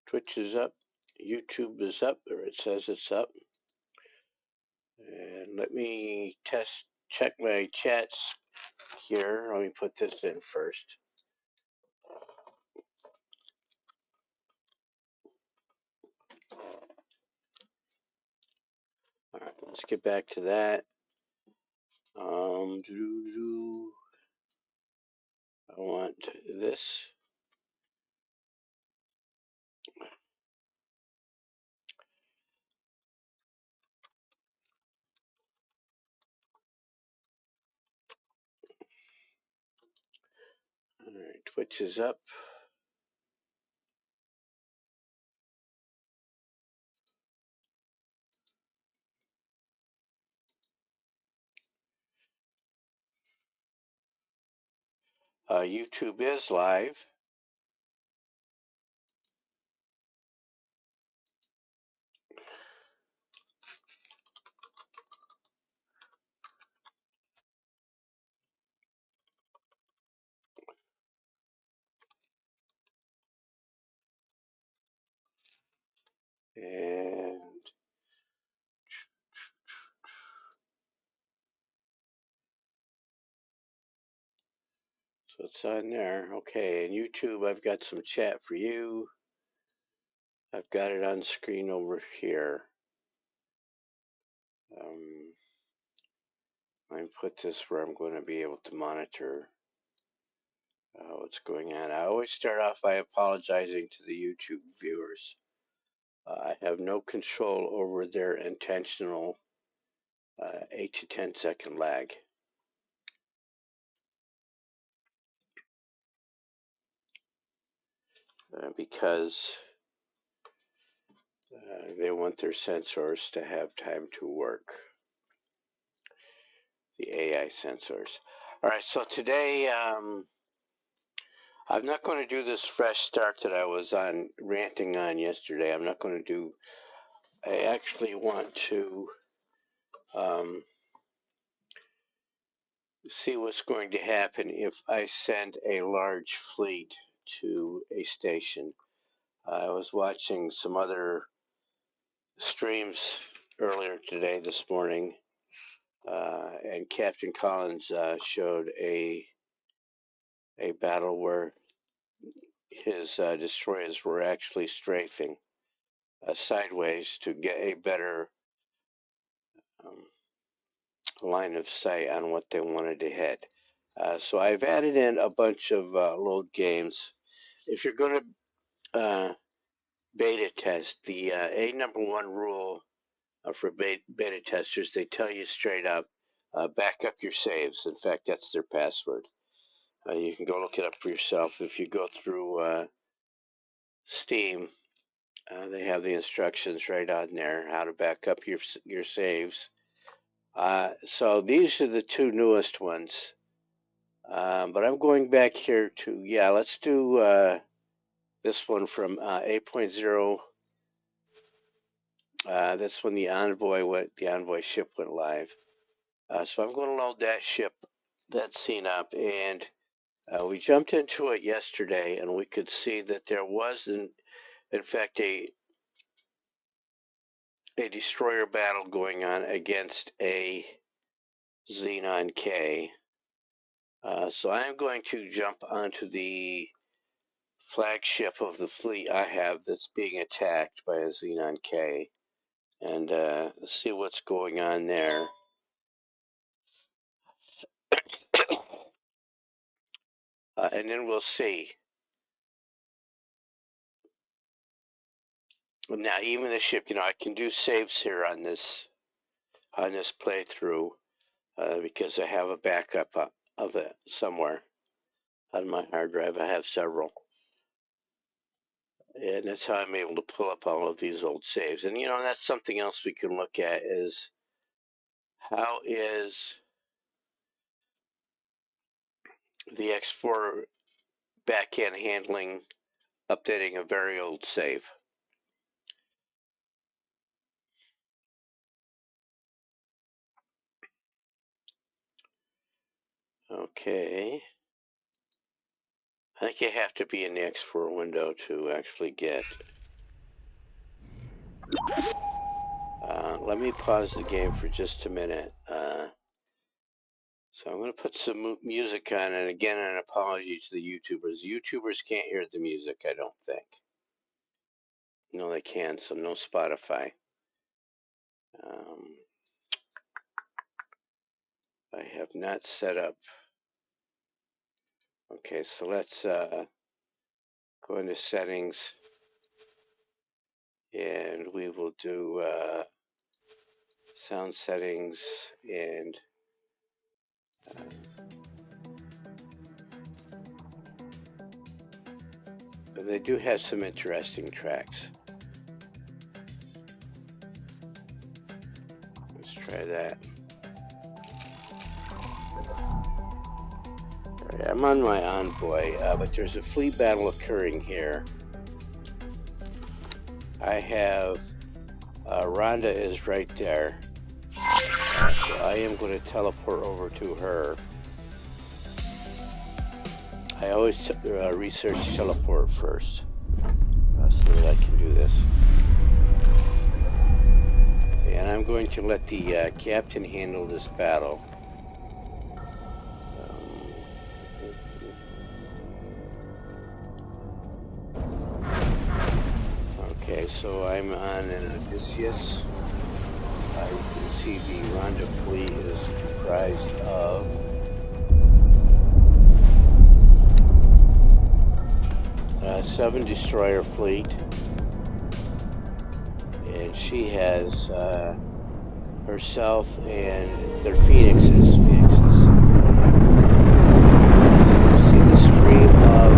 Twitch is up. YouTube is up, or it says it's up. And let me check my chats here. Let me put this in first. All right, let's get back to that. I want this. All right, Twitch is up. YouTube is live. And so it's on there. Okay, and YouTube, I've got some chat for you. I've got it on screen over here. I put this where I'm going to be able to monitor what's going on. I always start off by apologizing to the YouTube viewers. I have no control over their intentional 8 to 10 second lag. Because they want their sensors to have time to work. The AI sensors. All right, so today I'm not going to do this fresh start that I was on ranting on yesterday. I'm not going to do. I actually want to see what's going to happen if I send a large fleet to a station. I was watching some other streams earlier today, this morning, and Captain Collins showed a battle where his destroyers were actually strafing sideways to get a better line of sight on what they wanted to hit. So I've added in a bunch of load games. If you're going to beta test, the number one rule for beta testers, they tell you straight up, back up your saves. In fact, that's their password. You can go look it up for yourself. If you go through Steam, they have the instructions right on there how to back up your saves. So these are the two newest ones. But I'm going back here to, let's do this one from 8.0. That's when the Envoy ship went live. So I'm going to load that scene up, and we jumped into it yesterday, and we could see that there was, in fact, a destroyer battle going on against a Xenon K. So I'm going to jump onto the flagship of the fleet I have that's being attacked by a Xenon K, and see what's going on there. And then we'll see. Now, even the ship, I can do saves here on this playthrough because I have a backup of it somewhere on my hard drive. I have several. And that's how I'm able to pull up all of these old saves. And, that's something else we can look at is how is the X4 backend handling updating a very old save. Okay. I think you have to be in the X4 window to actually get Let me pause the game for just a minute. So I'm going to put some music on, and again, an apology to the YouTubers. YouTubers can't hear the music, I don't think. No, they can, so no Spotify. I have not set up. Okay, so let's go into settings, and we will do sound settings, and they do have some interesting tracks. Let's try that. Right, I'm on my envoy, but there's a fleet battle occurring here. I have Rhonda is right there, so I am going to teleport over to her. I always research teleport first, so that I can do this. And I'm going to let the captain handle this battle. Okay, so I'm on an Odysseus. You can see the Rhonda fleet is comprised of a 7 destroyer fleet, and she has herself and their phoenixes. So you see the stream of.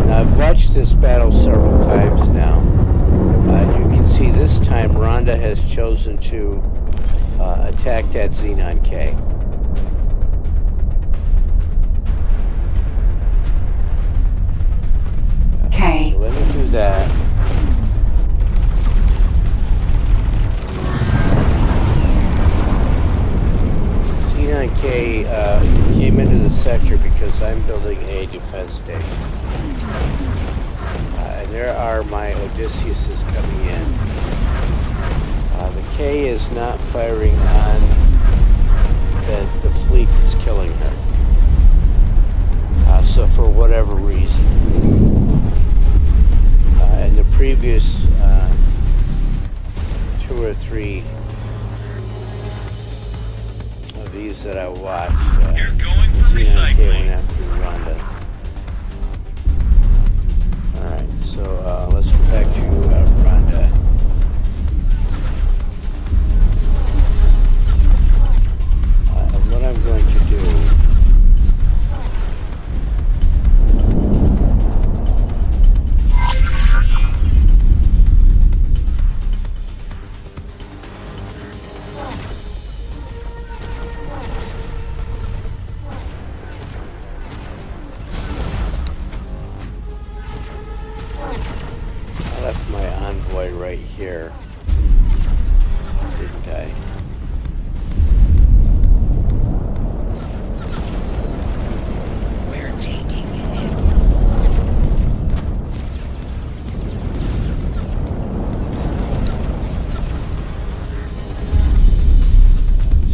Now I've watched this battle several times now. You can see this time Rhonda has chosen to attack that Xenon K. Okay. So let me do that. Xenon K came into the sector because I'm building a defense station. And there are my Odysseus coming in. The K is not firing on the fleet that's killing her. So for whatever reason. In the previous 2 or 3 of these that I watched, Xenon K went after Rhonda. Alright, so let's go back to Rhonda. What I'm going to do right here, didn't I? We're taking hits.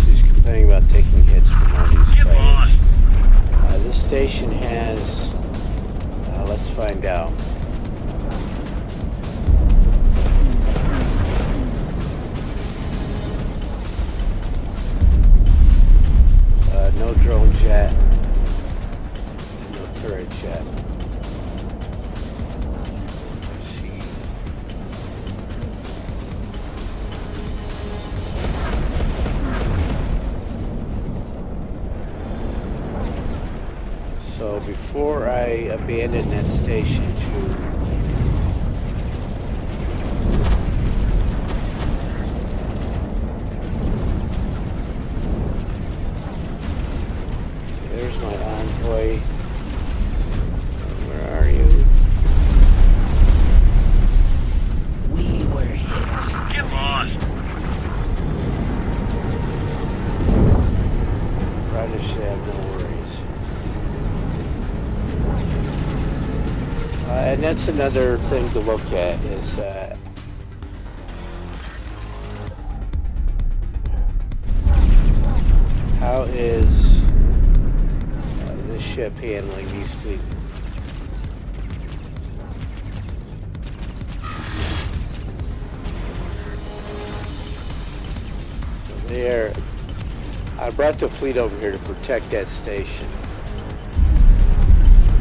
She's complaining about taking hits from all these fighters. This station has, let's find out. No drone jet, no turret jet. Let's see. So before I abandon that station there's my envoy. Where are you? We were hit. Get lost. Riders should have no worries. And that's that's another thing to look at is how is this ship handling these fleet? There, I brought the fleet over here to protect that station.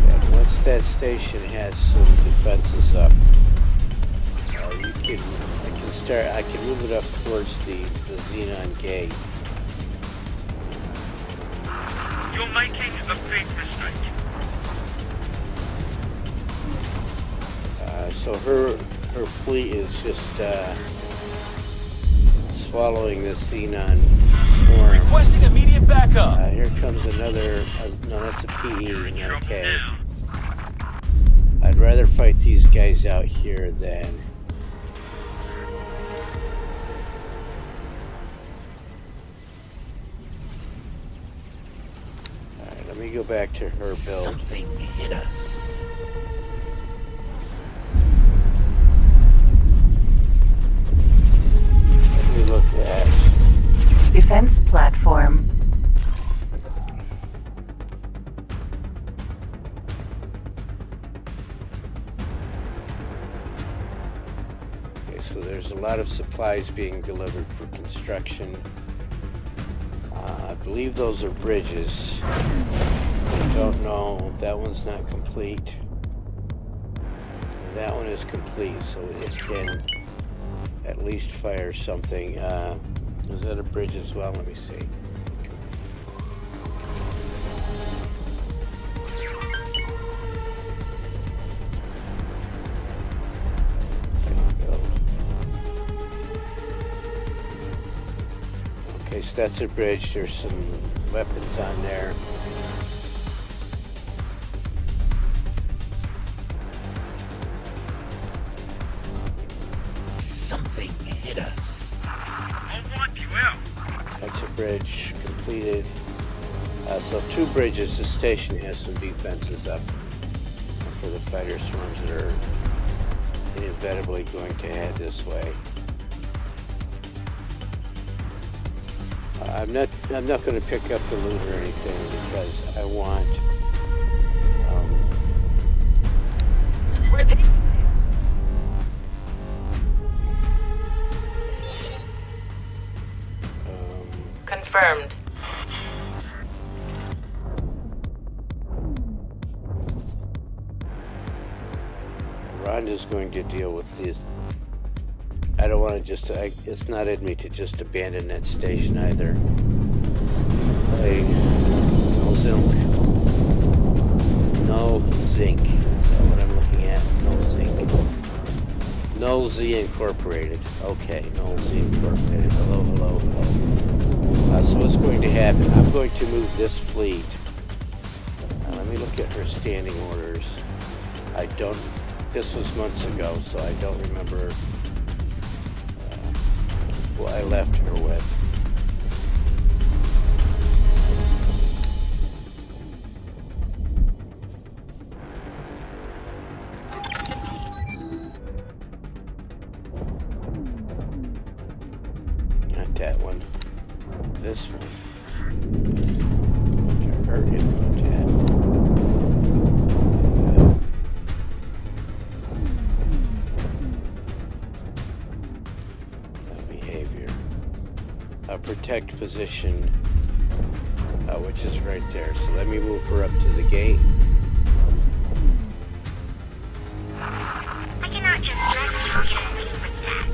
And once that station has some defenses up, I can move it up towards the Xenon gate. You're making a big mistake. So her fleet is just swallowing the Xenon swarm. Requesting immediate backup. Here comes another. No, that's a PE. You're in trouble Okay. now. I'd rather fight these guys out here than. Alright, let me go back to her build. Something hit us. Let me look at. Defense platform. Okay, so there's a lot of supplies being delivered for construction. I believe those are bridges. I don't know. That one's not complete. That one is complete, so it can at least fire something. Is that a bridge as well? Let me see. Okay, so that's a bridge. There's some weapons on there. Something hit us. I'll wipe you out. That's a bridge completed. So 2 bridges. The station has some defenses up for the fighter swarms that are inevitably going to head this way. I'm not going to pick up the loot or anything because I want. We're taking confirmed. Rhonda's going to deal with this. I don't want to just. It's not in me to just abandon that station either. Hey, no zinc. No zinc. Is that what I'm looking at? No zinc. No Z Incorporated. Okay, no Z Incorporated. Hello, hello, hello. So what's going to happen? I'm going to move this fleet. Let me look at her standing orders. I don't. This was months ago, so I don't remember what I left her with. Not that one. This one. Her info tab. Behavior. Protect position, which is right there. So let me move her up to the gate. I cannot just drag you like that.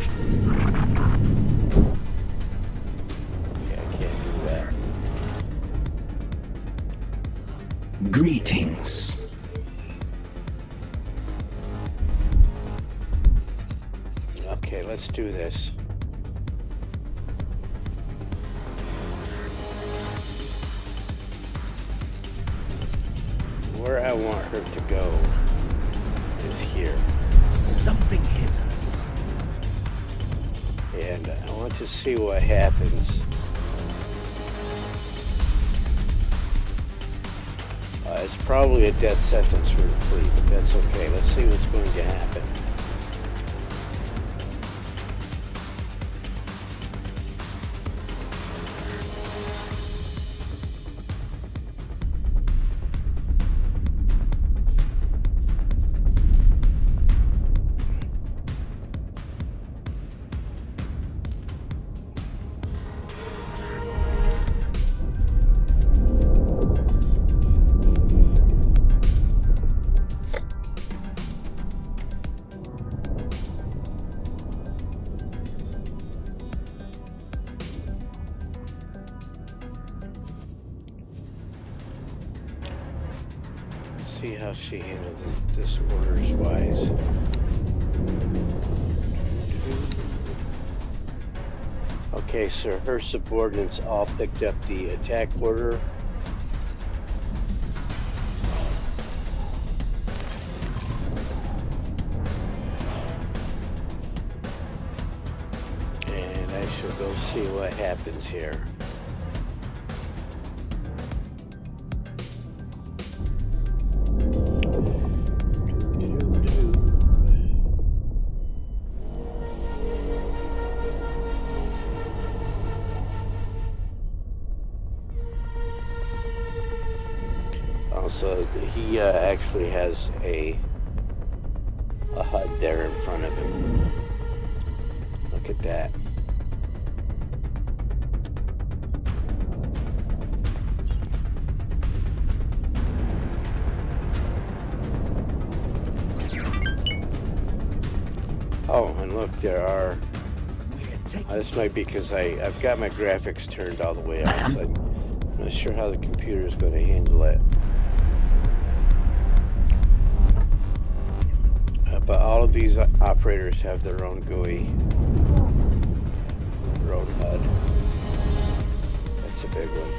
Okay, I can't do that. Greetings. Okay, let's do this. Where I want her to go is here. Something hit us. And I want to see what happens It's probably a death sentence for the fleet, but that's okay. Let's see what's going to happen. See how she handled this orders wise. Okay, so her subordinates all picked up the attack order. And I shall go see what happens here. So he actually has a HUD there in front of him. Look at that. Oh, and look, there are... this might be because I've got my graphics turned all the way up, so I'm not sure how the computer is going to handle it. But all of these operators have their own GUI, their own HUD. That's a big one.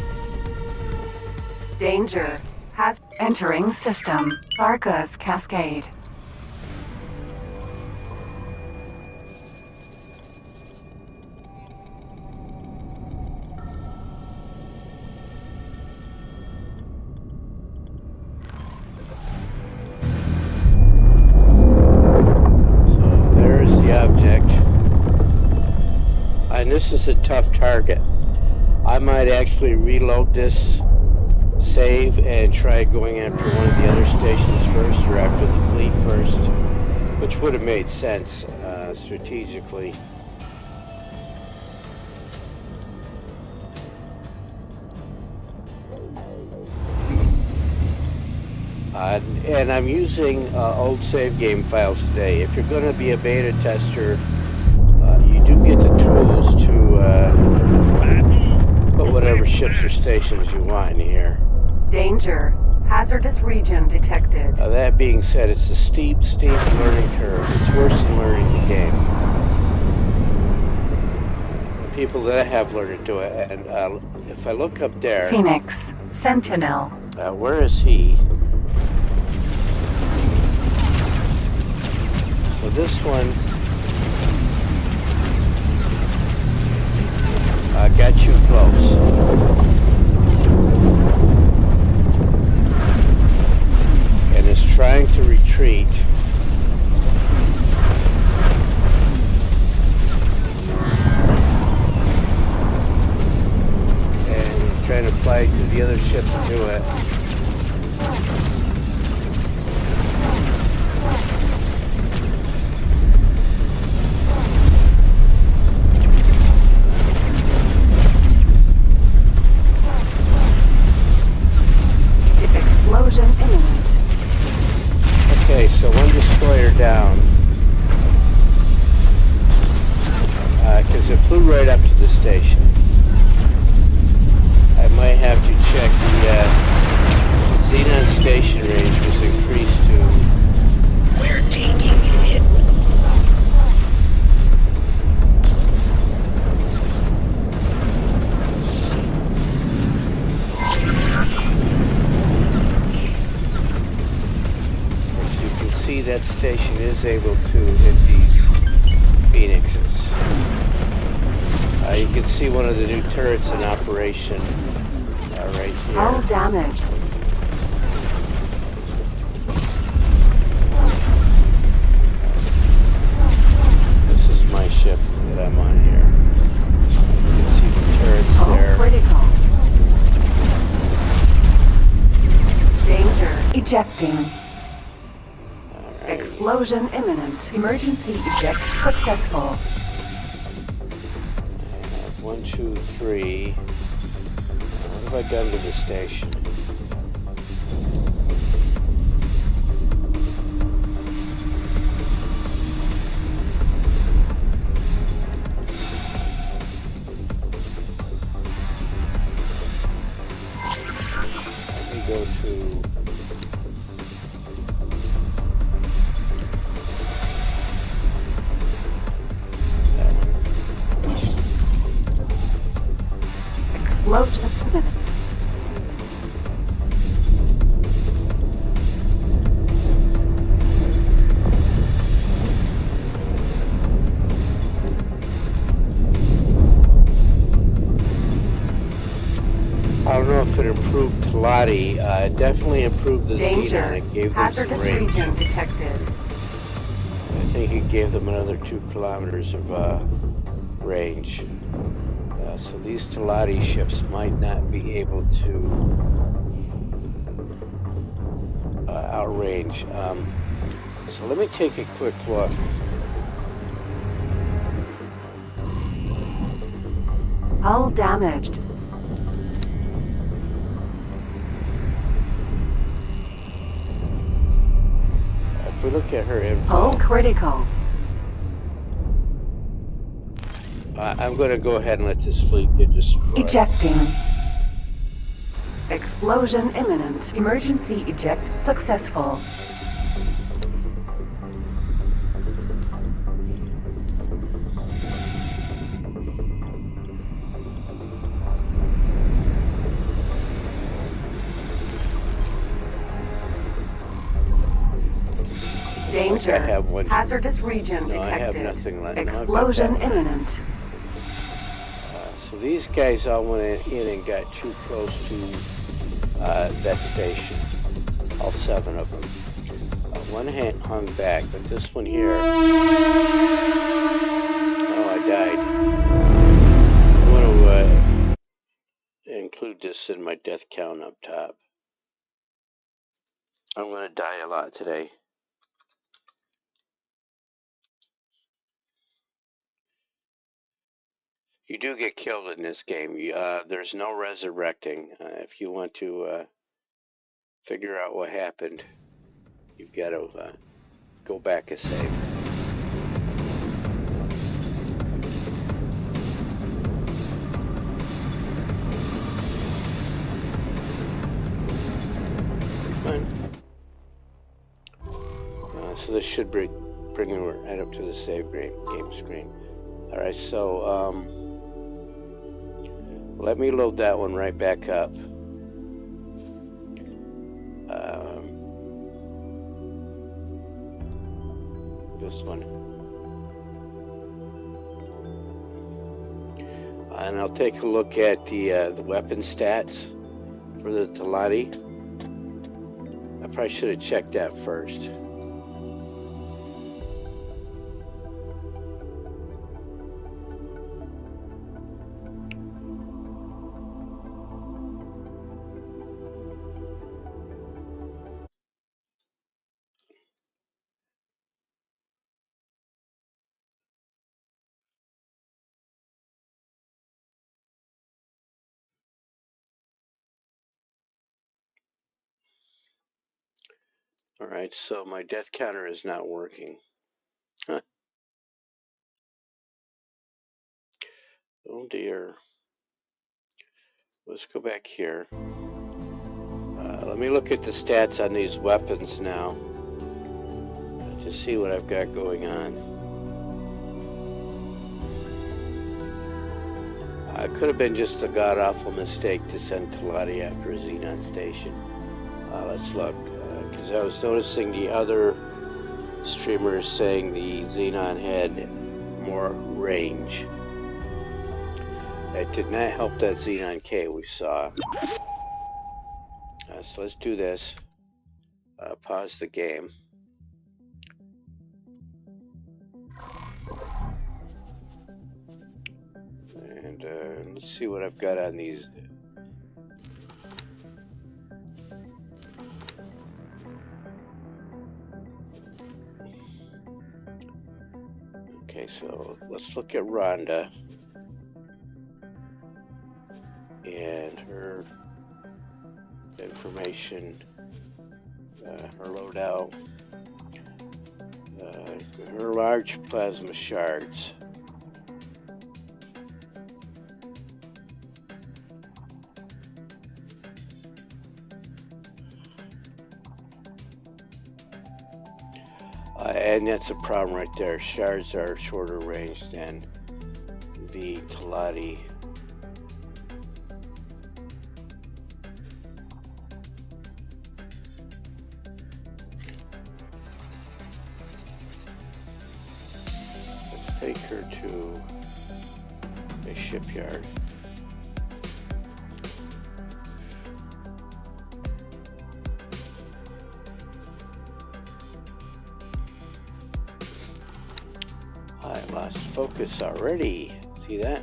Danger. Has entering system. Barca's Cascade. And this is a tough target. I might actually reload this save and try going after one of the other stations first, or after the fleet first, which would have made sense strategically. And I'm using old save game files today. If you're going to be a beta tester, you do get the tools to put whatever ships or stations you want in here. Danger. Hazardous region detected. That being said, it's a steep learning curve. It's worse than learning the game. The people that have learned to do it, and if I look up there... Phoenix. Sentinel. Where is he? So this one... got you close. And is trying to retreat. And he's trying to fly to the other ship to do it. Okay, so one destroyer down. Because it flew right up to the station. I might have to check the Xenon station range was increased to... We're taking hits. See, that station is able to hit these Phoenixes. You can see one of the new turrets in operation right here. Hull damage. Explosion imminent. Emergency eject successful. 1, 2, 3. What have I done to the station? Let me go to... Explosion imminent. I don't know if it improved Talati. It definitely improved the Danger. Xenon. It gave them Hazardous some range. region detected. I think it gave them another 2 kilometers of range. So these Talati ships might not be able to outrange. So let me take a quick look. Hull damaged. If we look at her info, Hull critical. I'm going to go ahead and let this fleet get destroyed. Ejecting. Explosion imminent. Emergency eject successful. Danger. I have one. Hazardous region No, I have detected. nothing left. No, I've got Explosion that. imminent. So these guys all went in and got too close to that station. All 7 of them. One hung back, but this one here... Oh, I died. I want to include this in my death count up top. I'm going to die a lot today. You do get killed in this game. There's no resurrecting. If you want to figure out what happened, you've got to go back and save. Come on. So this should bring it right up to the save game screen. All right, so let me load that one right back up. This one. And I'll take a look at the weapon stats for the Talati. I probably should have checked that first. All right, so my death counter is not working. Huh. Oh dear. Let's go back here. Let me look at the stats on these weapons now to see what I've got going on. It could have been just a god-awful mistake to send Talati after a Xenon station. Let's look, because I was noticing the other streamers saying the Xenon had more range. That did not help that Xenon K we saw. So let's do this. Pause the game. And let's see what I've got on these. Okay, so let's look at Rhonda and her information, her loadout, her large plasma shards. And that's a problem right there. Shards are shorter range than the Talati. Let's take her to a shipyard. I lost focus already. See that?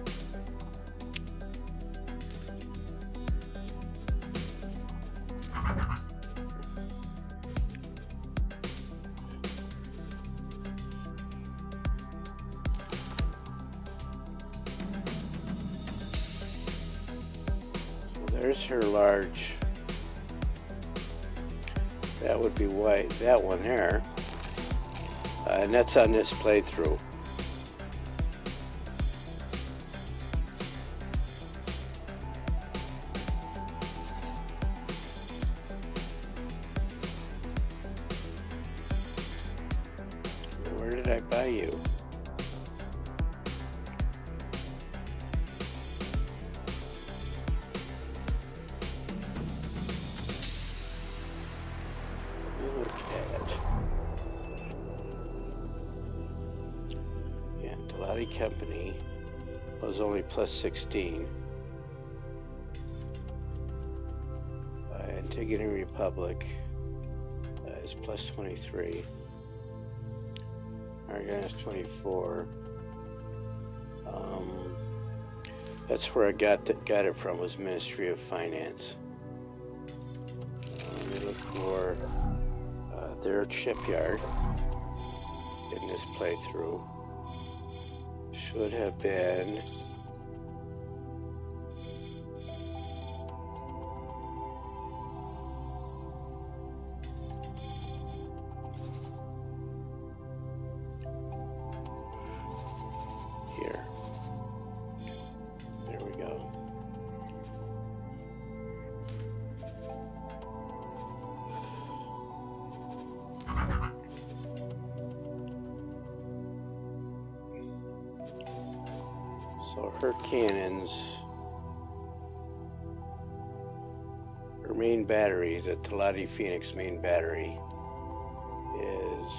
So there's her large. That would be white. That one there. And that's on this playthrough. Where did I buy you? Look at yeah, Talati Company was only plus 16. Antigone Republic is plus 23. Aragon is 24. That's where I got it from, was Ministry of Finance. Let me look for their shipyard in this playthrough. Should have been here. There we go. So her cannons, her main battery, the Talati Phoenix main battery, is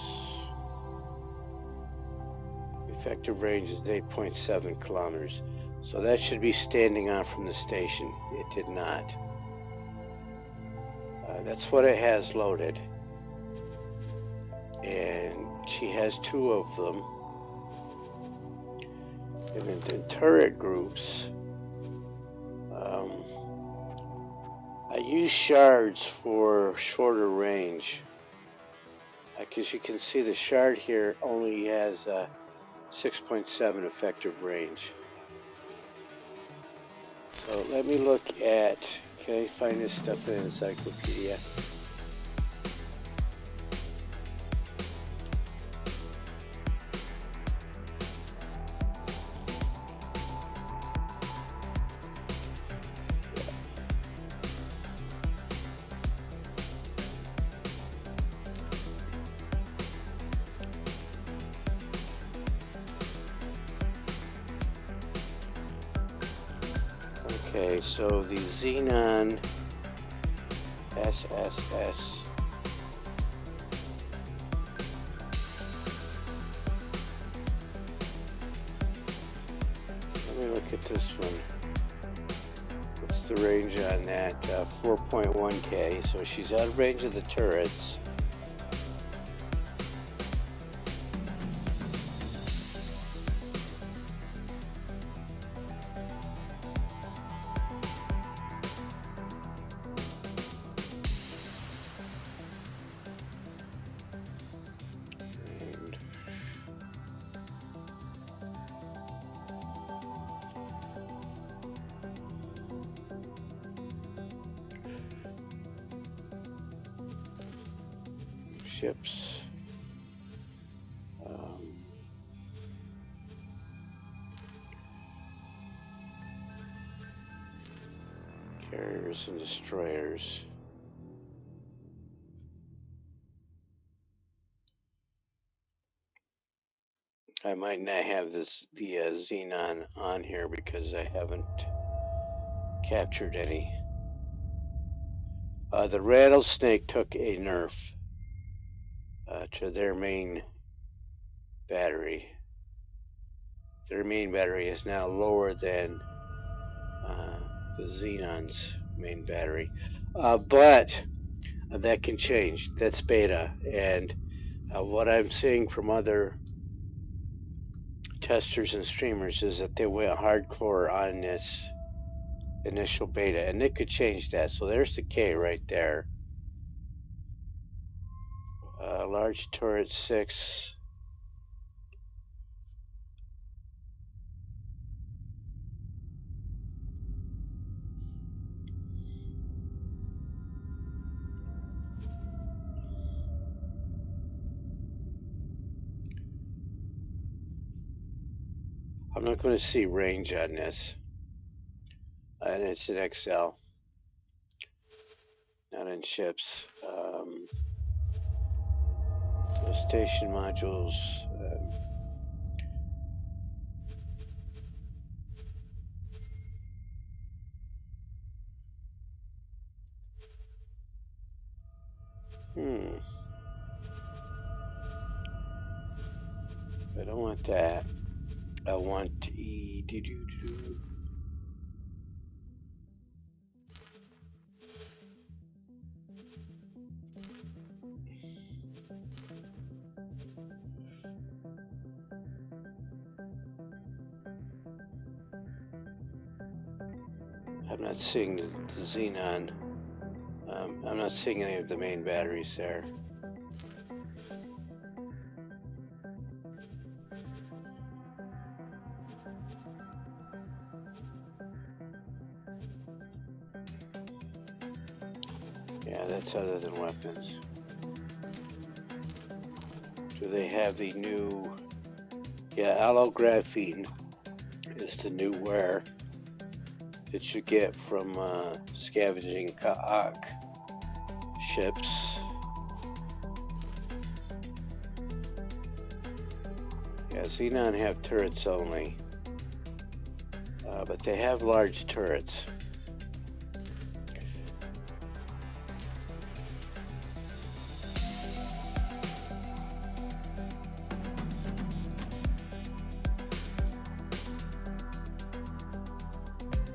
effective range is 8.7 kilometers. So that should be standing on from the station. It did not. That's what it has loaded. And she has 2 of them. And then the turret groups, I use shards for shorter range. Because you can see the shard here only has 6.7 effective range. So let me look at, can I find this stuff in the encyclopedia? Okay, so the Xenon SSS. Let me look at this one. What's the range on that? 4.1K. So she's out of range of the turrets. ships. Carriers and destroyers. I might not have the Xenon on here because I haven't captured any. The Rattlesnake took a nerf to their main battery. Their main battery is now lower than the Xenon's main battery. But that can change. That's beta. And what I'm seeing from other testers and streamers is that they went hardcore on this initial beta. And they could change that. So there's the K right there. Large turret 6. I'm not going to see range on this. And it's an XL. Not in ships. The station modules. I don't want that. I want I'm not seeing the Xenon. I'm not seeing any of the main batteries there. Yeah, that's other than weapons. Do they have the new... Yeah, allographene is the new wear that you get from scavenging Ka'ak ships. Yeah, Xenon have turrets only, but they have large turrets.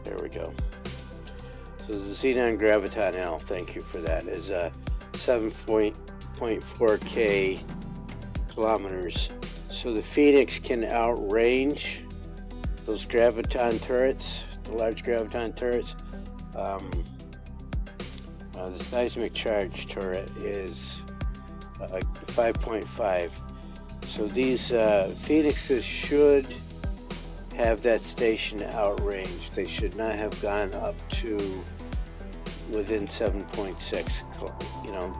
There we go. So the Xenon Graviton L, thank you for that, is 7.4K kilometers. So the Phoenix can outrange those Graviton turrets, the large Graviton turrets. The seismic charge turret is 5.5. So these Phoenixes should have that station outranged. They should not have gone up to within 7.6. You know,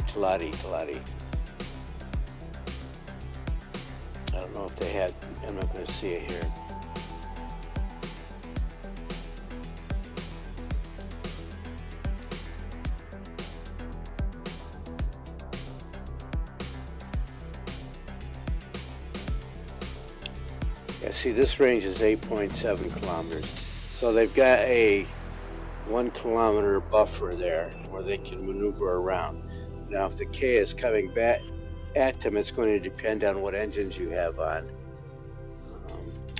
Talati. I don't know if they had. I'm not going to see it here. Yeah, see, this range is 8.7 kilometers. So they've got a 1 kilometer buffer there where they can maneuver around. Now, if the K is coming back at them, it's going to depend on what engines you have on,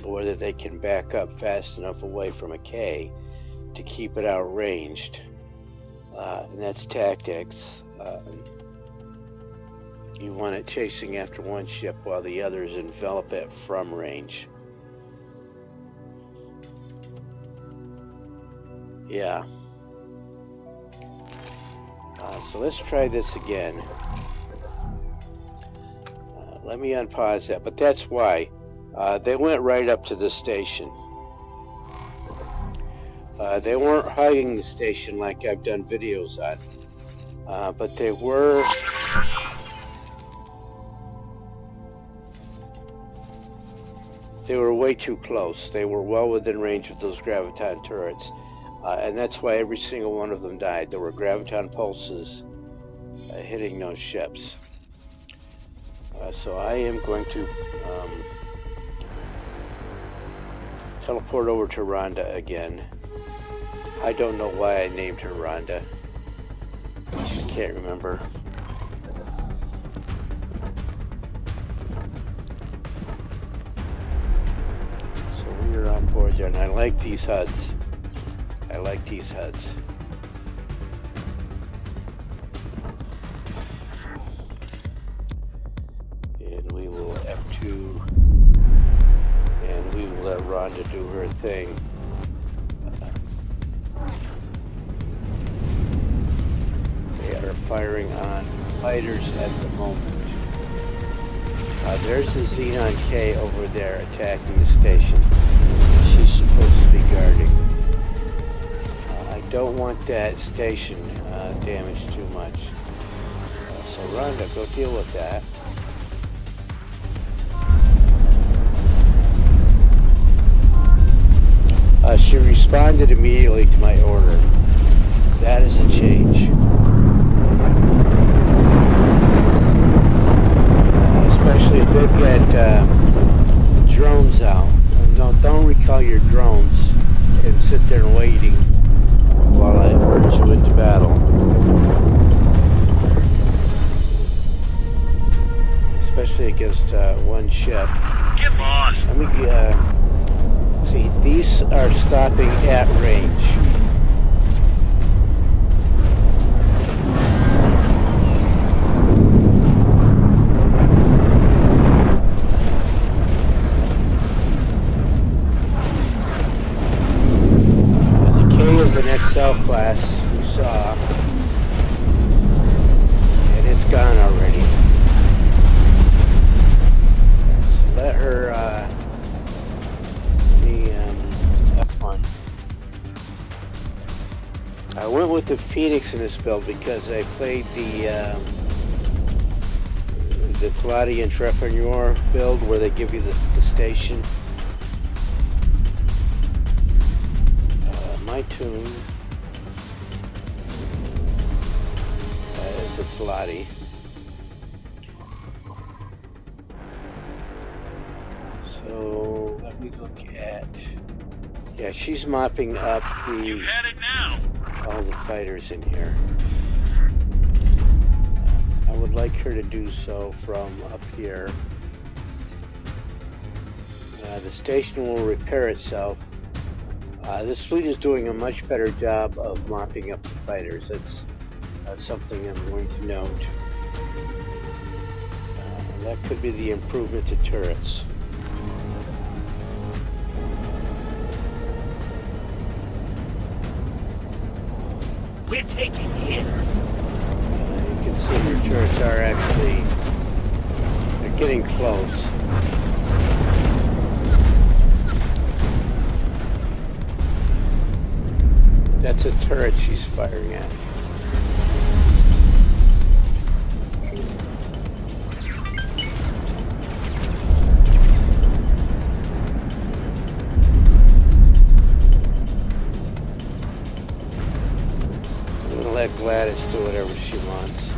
whether they can back up fast enough away from a K to keep it outranged. And that's tactics. You want it chasing after one ship while the others envelop it from range. Yeah. So let's try this again. Let me unpause that. But that's why. They went right up to the station. They weren't hugging the station like I've done videos on. But they were They were way too close. They were well within range of those graviton turrets. And that's why every single one of them died. There were graviton pulses hitting those ships. So I am going to teleport over to Rhonda again. I don't know why I named her Rhonda. I can't remember. So we are on board there, and I like these HUDs. I like these HUDs. And we will F2, and we will let Rhonda do her thing. They are firing on fighters at the moment. There's the Xenon K over there attacking the station. She's supposed to be guarding. I don't want that station damaged too much. So Rhonda, go deal with that. She responded immediately to my order. That is a change. Especially if they've got drones out. No, don't recall your drones and sit there and waiting while I urge you into battle. Especially against one ship. Get lost. Let me see, these are stopping at range. The XL class we saw, and it's gone already. So let her F1. I went with the Phoenix in this build because I played the Talati Entrepreneur build where they give you the station. My tune is a Talati. So let me look at. Yeah, she's mopping up You had it now. all the fighters in here. I would like her to do so from up here. The station will repair itself. This fleet is doing a much better job of mopping up the fighters. That's something I'm going to note. That could be the improvement to turrets. We're taking hits. You can see your turrets are actually, they're getting close. That's a turret she's firing at. I'm gonna let Gladys do whatever she wants.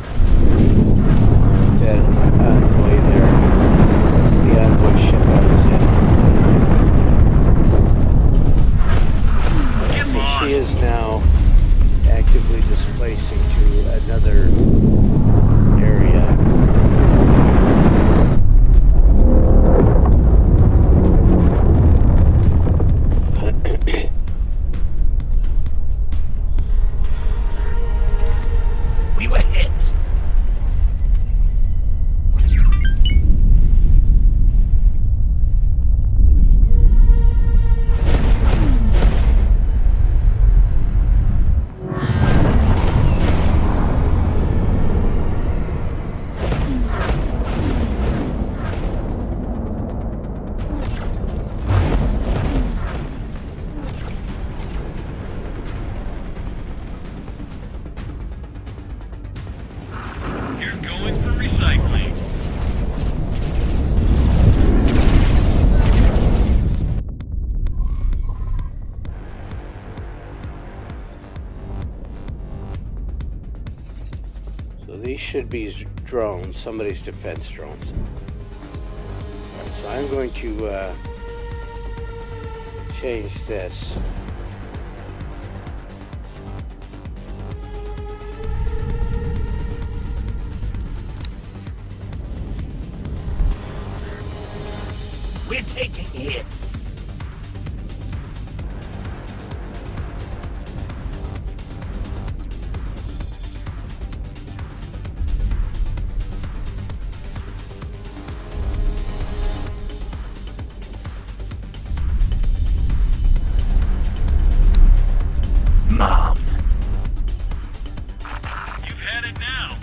That envoy there. That's the envoy ship I was in. So she is now actively displacing to another area. We were hit. should be drones, somebody's defense drones. Right, so I'm going to change this. We're taking hits. Mom. You've had it now.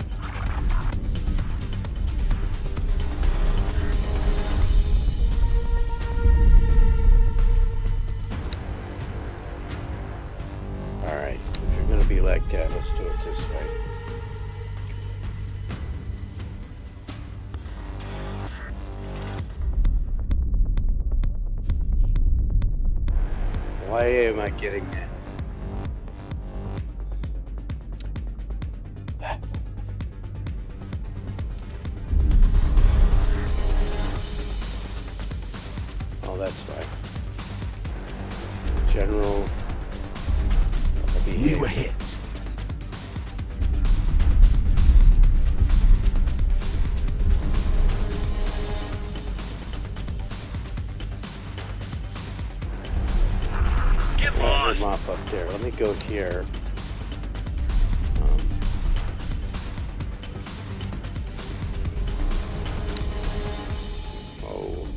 Alright, if you're going to be like that, let's do it this way. Why am I getting that? Oh, that's why. General. We were hit. Get lost. Mop up there. Let me go here. Oh.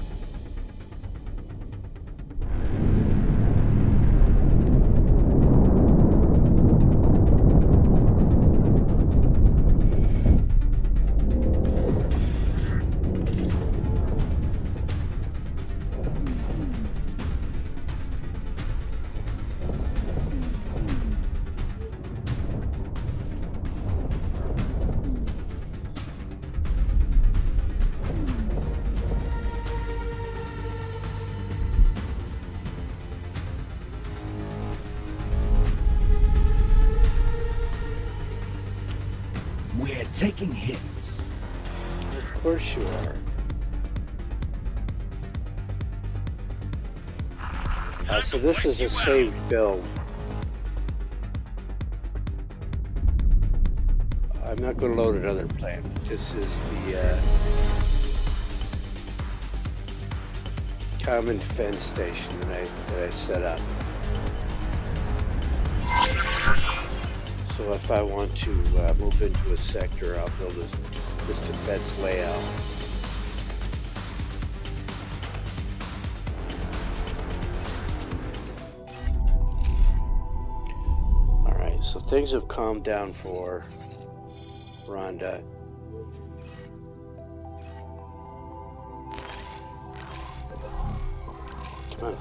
We're taking hits. Of course you are. So this is a saved build. I'm not going to load another plant. This is the common defense station that I set up. So if I want to move into a sector, I'll build this defense layout. Alright, so things have calmed down for Rhonda. Come on.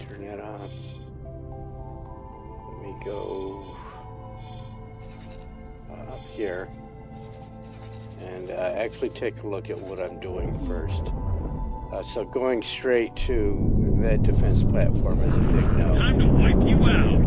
Turn that off. Let me go up here and actually take a look at what I'm doing first. So going straight to that defense platform is a big no. Time to wipe you out.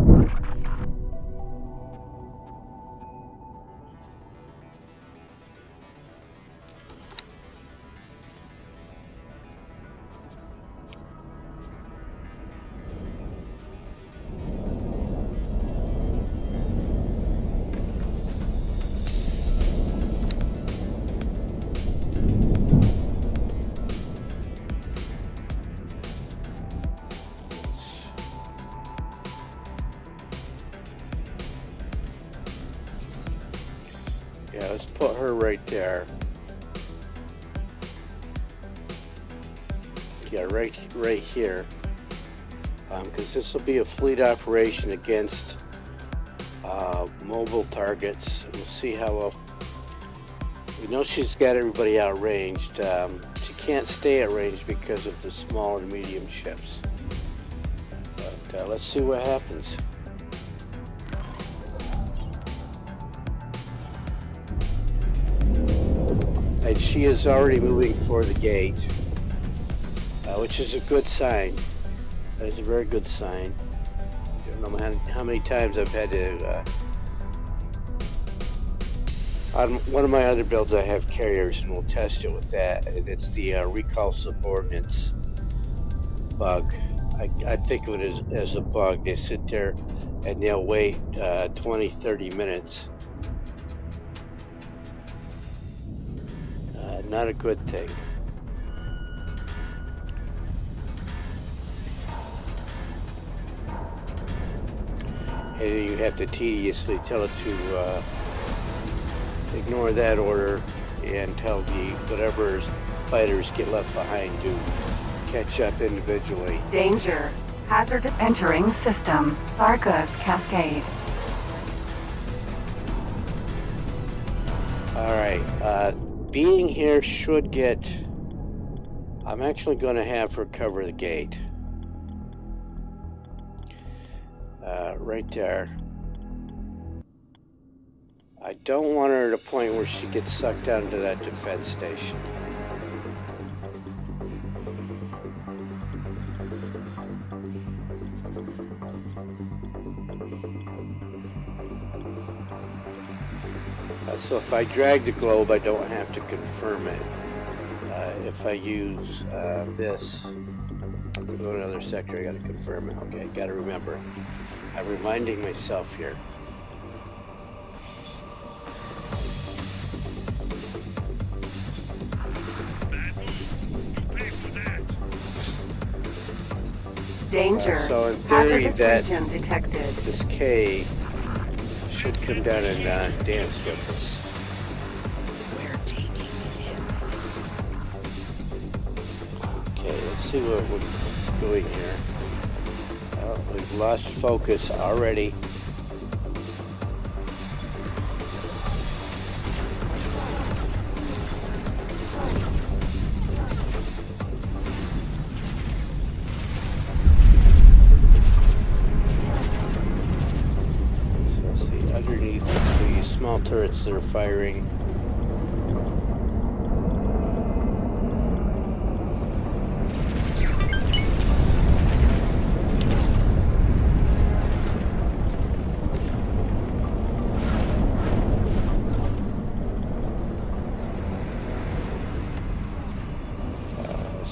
Yeah, let's put her right there. Yeah, right here. Because this will be a fleet operation against mobile targets. We'll see how well. We know she's got everybody outranged. She can't stay at range because of the small and medium ships. But let's see what happens. And she is already moving for the gate, which is a good sign. That is a very good sign. I don't know how many times I've had to On one of my other builds, I have carriers, and we'll test it with that. And it's the recall subordinates bug. I think of it as a bug. They sit there and they'll wait 20, 30 minutes. Not a good thing. And you have to tediously tell it to ignore that order and tell the whatever fighters get left behind to catch up individually. Danger. Hazard entering system. Vargas Cascade. Alright, being here should get... I'm actually going to have her cover the gate. Right there. I don't want her at a point where she gets sucked down to that defense station. So if I drag the globe, I don't have to confirm it. If I use this, go to another sector, I gotta confirm it. Okay, gotta remember. I'm reminding myself here. Danger. So in theory, Hazardous that region detected. this K should come down and dance with us. We're taking hits. Okay, let's see what we're doing here. We've lost focus already. So let's see, underneath the small turrets that are firing.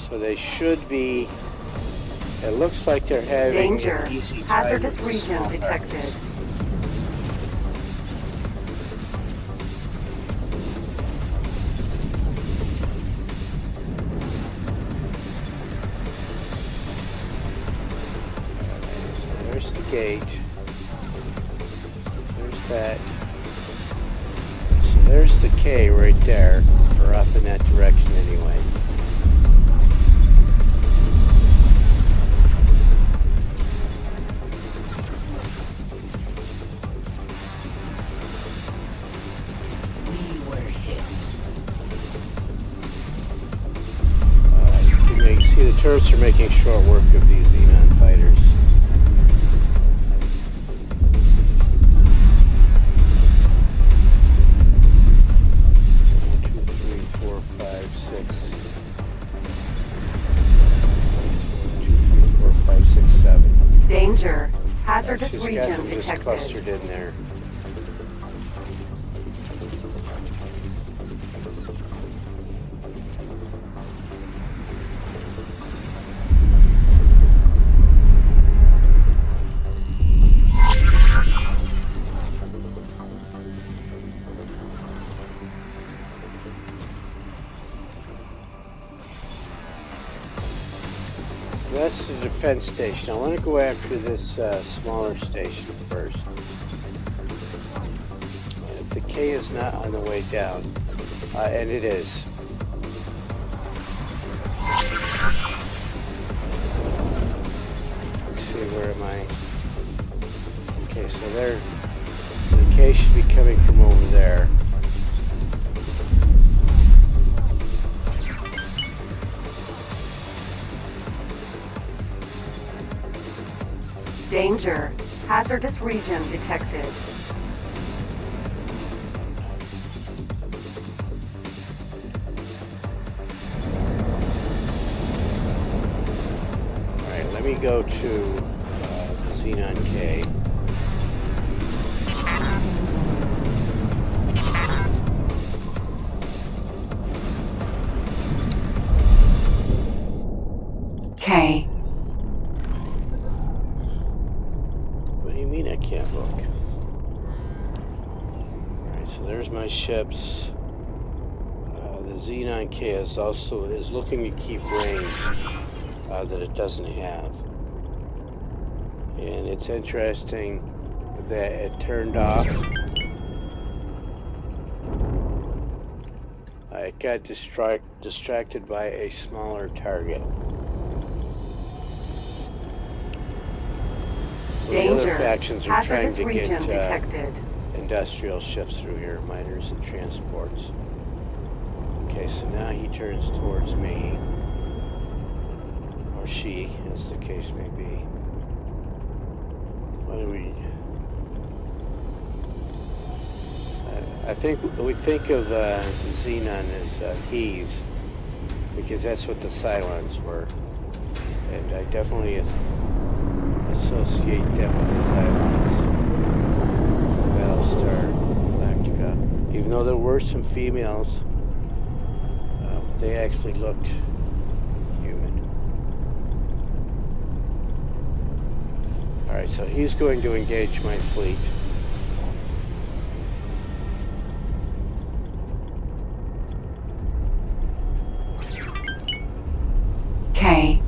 So they should be. It looks like they're having Danger. an easy time Hazardous with the small region detected. targets. So there's the gate. There's that. So there's the K right there, or up in that direction anyway. We were hit. You can see the turrets are making short work of these Xenon fighters. Danger. Hazardous She's got region them just detected. clustered in there. That's the defense station. I want to go after this smaller station first. If the K is not on the way down, and it is. Let's see, where am I? Okay, so there, the K should be coming from over there. Danger. Hazardous region detected. Alright, let me go to Xenon K. K. What do you mean I can't look? Alright, so there's my ships. The Xenon K is looking to keep range that it doesn't have. And it's interesting that it turned off. It got distracted by a smaller target. The other Danger. factions are trying Hazardous to region get detected. industrial ships through here, miners and transports. Okay, so now he turns towards me. Or she, as the case may be. What do we... I think we think of Xenon as keys, because that's what the Cylons were. And I definitely associate them with the Cylons from Battlestar Galactica. Even though there were some females, they actually looked human. Alright, so he's going to engage my fleet. K.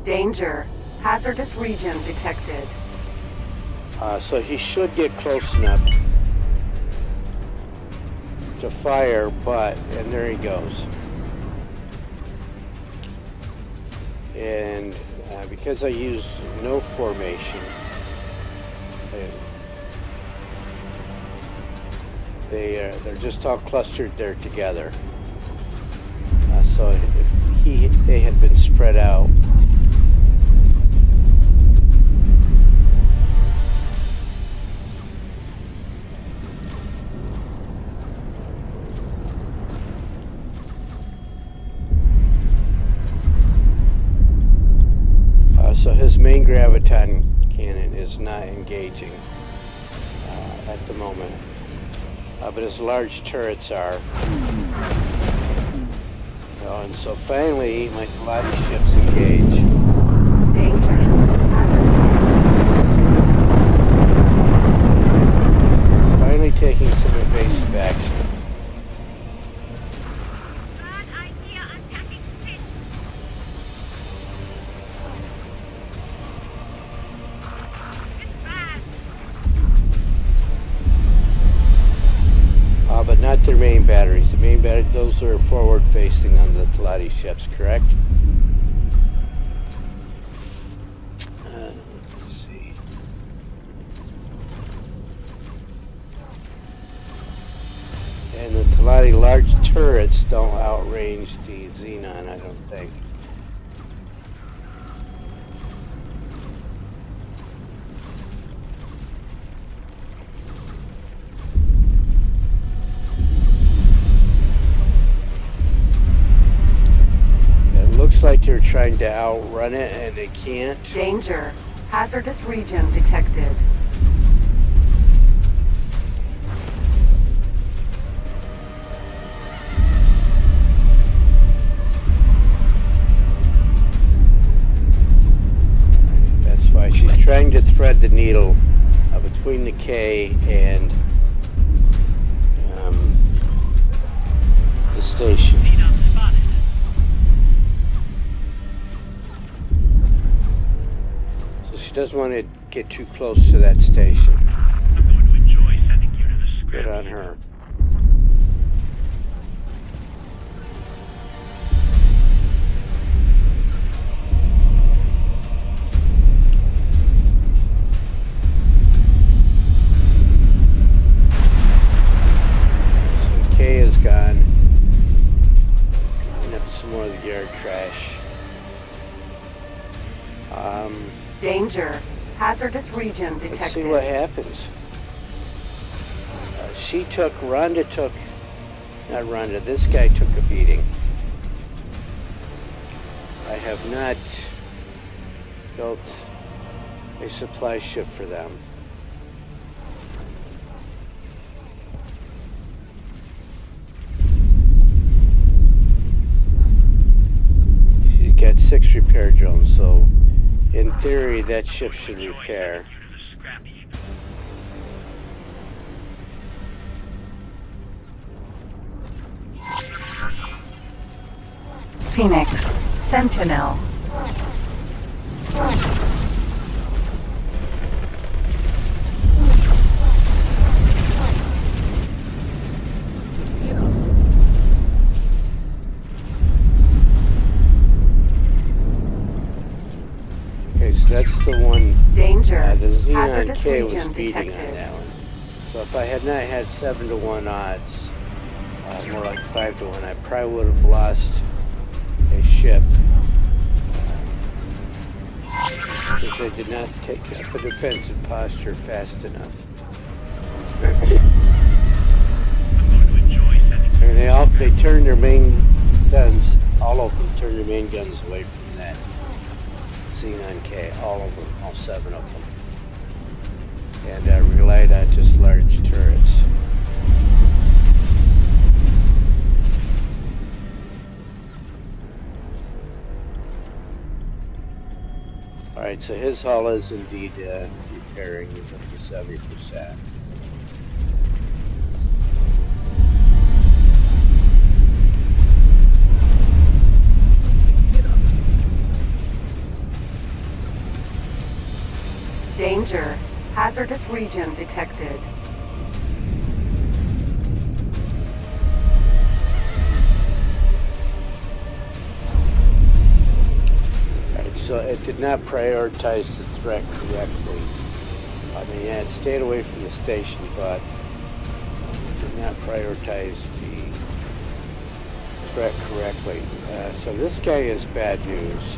Danger. Hazardous region detected. So he should get close enough to fire, and there he goes. And because I use no formation, they're just all clustered there together. So if they had been spread out, so his main graviton cannon is not engaging at the moment, but his large turrets are. And so finally, my Teladi ships engage. Danger. Finally taking some evasive action. Bad idea attacking ships. It's bad. But not their main batteries. The main batteries, those are forward facing on the Teladi ships, correct? Let's see. And the Teladi large turrets don't outrange the Xenon, I don't think. Looks like they're trying to outrun it and they can't. Danger. Hazardous region detected. That's why she's trying to thread the needle between the K and the station. Xenon spotted. She doesn't want to get too close to that station. I'm going to enjoy sending you to the script. Good on her. So K is gone. Clean up some more of the yard trash. Danger. Hazardous region detected. Let's see what happens. This guy took a beating. I have not built a supply ship for them. 6 repair drones, so in theory that ship should repair. Phoenix, Sentinel. Okay, so that's the one. Danger. The Xenon Hazardous K was region beating on detected. that one. So if I had not had 7-to-1 odds, more like 5-to-1, I probably would have lost a ship. Because they did not take up a defensive posture fast enough. And they turned their main guns, all of them turned their main guns away from that Xenon K, all of them, all 7 of them. And relied on just large turrets. Alright, so his hull is indeed repairing. He's up to 70%. Danger. Hazardous region detected. Alright, so it did not prioritize the threat correctly. I mean, yeah, it stayed away from the station, but it did not prioritize the threat correctly. So this guy is bad news.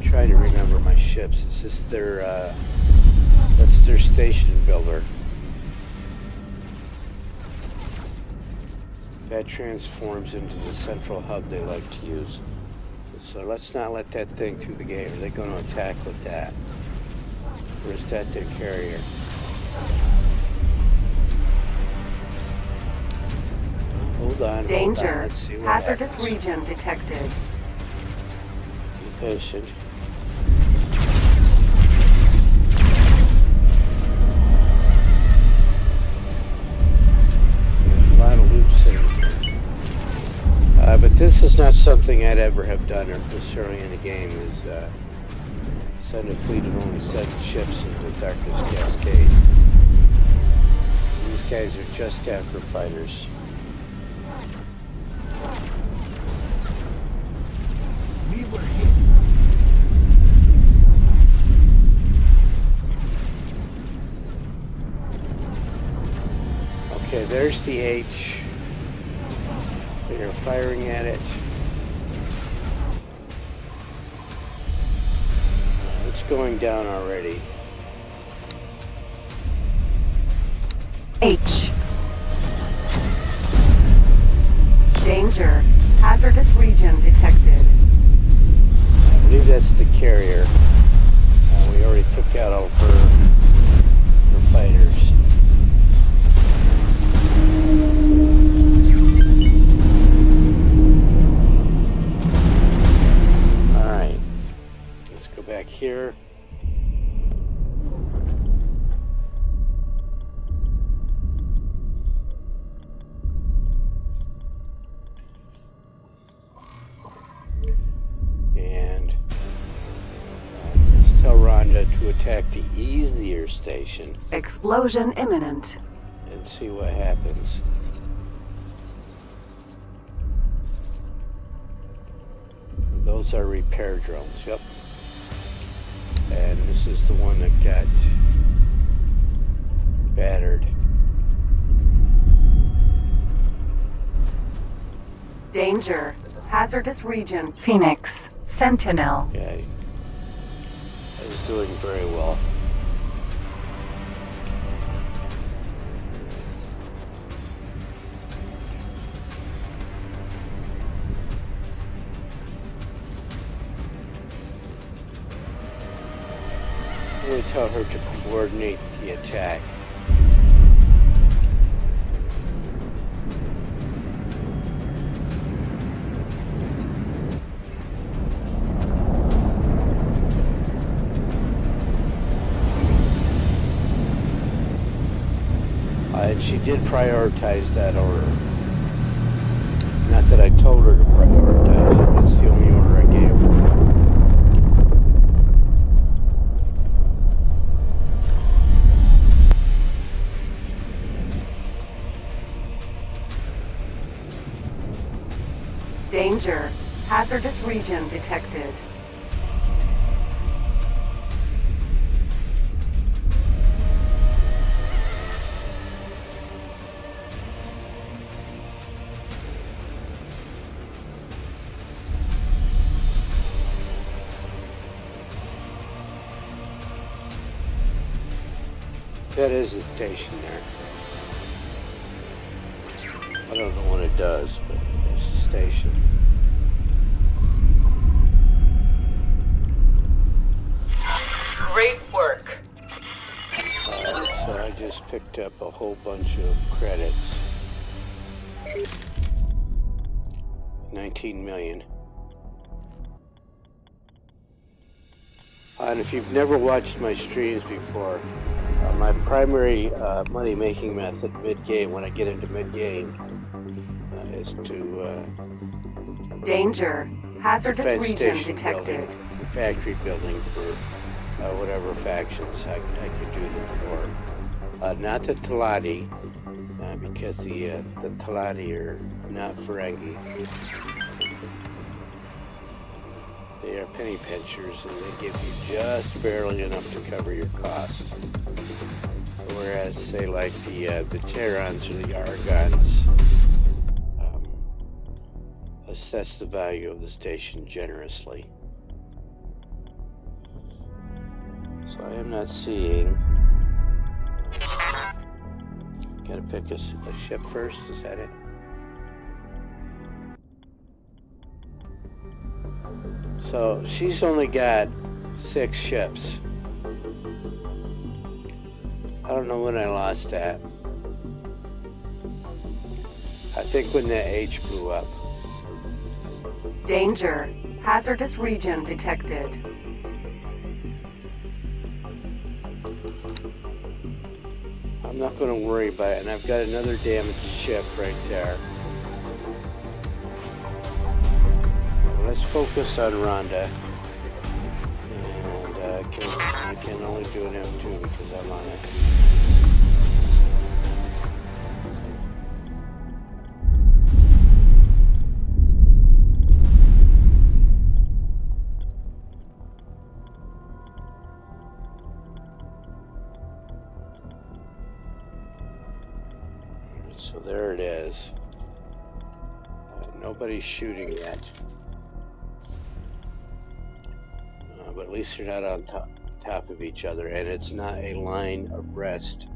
Trying to remember my ships. It's just their that's their station builder. That transforms into the central hub they like to use. So let's not let that thing through the gate. Are they going to attack with that? Or is that their carrier? Hold on. Danger. Let's see what Hazardous happens. region detected. Be patient. A lot of loops in here. But this is not something I'd ever have done necessarily in a game, is send a fleet of only 7 ships into the Darkness Cascade. These guys are just after fighters. We were hit. Okay, there's the H. They're firing at it. It's going down already. H. Danger. Hazardous region detected. I believe that's the carrier. We already took out all of her fighters. Alright. Let's go back here. And let's tell Rhonda to attack the easier station Explosion imminent. and see what happens. Those are repair drones, yep. And this is the one that got battered. Danger. Hazardous region. Phoenix. Sentinel. Yeah, it was doing very well. Really tell her to coordinate the attack. And she did prioritize that order. Not that I told her to prioritize it, it's the only order I gave her. Danger. Hazardous region detected. That is a station there. I don't know what it does, but it's a station. Great work. So I just picked up a whole bunch of credits. 19 million. And if you've never watched my streams before, my primary money-making method mid-game, when I get into mid-game, is to Danger. Hazardous defense region station detected. building, factory building for whatever factions I could do them for. Not the Talati, because the Talati are not Ferengi. They are penny pinchers, and they give you just barely enough to cover your costs. Whereas, say, like the Terrans or the Argons assess the value of the station generously. So I am not seeing. Gotta pick a ship first, is that it? So she's only got 6 ships. I don't know when I lost that. I think when that H blew up. Danger. Hazardous region detected. I'm not going to worry about it, and I've got another damaged ship right there. Let's focus on Rhonda. And I can only do an F2 because I'm on it. So there it is. Nobody's shooting yet. But at least they're not on top of each other, and it's not a line abreast.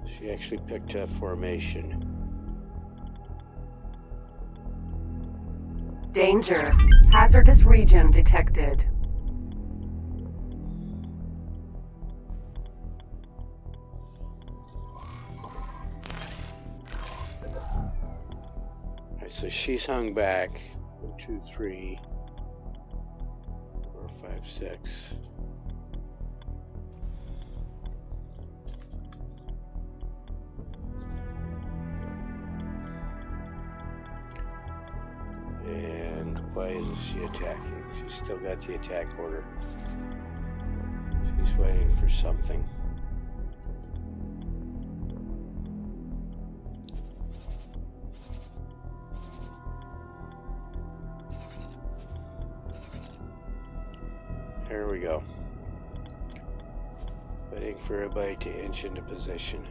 She actually picked a formation. Danger. Hazardous region detected. Alright, so she's hung back. 1, 2, 3, 4, 5, 6. And why isn't she attacking? She's still got the attack order. She's waiting for something. There we go. Waiting for everybody to inch into position.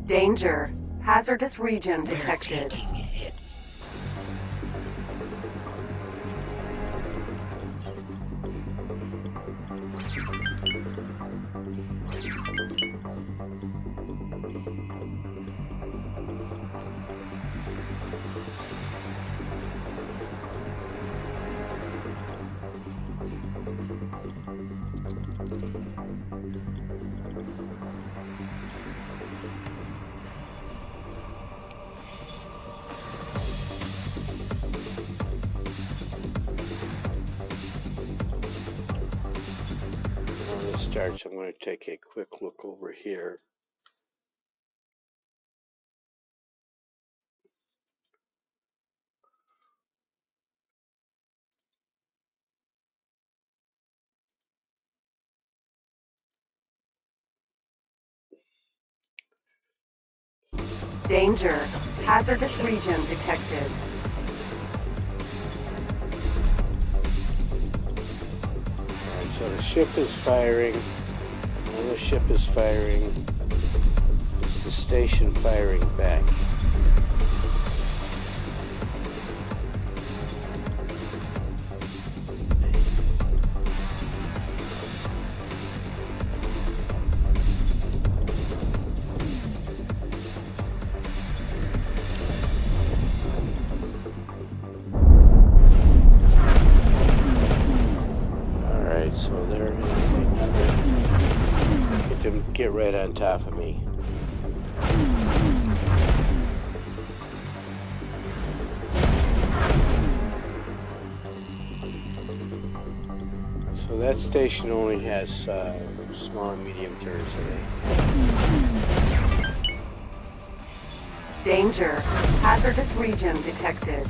Danger. Hazardous region detected. starts, I'm going to take a quick look over here. Danger. Hazardous region detected. Alright, so the ship is firing. Another ship is firing. It's the station firing back. So there it is. Get them get right on top of me. So that station only has small and medium turrets in it. Danger. Hazardous region detected.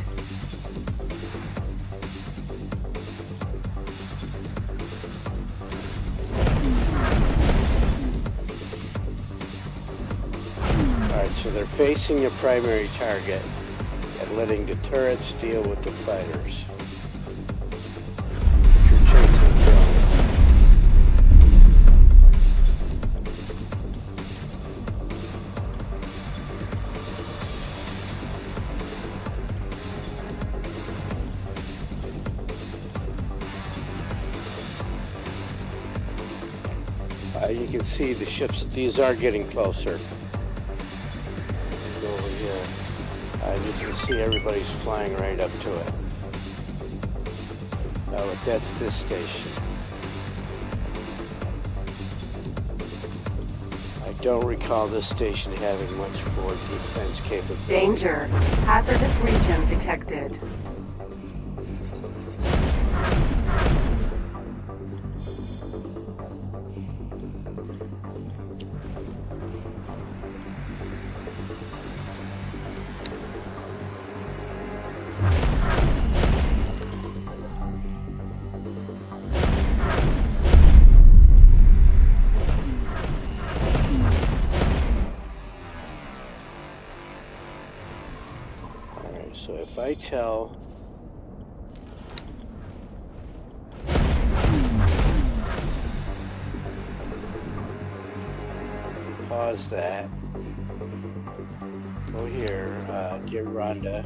So they're facing the primary target and letting the turrets deal with the fighters, which are chasing drones. You can see the ships, these are getting closer. You can see everybody's flying right up to it. But that's this station. I don't recall this station having much forward defense capability. Danger. Hazardous region detected. So if I tell pause that, go here, get Rhonda.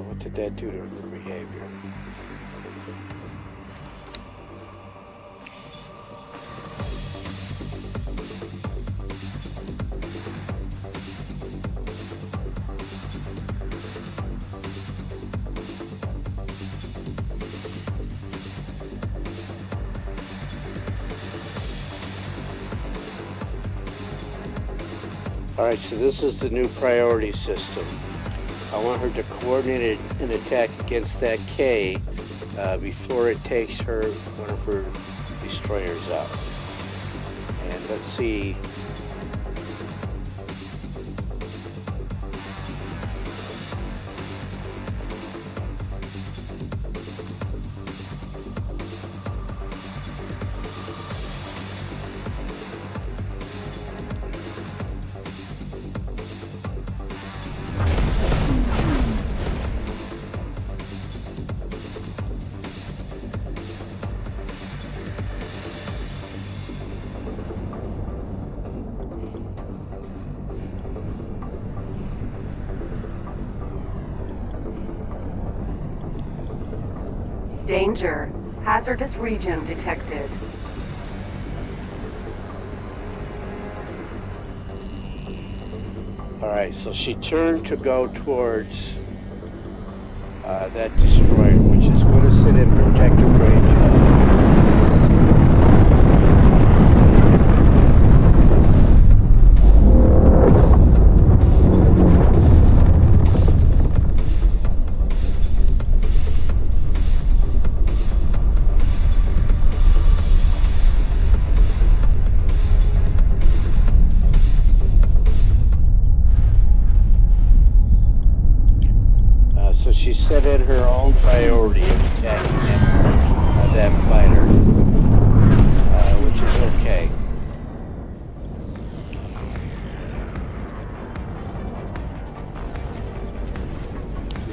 What did that do to her behavior? Alright, so this is the new priority system. I want her to coordinate an attack against that K before it takes her one of her destroyers out. And let's see. Danger. Hazardous region detected. Alright, so she turned to go towards that destroyer, which is going to sit in protective range she set in her own priority of attacking that fighter, which is okay.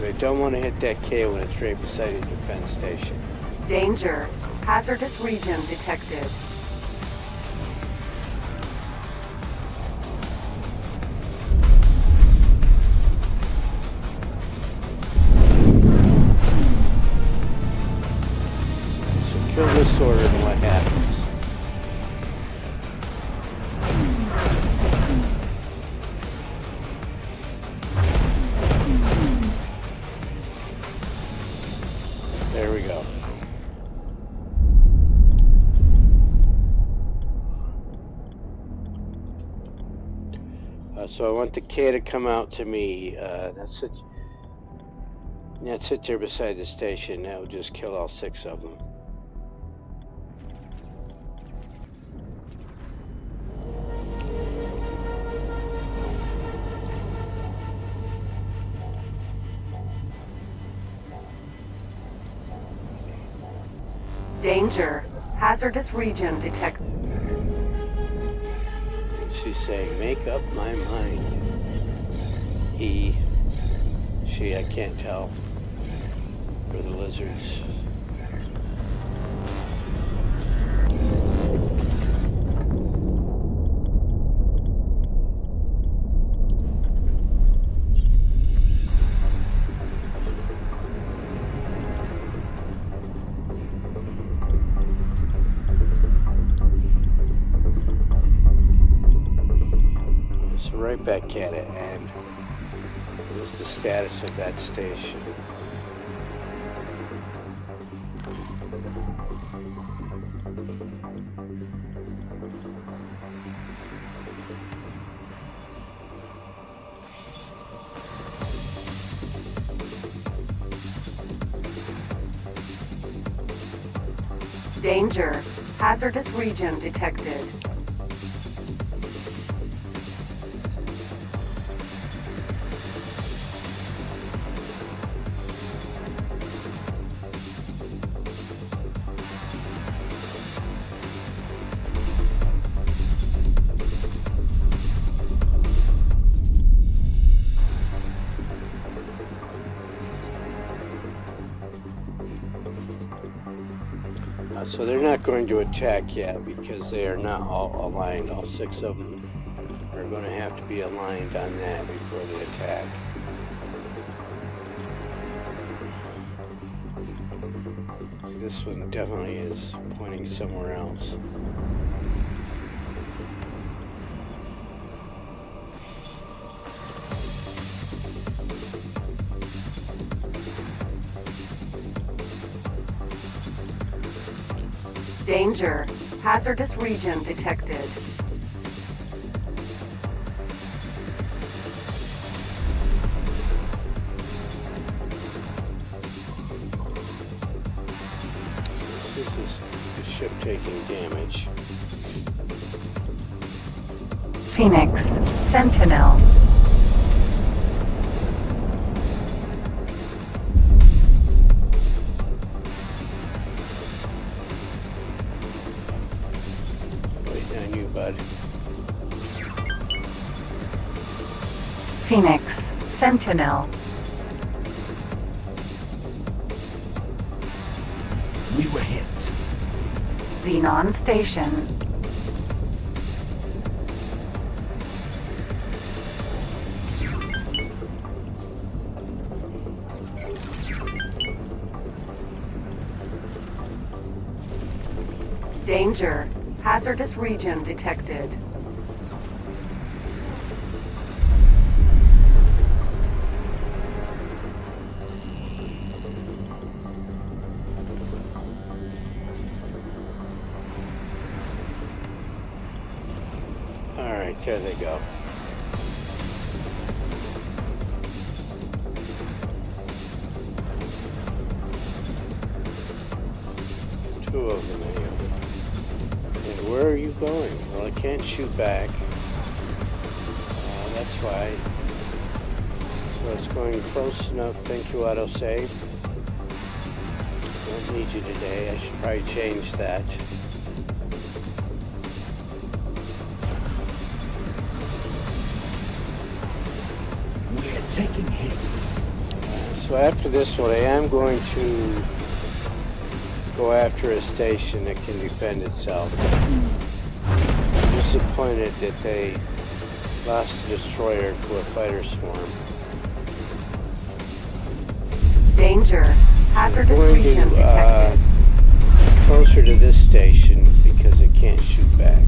I don't want to hit that K when it's right beside a defense station. Danger. Hazardous region detected. So kill this order and what happens? There we go. So I want the K to come out to me. That's sit there beside the station. That will just kill all 6 of them. Danger. Hazardous region detected. She's saying, make up my mind. He, she, I can't tell. For the lizards. So right back at it, and what is the status of that station? Danger. Hazardous region detected. So they're not going to attack yet because they are not all aligned. All 6 of them are going to have to be aligned on that before they attack. So this one definitely is pointing somewhere else. Danger. Hazardous region detected. This is the ship taking damage. Phoenix. Sentinel. Waiting on you, bud. Phoenix. Sentinel. We were hit. Xenon Station. Danger. Hazardous region detected. Alright, there they go. Two of them here. And where are you going? Well, I can't shoot back. That's why. So it's going close enough. Thank you, autosave. Don't need you today. I should probably change that. We're taking hits. So after this one, I am going to go after a station that can defend itself. I'm disappointed that they lost a destroyer to a fighter swarm. Danger. Hazardous Going region to detected. closer to this station because it can't shoot back.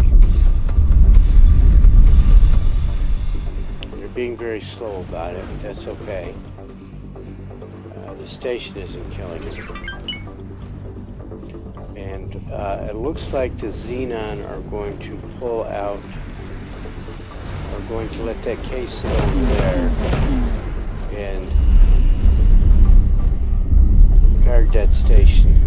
They're being very slow about it, but that's okay. The station isn't killing it. And it looks like the Xenon are going to pull out, are going to let that case sit over there and guard that station.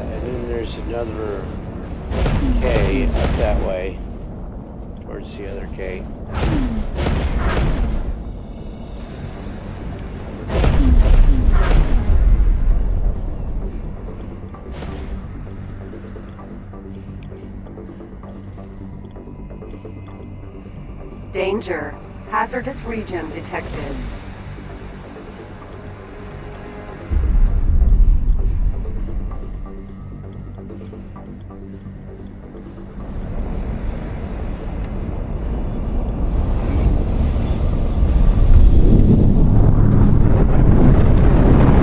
And then there's another K up that way, towards the other K. Danger. Hazardous region detected.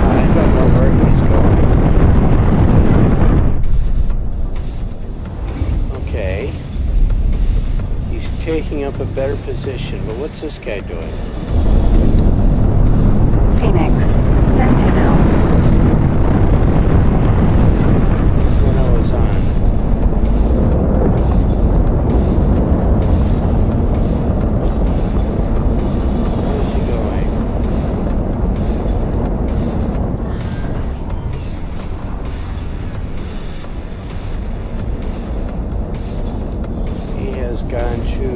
I don't know where he's going. Okay. He's taking up a better position, but what's this guy doing? Phoenix. Sentinel. This one I was on. Where's he going? He has gone to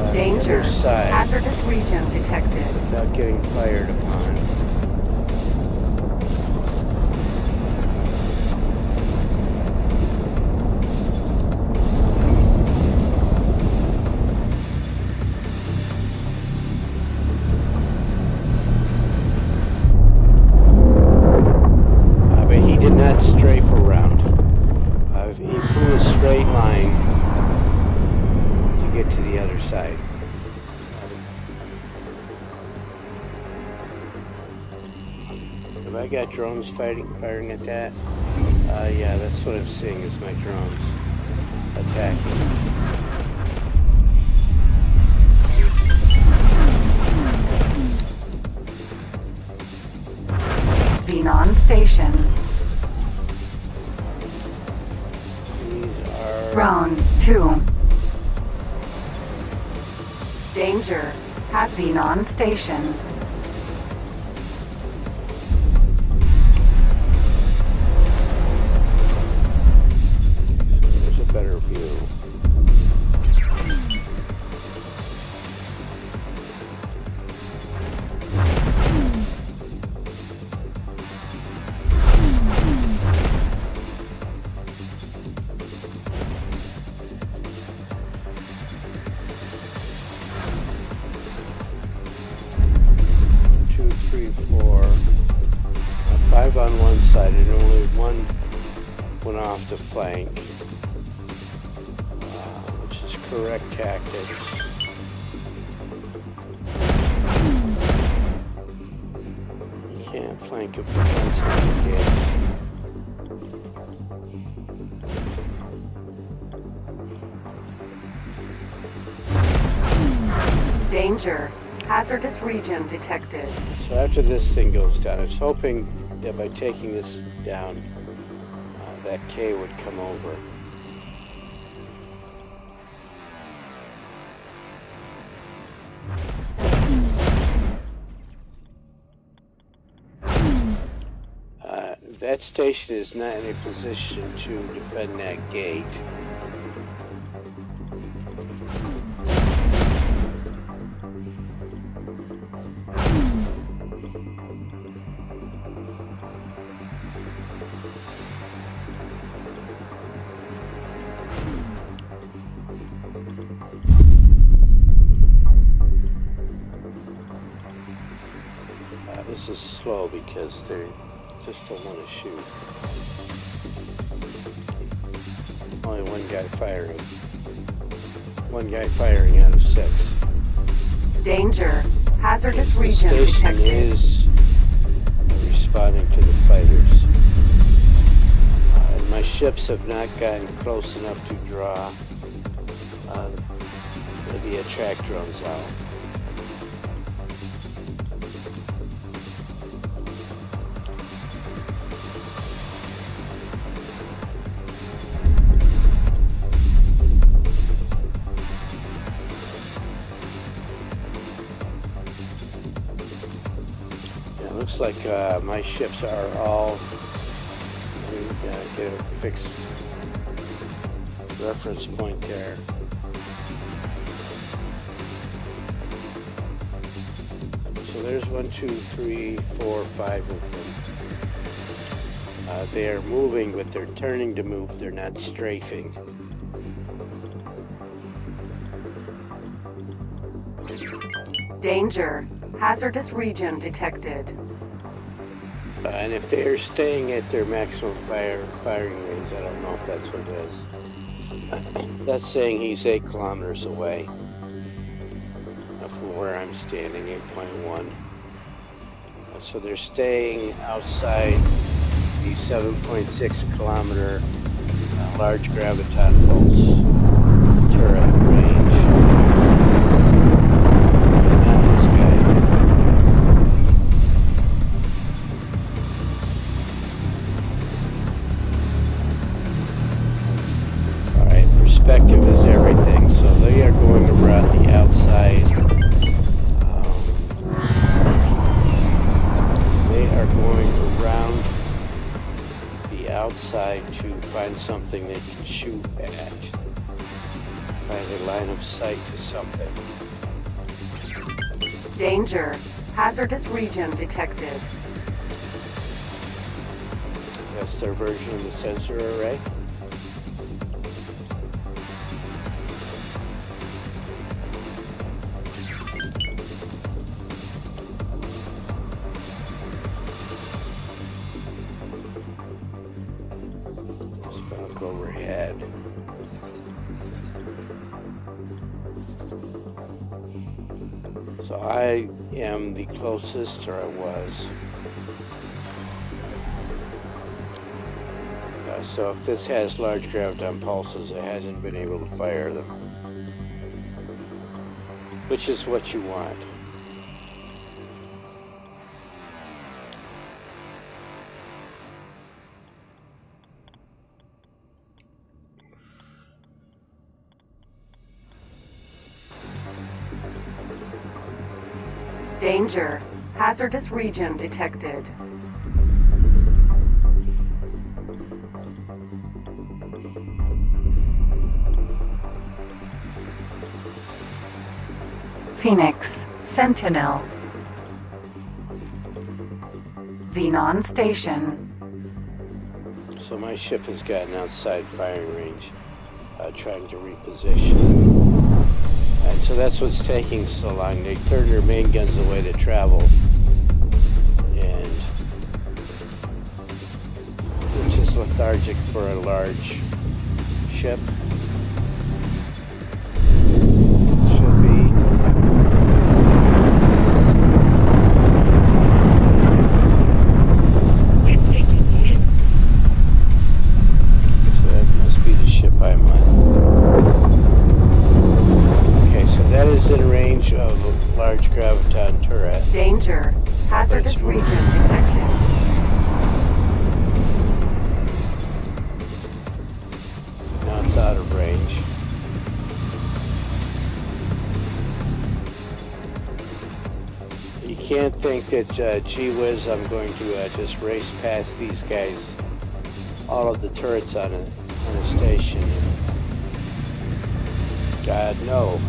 the Danger. other side Hazardous region detected. without getting fired upon. But he did not strafe around. He flew a straight line to get to the other side. Have I got drones firing at that? Yeah, that's what I'm seeing is my drones attacking. Xenon station. These are... Round 2. Danger. At Xenon station. There's a better view. Two, three, four. Five on one side and only one went off the flank, which is correct tactics. You can't flank if the front's not engaged. Danger. Hazardous region detected. So after this thing goes down, I was hoping that by taking this down, that K would come over. That station is not in a position to defend that gate. this is slow because they just don't want to shoot. Only one guy firing. One guy firing out of 6. Danger. Hazardous The region station detected. is responding to the fighters. And my ships have not gotten close enough to draw the attract drones out. Looks like my ships are all, let me get a fixed reference point there. So there's 1, 2, 3, 4, 5 of them. They are moving, but they're turning to move. They're not strafing. Danger. Hazardous region detected. And if they are staying at their maximum firing range, I don't know if that's what it is. That's saying he's 8 kilometers away from where I'm standing, 8.1. So they're staying outside the 7.6 kilometer large graviton pulse turret range. Not this guy. Alright, perspective is everything. So they are going around the outside. They are going around the outside to find something they can shoot at. Find a line of sight to something. Danger. Hazardous region detected. That's their version of the sensor array. Back overhead. So I am the closest, or I was. So if this has large graviton pulses, it hasn't been able to fire them. Which is what you want. Danger. Hazardous region detected. Phoenix. Sentinel. Xenon Station. So my ship has gotten outside firing range, trying to reposition. And so that's what's taking so long. They turn their main guns away to travel. And which is lethargic for a large ship. Should be. We're taking hits. So that must be the ship I'm on. Okay, so that is in range of a large graviton turret. Danger. Hazardous Let's move. region detected. Now it's out of range. You can't think that, gee whiz, I'm going to just race past these guys, all of the turrets on a station. God, no.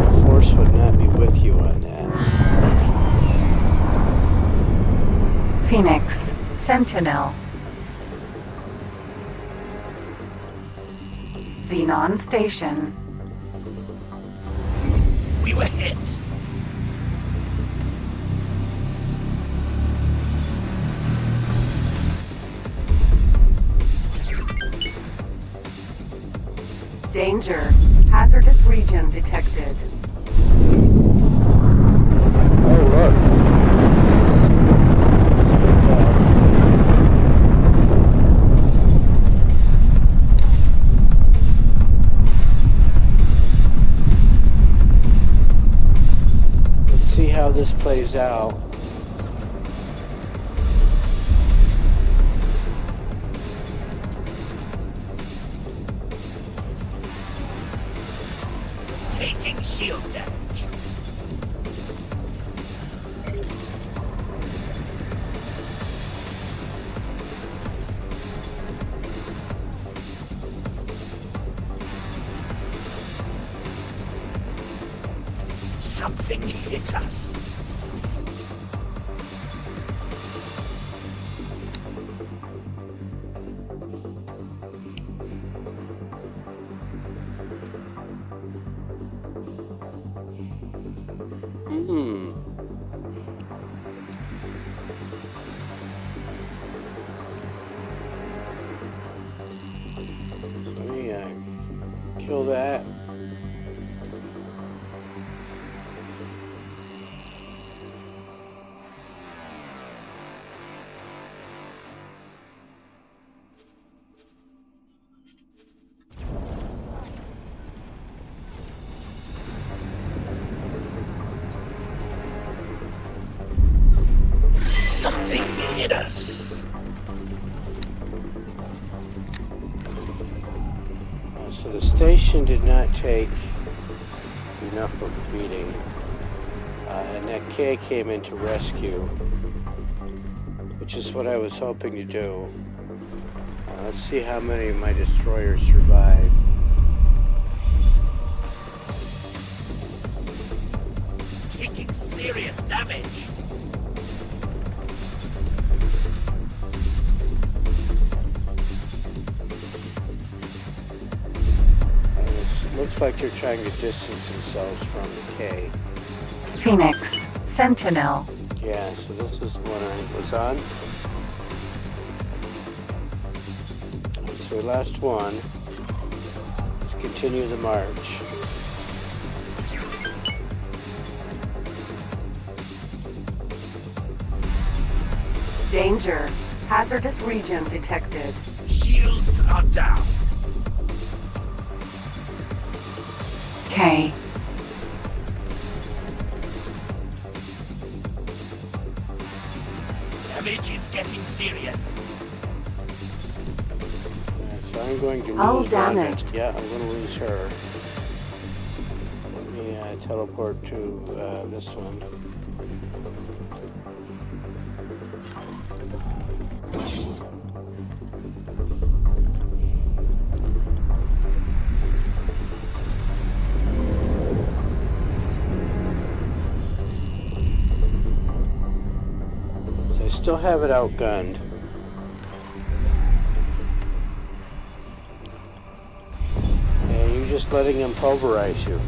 The Force would not be with you on that. Phoenix. Sentinel. Xenon Station. you a hit. Danger. Hazardous region detected. Oh, look. It's a hotel. Let's see how this plays out. Taking shield damage. Something hit us. Let me kill that. Something hit us. So the station did not take enough of a beating, and that K came in to rescue, which is what I was hoping to do. Let's see how many of my destroyers survive. Taking serious damage. Looks like they're trying to distance themselves from the K. Phoenix. Sentinel. Yeah, so this is the one I was on. So we lost one. Let's continue the march. Danger. Hazardous region detected. Shields are down. K. Damage is getting serious. So I'm going to lose Oh, one. damage. Yeah, I'm going to lose her. Let me teleport to this one. So I still have it outgunned. Just letting them pulverize you.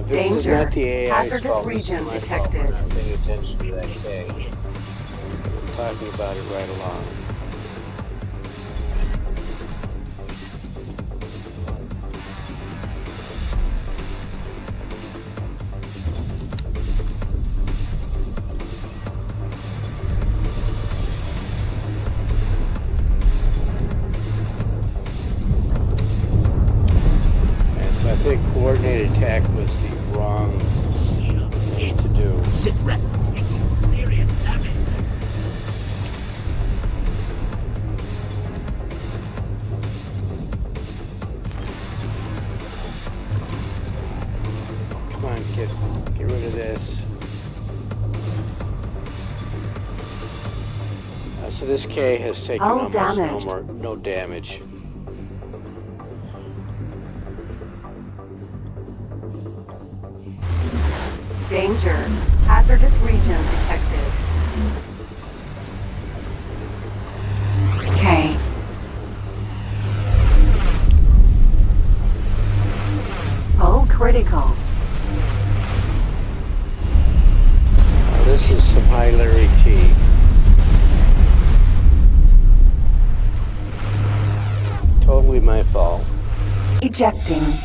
This is Danger. not the AI's Hazardous fault. This is region my fault detected. for not paying attention to that K. I'm talking about it right along. I think coordinated attack was the wrong thing to do. Sit rep. Taking serious damage. Come on, get rid of this. So this K has taken Oh, almost damage. no damage. Danger. Hazardous region detected. K. some high Larry T. Totally my fault. Ejecting.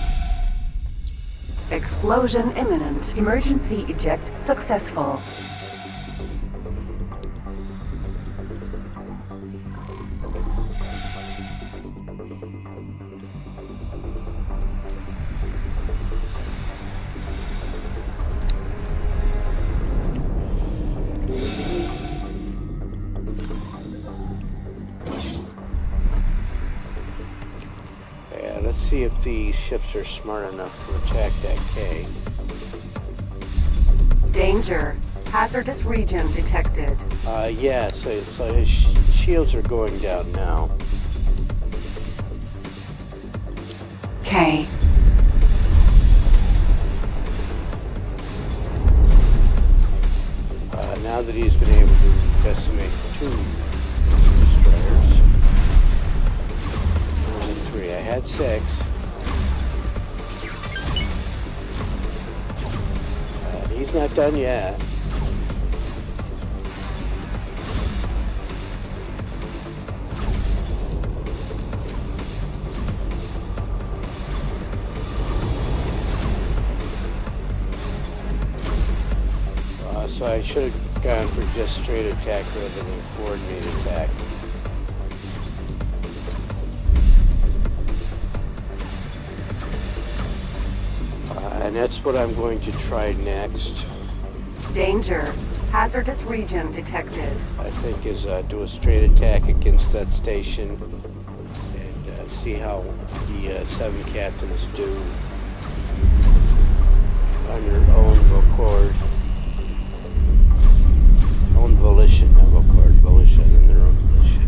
Explosion imminent. Emergency eject successful. Yeah, let's see if the ships are smart enough to attack that K. Danger. Hazardous region detected. Yeah, so his shields are going down now. K. Now that he's been able to decimate 2 destroyers. More than 3. I had 6. He's not done yet. So I should have gone for just straight attack rather than a coordinated attack. And that's what I'm going to try next. Danger. Hazardous region detected. I think is do a straight attack against that station and see how the 7 captains do on your own accord. Own volition, not accord, volition, and their own volition.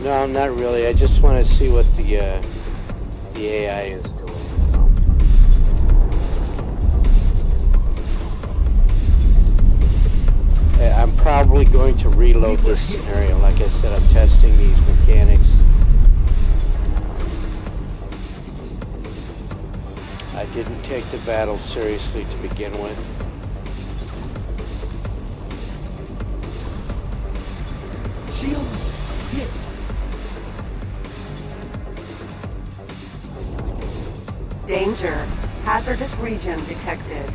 No, not really. I just want to see what the AI is doing. So. I'm probably going to reload this scenario. Like I said, I'm testing these mechanics. I didn't take the battle seriously to begin with. Shields hit. Danger. Hazardous region detected.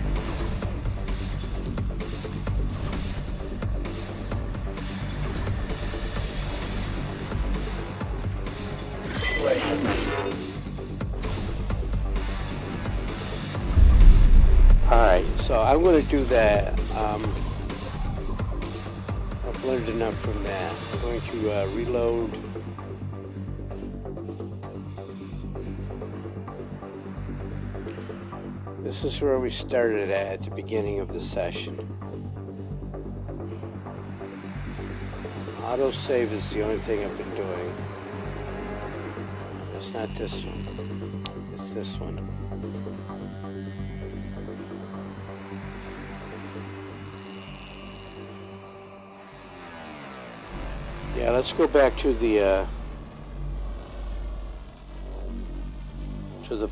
Alright, so I'm going to do that. I've learned enough from that. I'm going to reload. This is where we started at the beginning of the session. Autosave is the only thing I've been doing. It's not this one. It's this one. Yeah, let's go back to the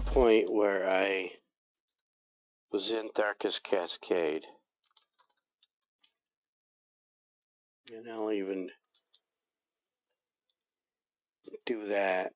point where I was in Darkest Cascade. And I'll even do that.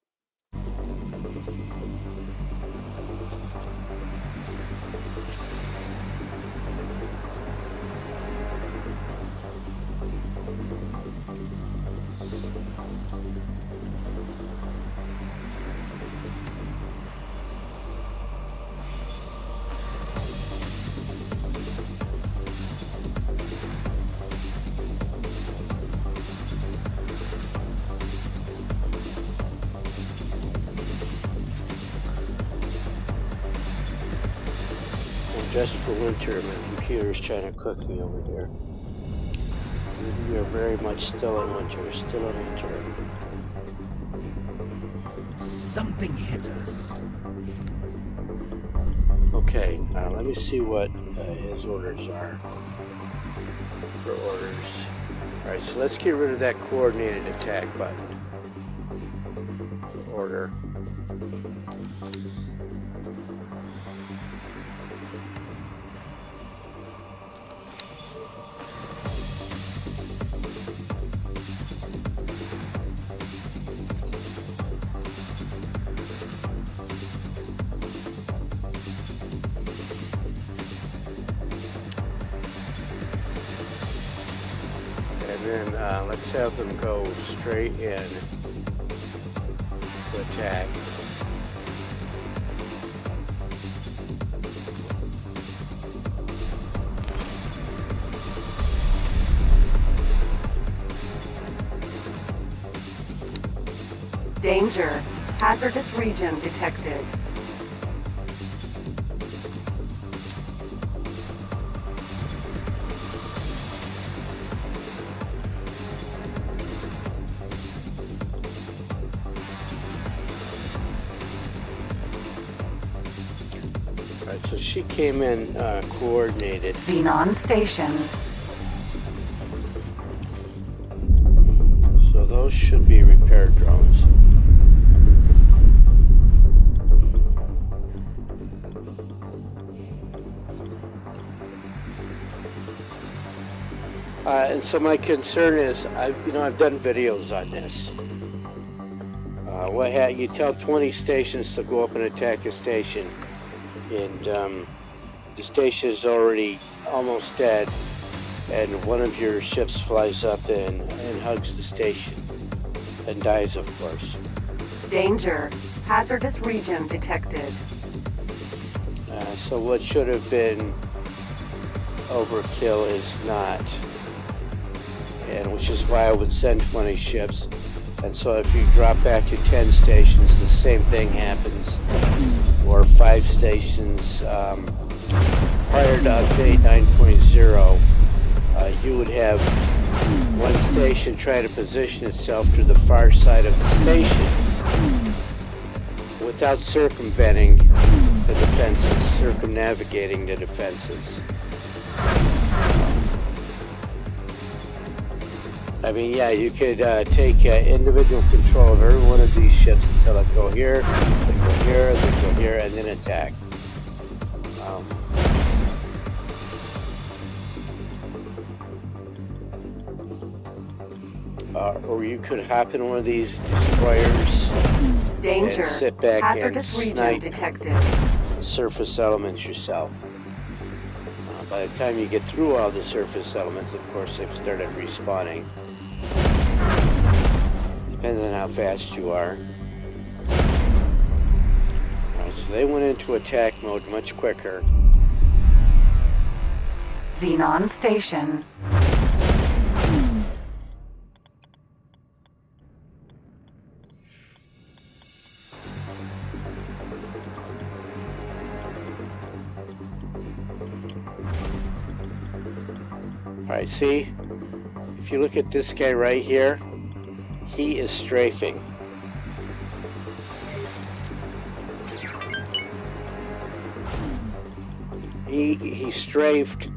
Just for winter, my computer's trying to cook me over here. We are very much still in winter, Something hit us. Okay, let me see what his orders are. For orders. Alright, so let's get rid of that coordinated attack button. Order. then let's have them go straight in to attack. Danger. Hazardous region detected. Alright, so she came in coordinated. Xenon station. So those should be repair drones. And so my concern is, I've done videos on this. You tell 20 stations to go up and attack a station, and the station is already almost dead, and one of your ships flies up and hugs the station and dies, of course. Danger. Hazardous region detected. So what should have been overkill is not, and which is why I would send 20 ships. And so if you drop back to 10 stations, the same thing happens, or 5 stations. Prior to update 9.0, you would have one station try to position itself to the far side of the station without circumventing the defenses, circumnavigating the defenses. I mean, yeah, you could take individual control of every one of these ships and tell it go here, then go here, then go here, and then attack. Or you could hop in one of these destroyers Danger. and sit back Hazardous and region snipe detected. surface elements yourself. By the time you get through all the surface elements, of course, they've started respawning. Depends on how fast you are. Alright, so they went into attack mode much quicker. Xenon station. Alright, see? If you look at this guy right here, he is strafing. He strafed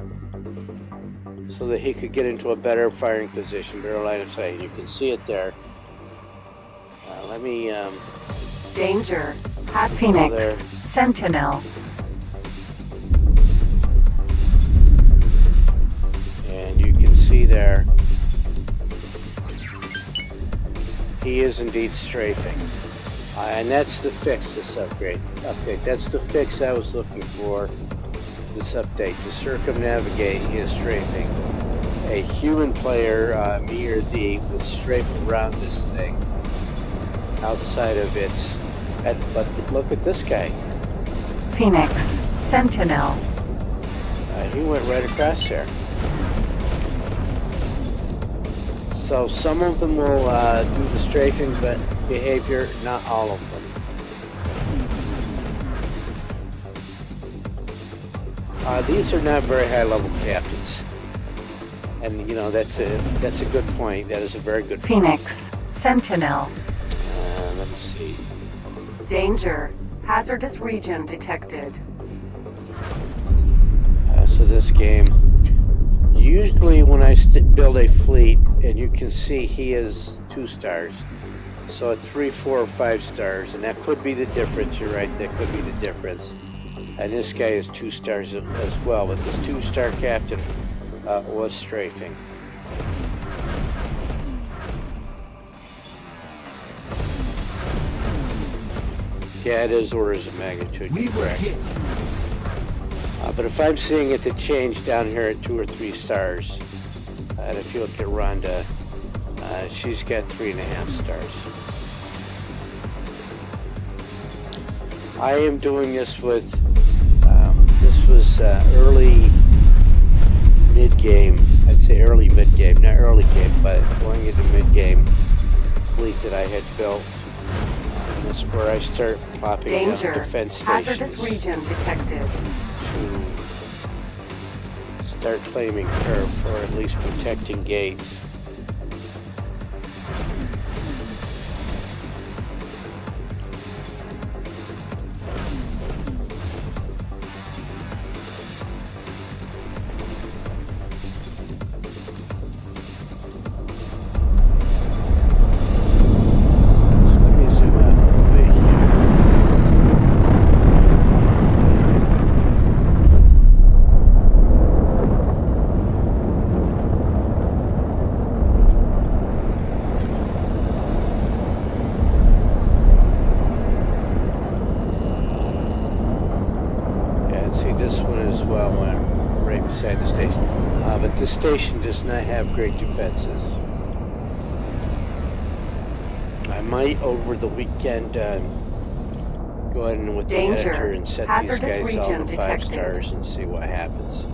so that he could get into a better firing position, better line of sight. You can see it there. Let me Danger. Hat Phoenix. there. Sentinel. And you can see there, he is indeed strafing. And that's the fix, this update. That's the fix I was looking for, this update, to circumnavigate his strafing. A human player, me or thee, would strafe around this thing outside of its... But look at this guy. Phoenix. Sentinel. He went right across there. So some of them will do the strafing behavior, not all of them. These are not very high level captains. And you know, that's a good point. That is a very good point. Phoenix. Sentinel. Let me see. Danger. Hazardous region detected. So this game, usually when I build a fleet, and you can see he is 2 stars. So at 3, 4, or 5 stars, and that could be the difference. You're right, that could be the difference. And this guy is 2 stars as well, but this 2-star captain was strafing. Yeah, it is orders of magnitude. We were correct. hit. But if I'm seeing it to change down here at 2 or 3 stars, And if you look at Rhonda, she's got 3.5 stars. I am doing this with, this was early mid-game. I'd say early mid-game, not early game, but going into mid-game fleet that I had built. That's where I start plopping down Danger. defense stations Hazardous region detected. to start claiming turf, or at least protecting gates. Let me zoom out a little bit here. Yeah, and see this one as well, right beside the station. But this station does not have great defenses. I might over the weekend go in with the Danger. editor and set these Hazardous guys all region to 5 detected. stars and see what happens.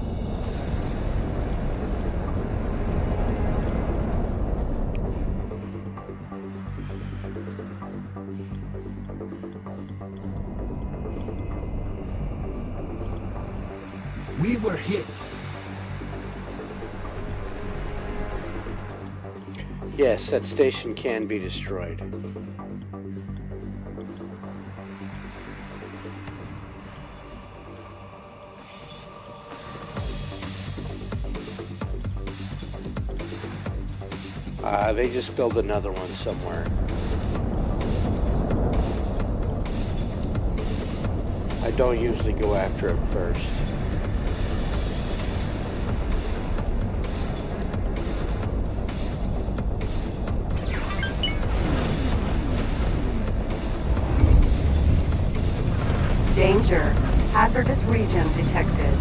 We were hit. Yes, that station can be destroyed. They just built another one somewhere. I don't usually go after it first. Danger. Hazardous region detected.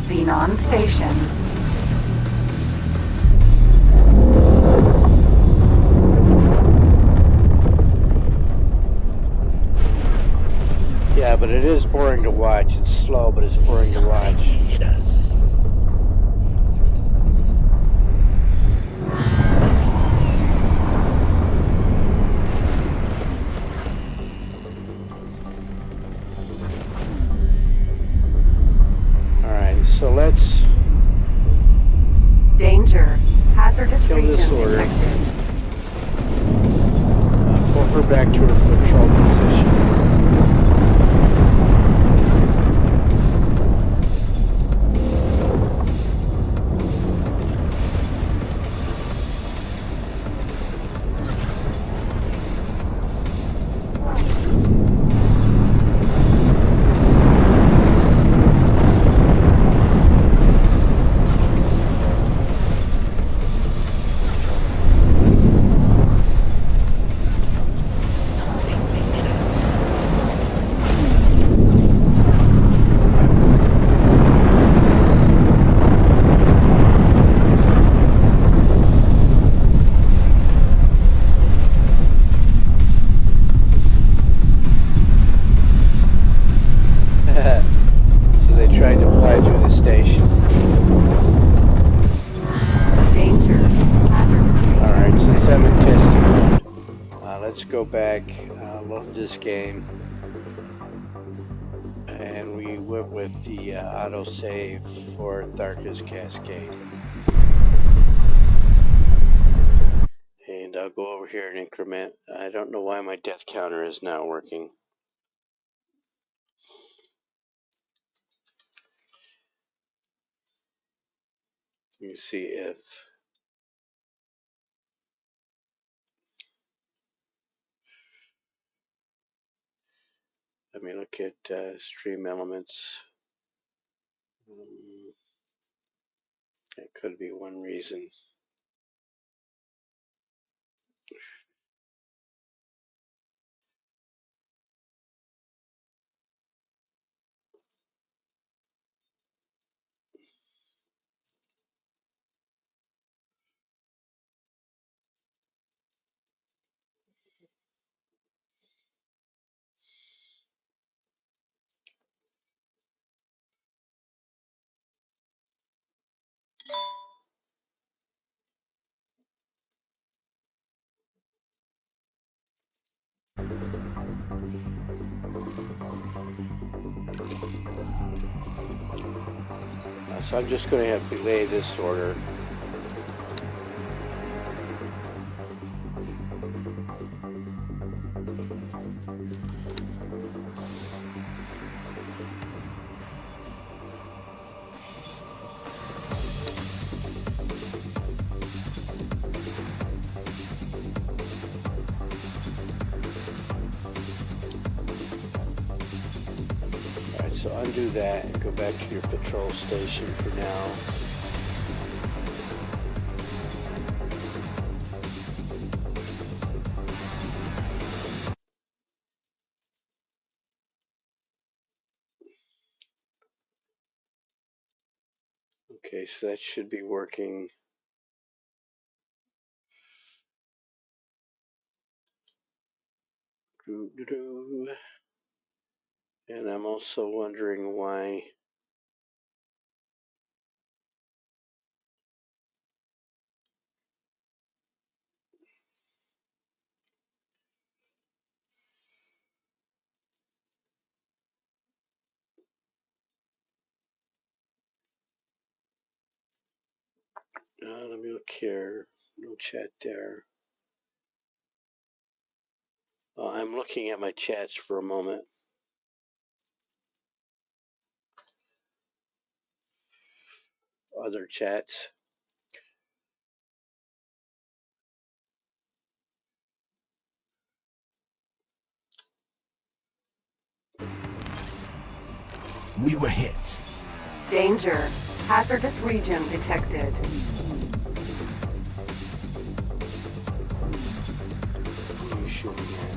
Xenon Station. Yeah, but it is boring to watch. It's slow, but it's boring to watch. Hit us. Alright, so let's Danger. Hazardous kill region this order. detected. Pull her back to her patrol position. So they tried to fly through the station. Danger. Hazardous region Alright, since I'm in detected. testing mode, let's go back, load this game. And we went with the autosave for Tharka's Cascade. And I'll go over here and increment. I don't know why my death counter is not working. Let me see if Let me look at stream elements. That could be one reason. So I'm just going to have to delay this order. Alright, so undo that and go back to your patrol station for now. Okay, so that should be working. And I'm also wondering why let me look here. No chat there. I'm looking at my chats for a moment. Other chats. We were hit. Danger. Hazardous region detected. What are you shooting at?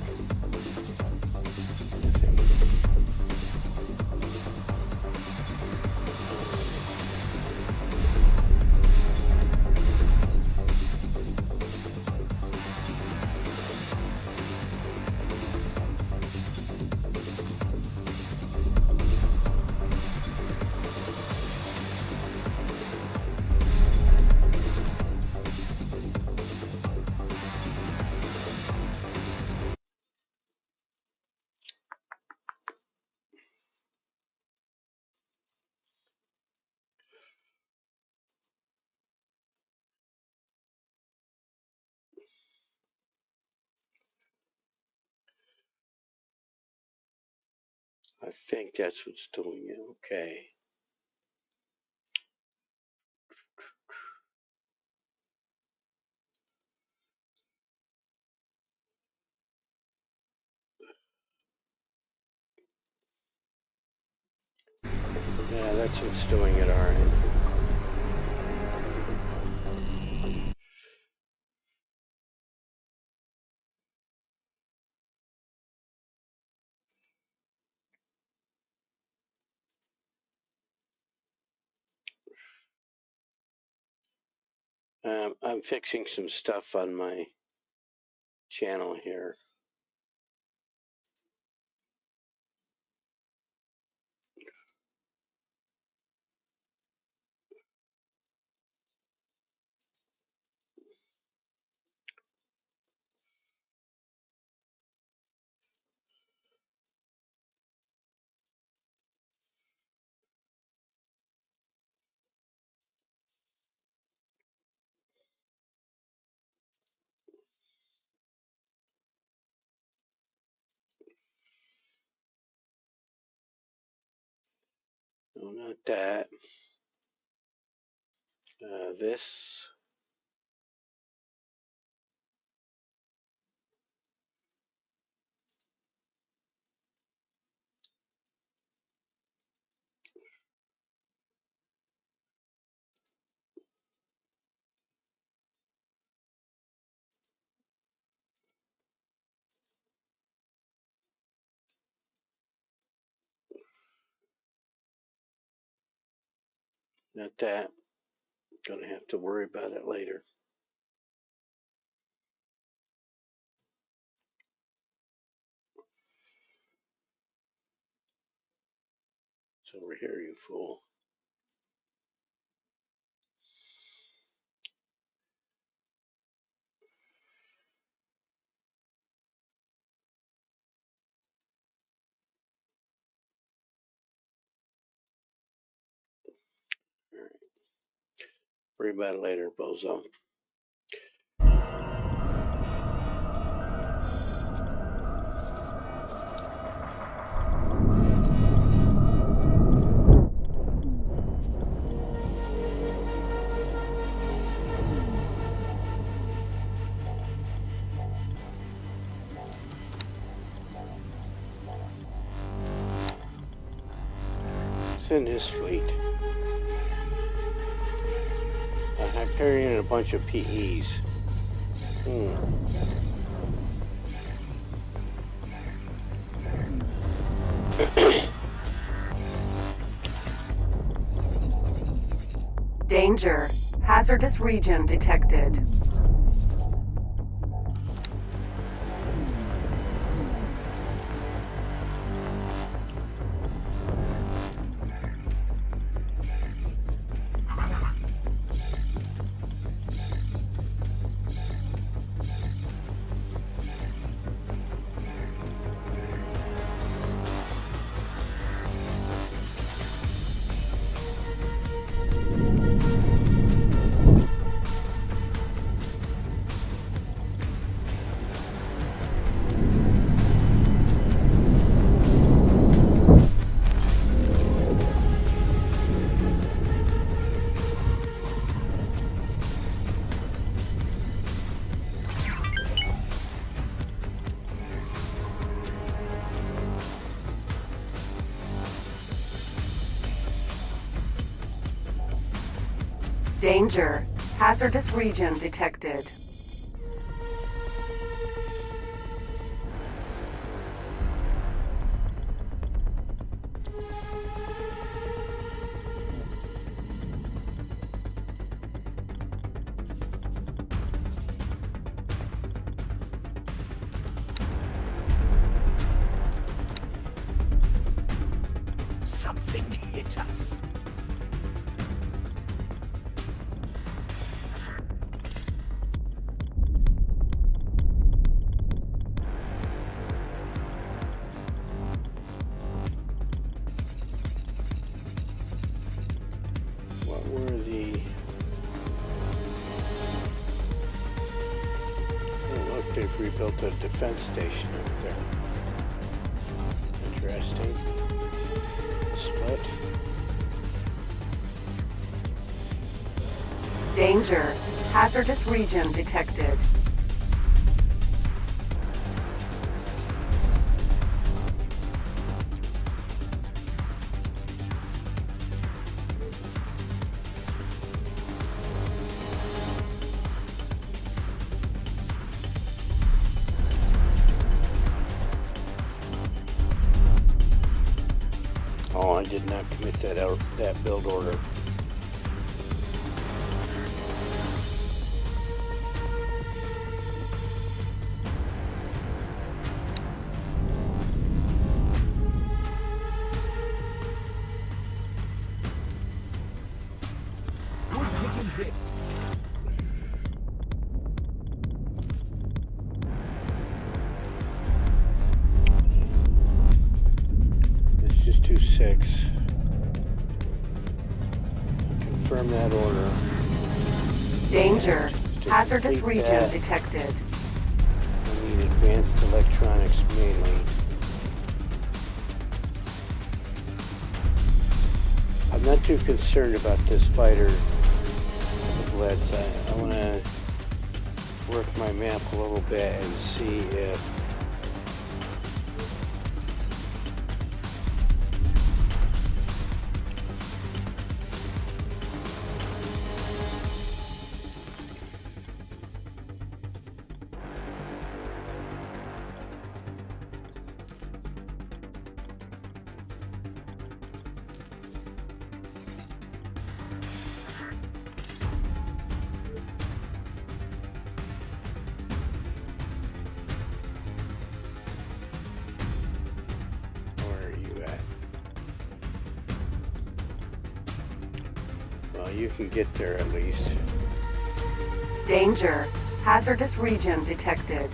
I think that's what's doing it. Okay. Yeah, that's what's doing it, alright. I'm fixing some stuff on my channel here. No, not that. This. Not that. Gonna have to worry about it later. It's over here, you fool. All right. Worry about it later, bozo. It's in his fleet. I'm carrying a bunch of PEs. Danger. Hazardous region detected. Danger. Hazardous region detected. Something hit us. What were the... Oh, look, they've rebuilt a defense station up there. Interesting. Split. Danger. Hazardous region detected. Oh, I did not commit that build order. We're taking hits. It's just 2-6. Confirm that order. Danger. To Hazardous complete region that, detected. I need advanced electronics mainly. I'm not too concerned about this fighter blitz. I want to work my map a little bit and see if Well, you can get there at least. Danger. Hazardous region detected.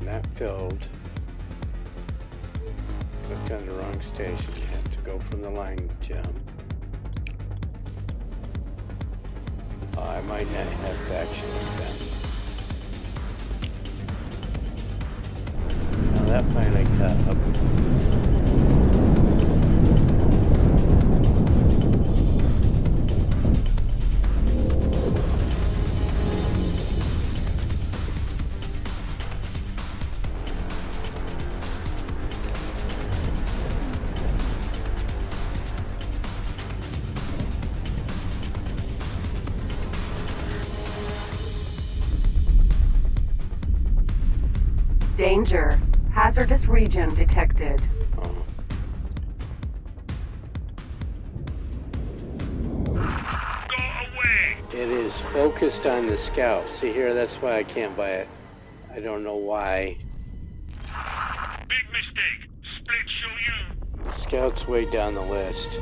Not filled. Clicked on the wrong station. You have to go from the line jump. I might not have faction with them. Now that finally caught up. Danger. Hazardous region detected. Oh. Go away! It is focused on the scout. See here, that's why I can't buy it. I don't know why. Big mistake. Split show you. The scout's way down the list.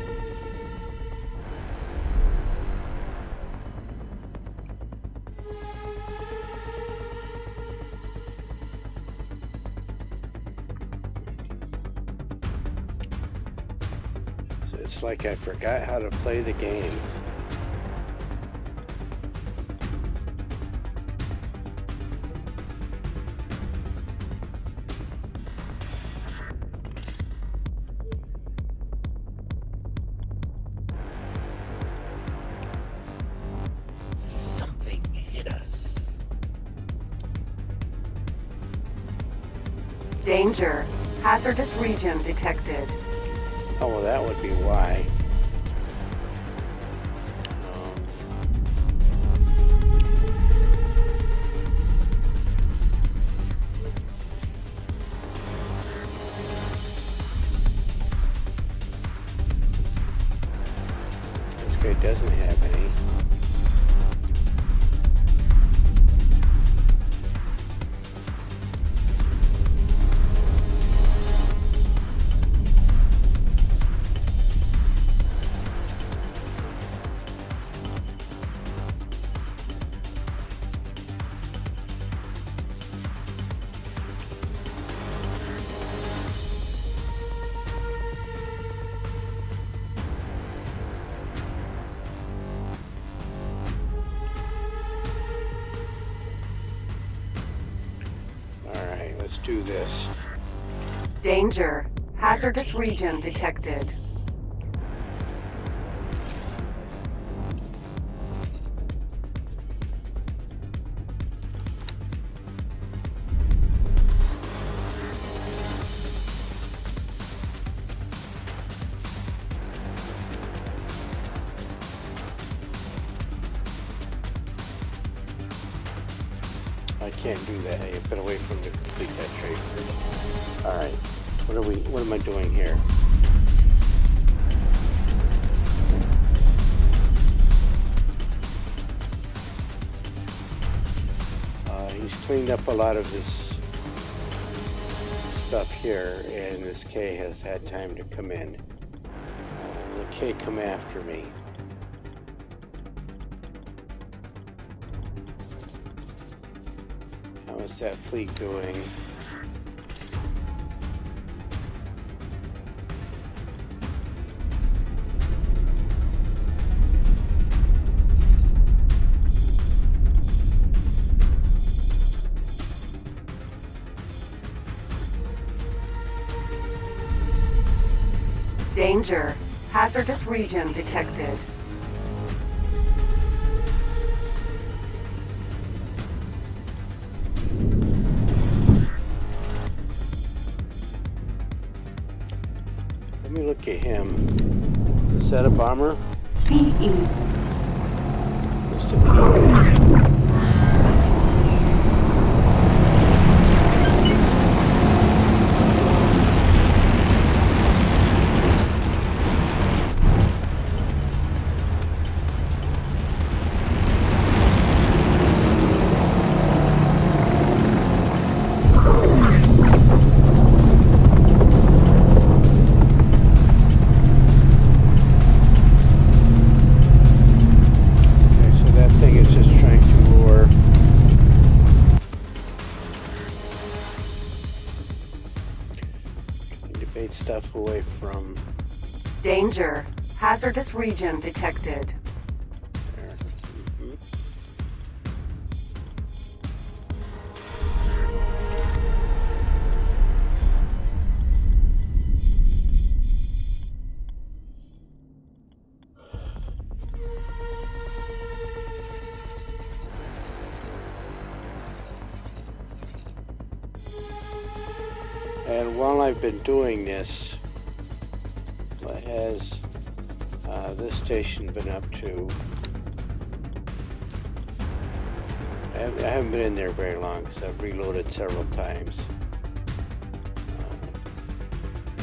It's like I forgot how to play the game. Something hit us. Danger. Hazardous region detected. Oh, well, that would be why. This guy doesn't have any. Alright, let's do this. Danger. Hazardous region detected. I can't do that. I've been away from to complete that trade first. Alright. What am I doing here? He's cleaned up a lot of this stuff here, and this K has had time to come in. The K come after me. How is that fleet doing? Danger. Hazardous region detected. Let me look at him. Is that a bomber? PE. Just a PE. take stuff away from Danger. Hazardous region detected. there. Mhm. And while I've been doing this, what has this station been up to? I haven't been in there very long because I've reloaded several times.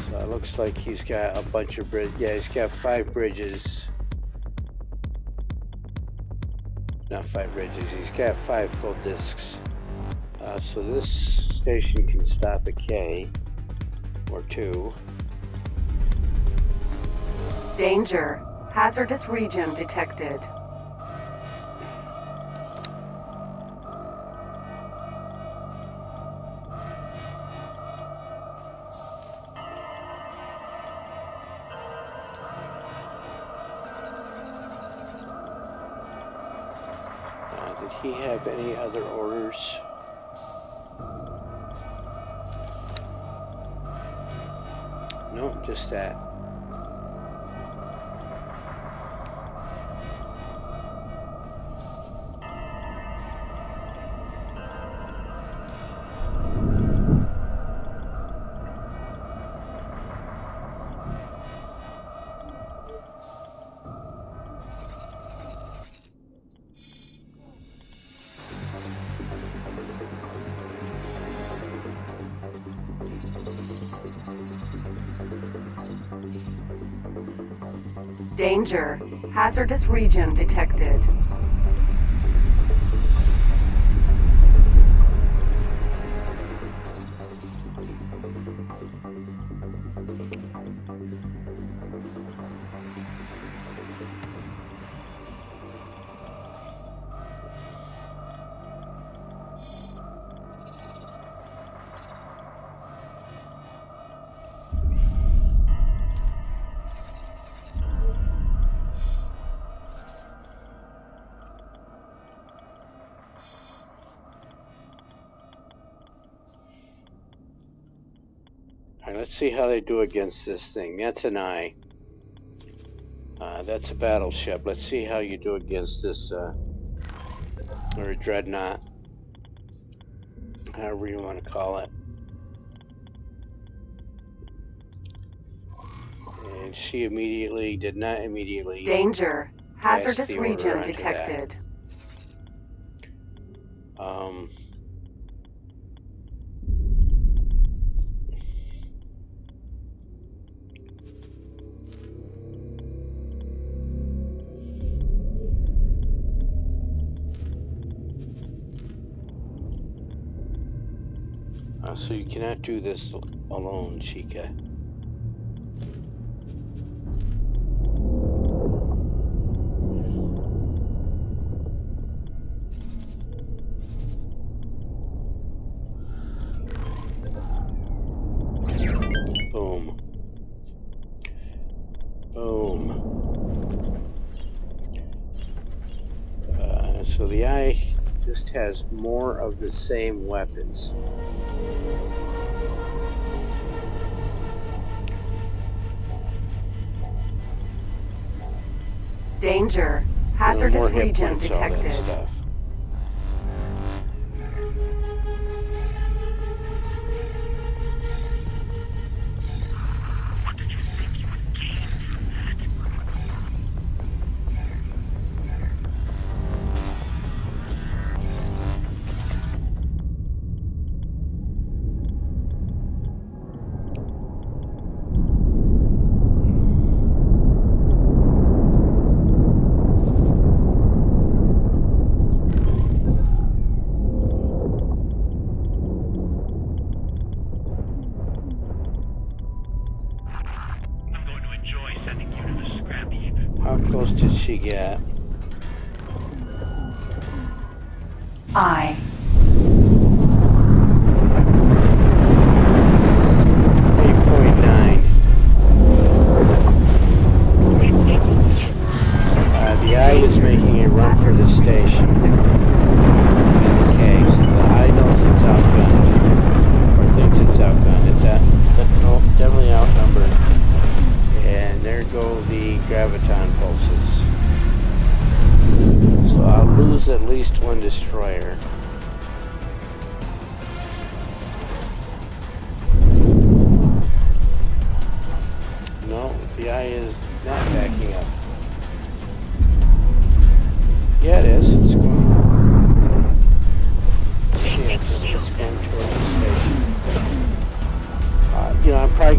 So it looks like he's got a bunch of bridges. Yeah, he's got 5 bridges. Not 5 bridges, he's got 5 full discs. So this station can stop at K or 2. Danger. Hazardous region detected. Did he have any other orders? No, just that. Danger. Hazardous region detected. Alright, let's see how they do against this thing. That's an eye. That's a battleship. Let's see how you do against this, or a dreadnought. However you want to call it. And she did not immediately. Danger. Hazardous the order region onto detected. So you cannot do this alone, Chica. Boom. Boom. So the eye just has more of the same weapons. Danger. More Hazardous hit region points, all that detected. stuff. What did you think you would gain from that? I'm going to enjoy sending you to the scrap heap. How close did she get? I. 8.9.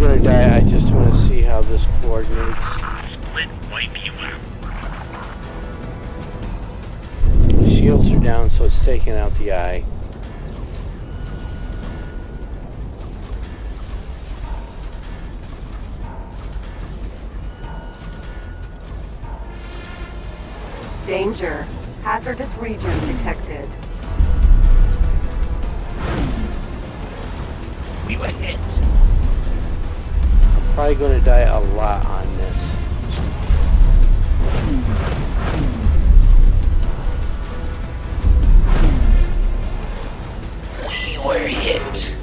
gonna die. I just want to see how this coordinates. Split wipe you out. The shields are down, so it's taking out the eye. Danger. Hazardous region detected. We were hit. I'm probably gonna die a lot on this. We were hit.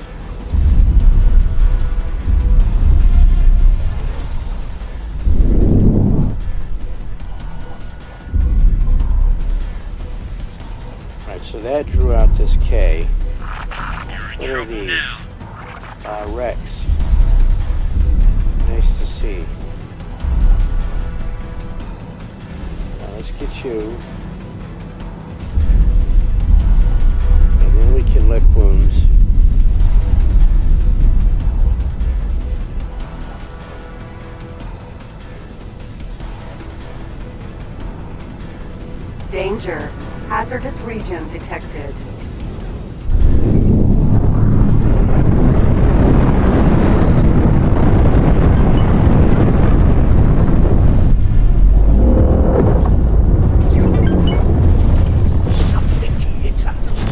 Alright, so that drew out this K. You're in What are trouble these? now. Rex. Nice to see. Now let's get you. And then we can lick wounds. Danger. Hazardous region detected. Something hit us.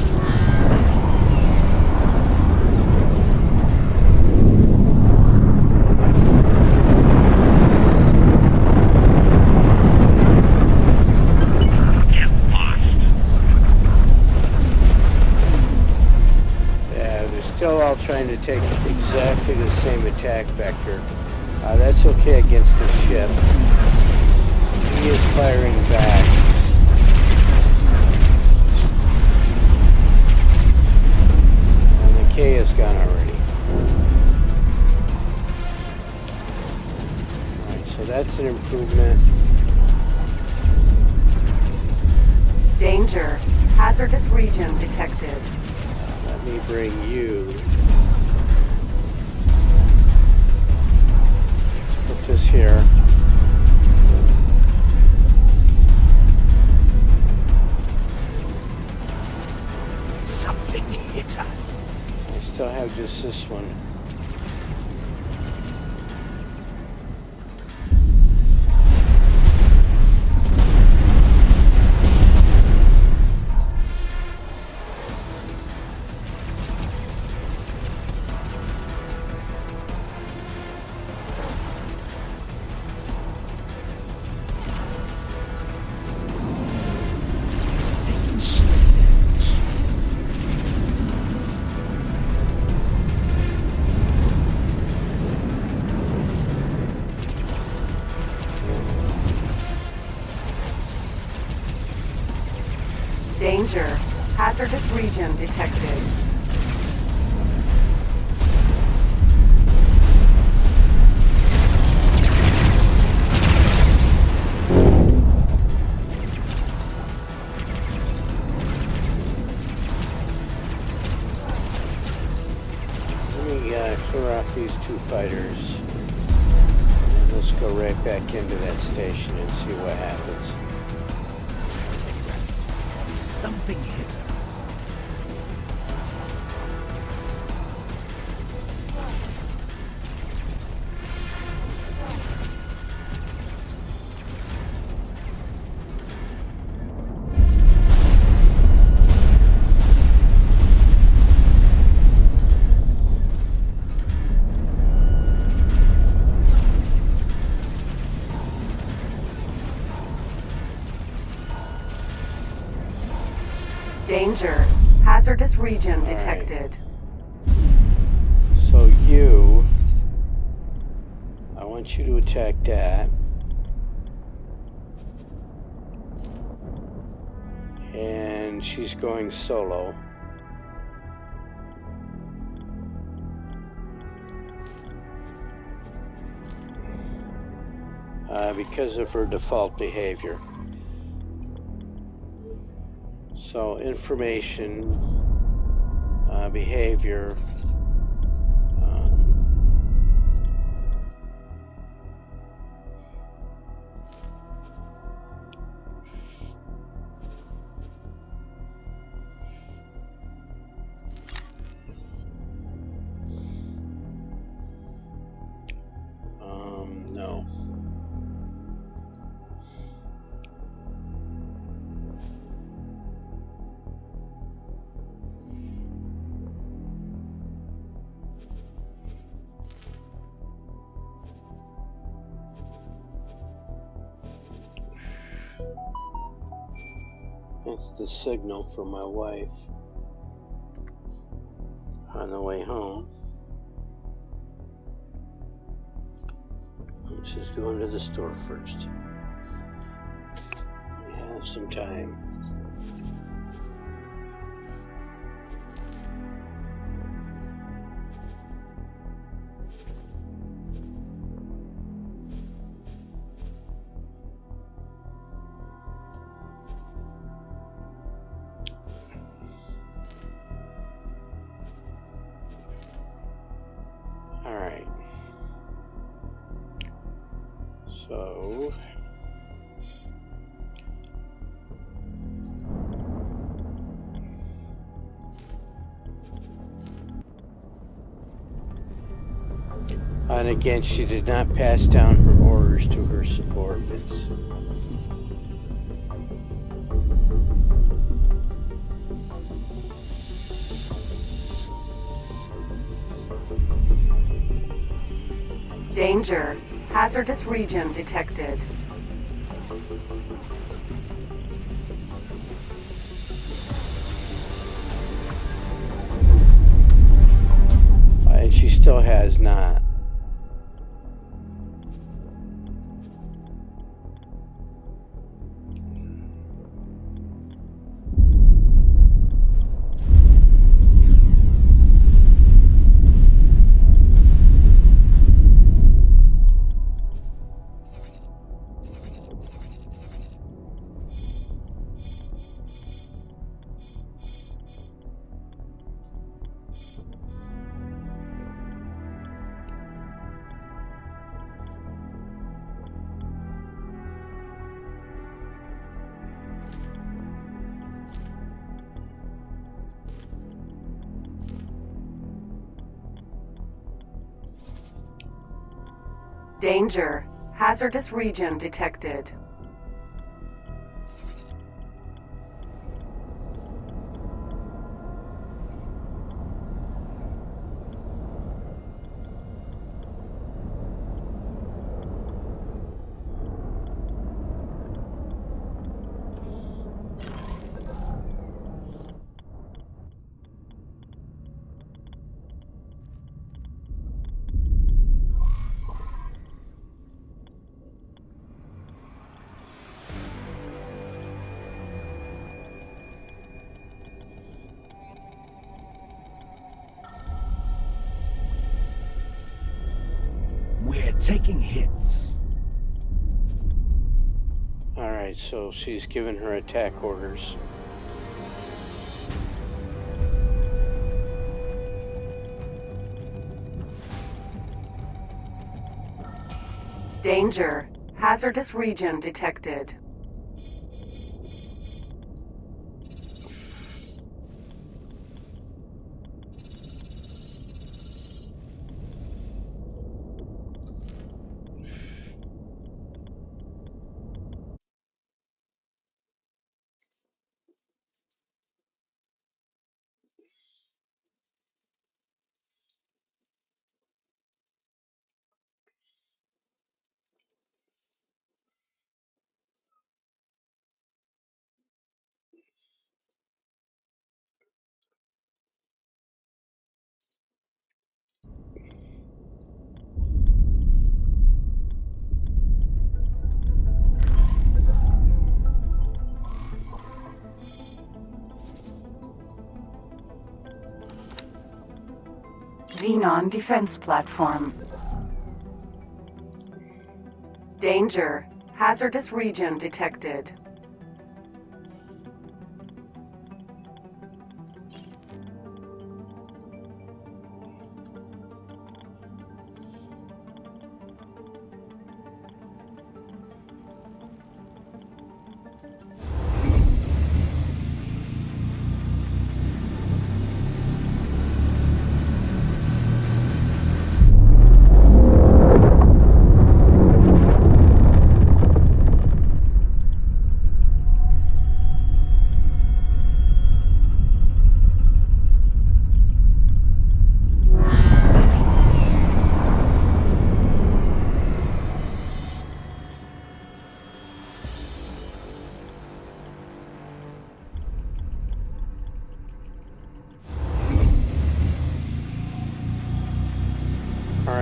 Get lost. Yeah, they're still all trying to take exactly the same attack vector. That's okay against the ship. He is firing back. And the K is gone already. Alright, so that's an improvement. Danger. Hazardous region detected. Let me bring you. Put this here. Something hit us. I still have just this one. Taking slight damage. Danger. Hazardous region detected. Let me clear off these two fighters. And let's go right back into that station and see what happens. Something hit us. Danger. Hazardous region All right. detected. So you, I want you to attack that. And she's going solo. Because of her default behavior. So information, behavior, It's the signal for my wife on the way home. She's going to the store first. We have some time. Alright. So and again, she did not pass down her orders to her subordinates. Danger. Hazardous region detected. And she still has not. Danger. Hazardous region detected. We're taking hits. Alright, so she's given her attack orders. Danger. Hazardous region detected. Xenon defense platform. Danger. Hazardous region detected.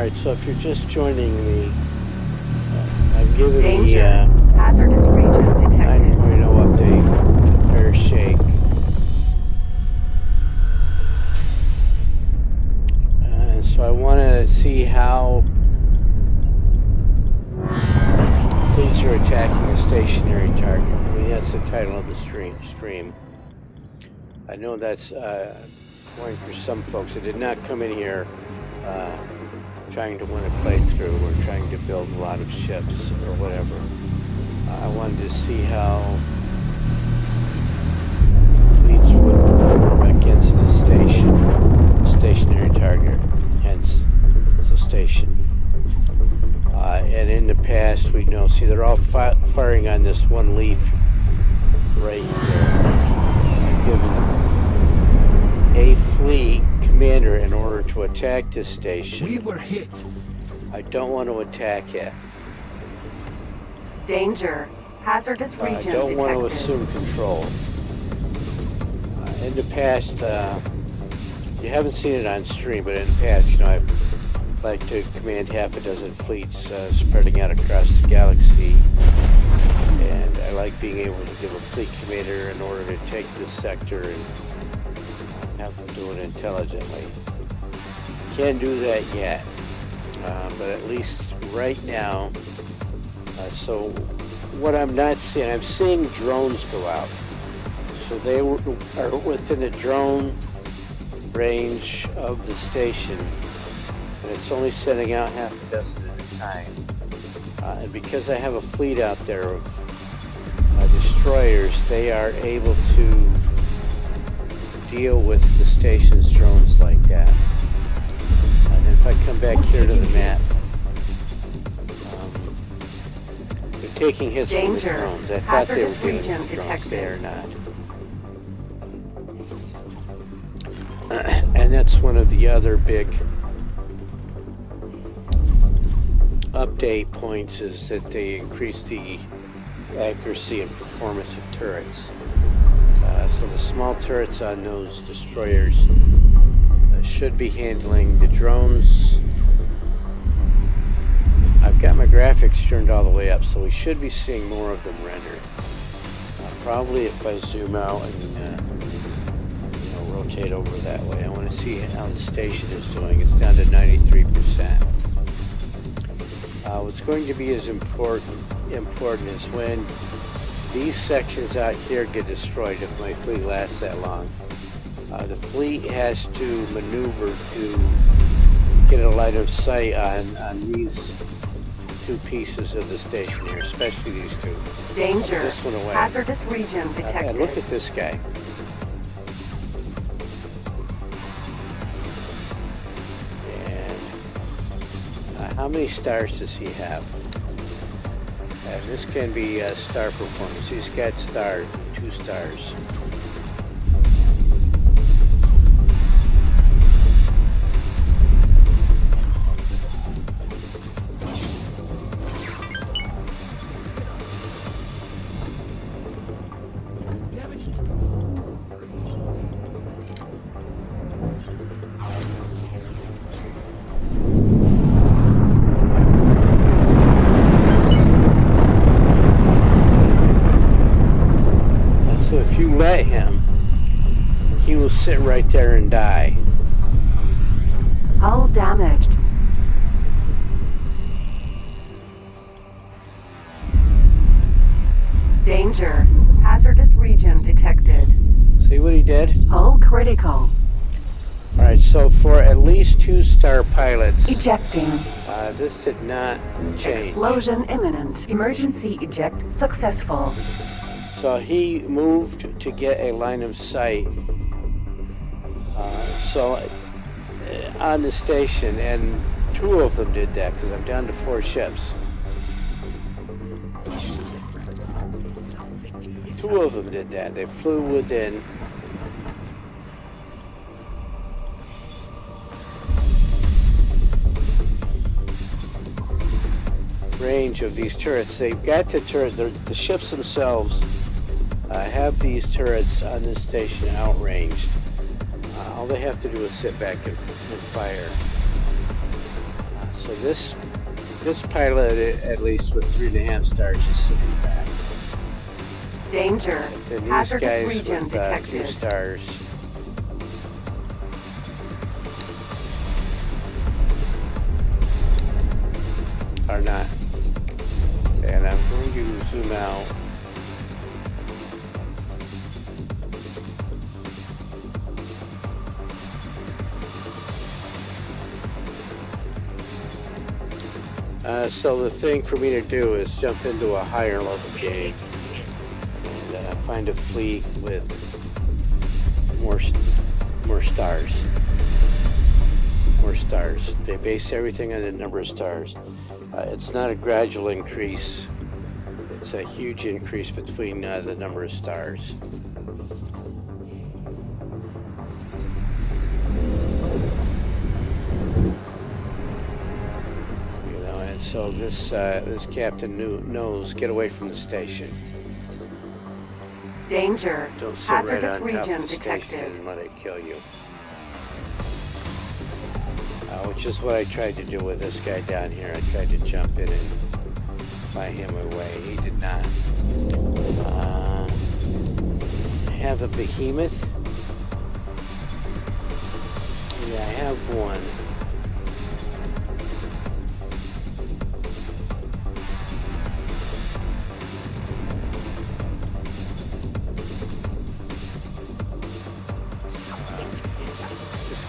Alright, so if you're just joining me, I'm giving Danger. the Hazardous region detected. 9.0 update a fair shake. And so I want to see how fleets are attacking a stationary target. I mean, that's the title of the stream. I know that's boring for some folks. I did not come in here trying to win a playthrough or trying to build a lot of ships or whatever. I wanted to see how fleets would perform against a stationary target, hence the station. And in the past, we know, see, they're all firing on this one leaf right here. I've given a fleet commander in order to attack this station. We were hit. I don't want to attack it. Danger. Hazardous region I detected. don't want to assume control. In the past, you haven't seen it on stream, but in the past, you know, I've liked to command half a dozen fleets spreading out across the galaxy. And I like being able to give a fleet commander in order to take this sector and have them do it intelligently. Can't do that yet, but at least right now. So what I'm not seeing, I'm seeing drones go out. So they are within a drone range of the station, and it's only sending out half a dozen at a time. And because I have a fleet out there of destroyers, they are able to deal with the station's drones like that. And if I come back here to the map, they're taking hits from the Danger. drones. I thought they were Hazardous dealing region with drones. detected. They are not. And that's one of the other big update points, is that they increase the accuracy and performance of turrets. So the small turrets on those destroyers should be handling the drones. I've got my graphics turned all the way up, so we should be seeing more of them rendered. Probably if I zoom out and rotate over that way. I want to see how the station is doing. It's down to 93%. What's going to be as important is when these sections out here get destroyed, if my fleet lasts that long. The fleet has to maneuver to get a line of sight on these two pieces of the station here, especially these two. Danger. This one away. Hazardous region detected. And look at this guy. And how many stars does he have? And this can be star performance. He's got 2 stars. Let him, he will sit right there and die. Hull damaged. Danger. Hazardous region detected. See what he did? Hull critical. Alright, so for at least 2-star pilots, Ejecting. this did not change. Explosion imminent. Emergency eject successful. So he moved to get a line of sight on the station, and 2 of them did that because I'm down to 4 ships. 2 of them did that. They flew within range of these turrets. They've got the turret, the ships themselves have these turrets on this station outranged. All they have to do is sit back and fire. So this pilot, at least with 3.5 stars, is sitting back. Danger. The these Hazardous guys region with 2 detected. stars are not. And I'm going to zoom out. So the thing for me to do is jump into a higher level game and find a fleet with more stars. More stars. They base everything on the number of stars. It's not a gradual increase. It's a huge increase between the number of stars. So this captain knows, get away from the station. Danger. Don't sit Hazardous right on top region of the station detected. and let it kill you. Which is what I tried to do with this guy down here. I tried to jump in and fly him away. He did not. Have a behemoth? Yeah, I have one.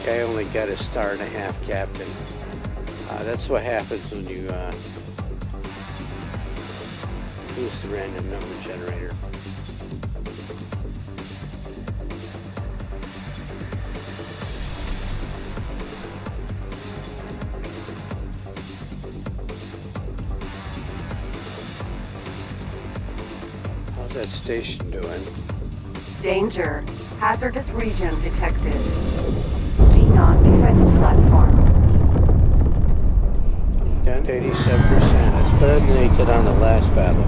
I only got a 1.5 star, captain. That's what happens when you use the random number generator. How's that station doing? Danger. Hazardous region detected. Non-defense platform. Down to 87%. That's better than they did on the last battle.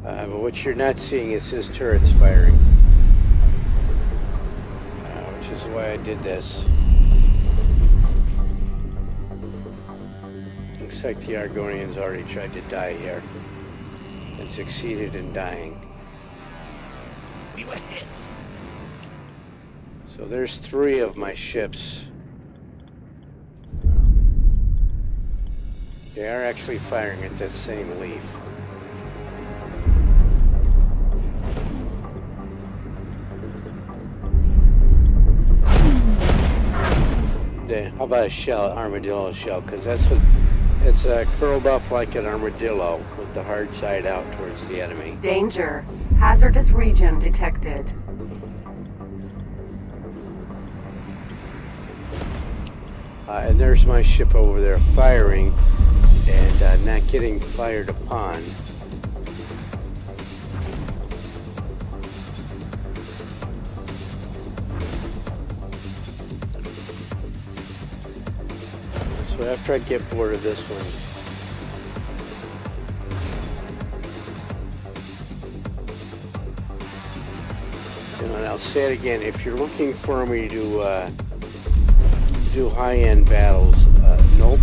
But what you're not seeing is his turrets firing. Which is why I did this. Looks like the Argonians already tried to die here and succeeded in dying. We were hit. So there's 3 of my ships. They are actually firing at that same leaf. How about a shell, armadillo shell? Because that's what it's curled up like an armadillo with the hard side out towards the enemy. Danger. Hazardous region detected. And there's my ship over there firing and not getting fired upon. So after I get bored of this one, and I'll say it again, if you're looking for me to do high-end battles, nope.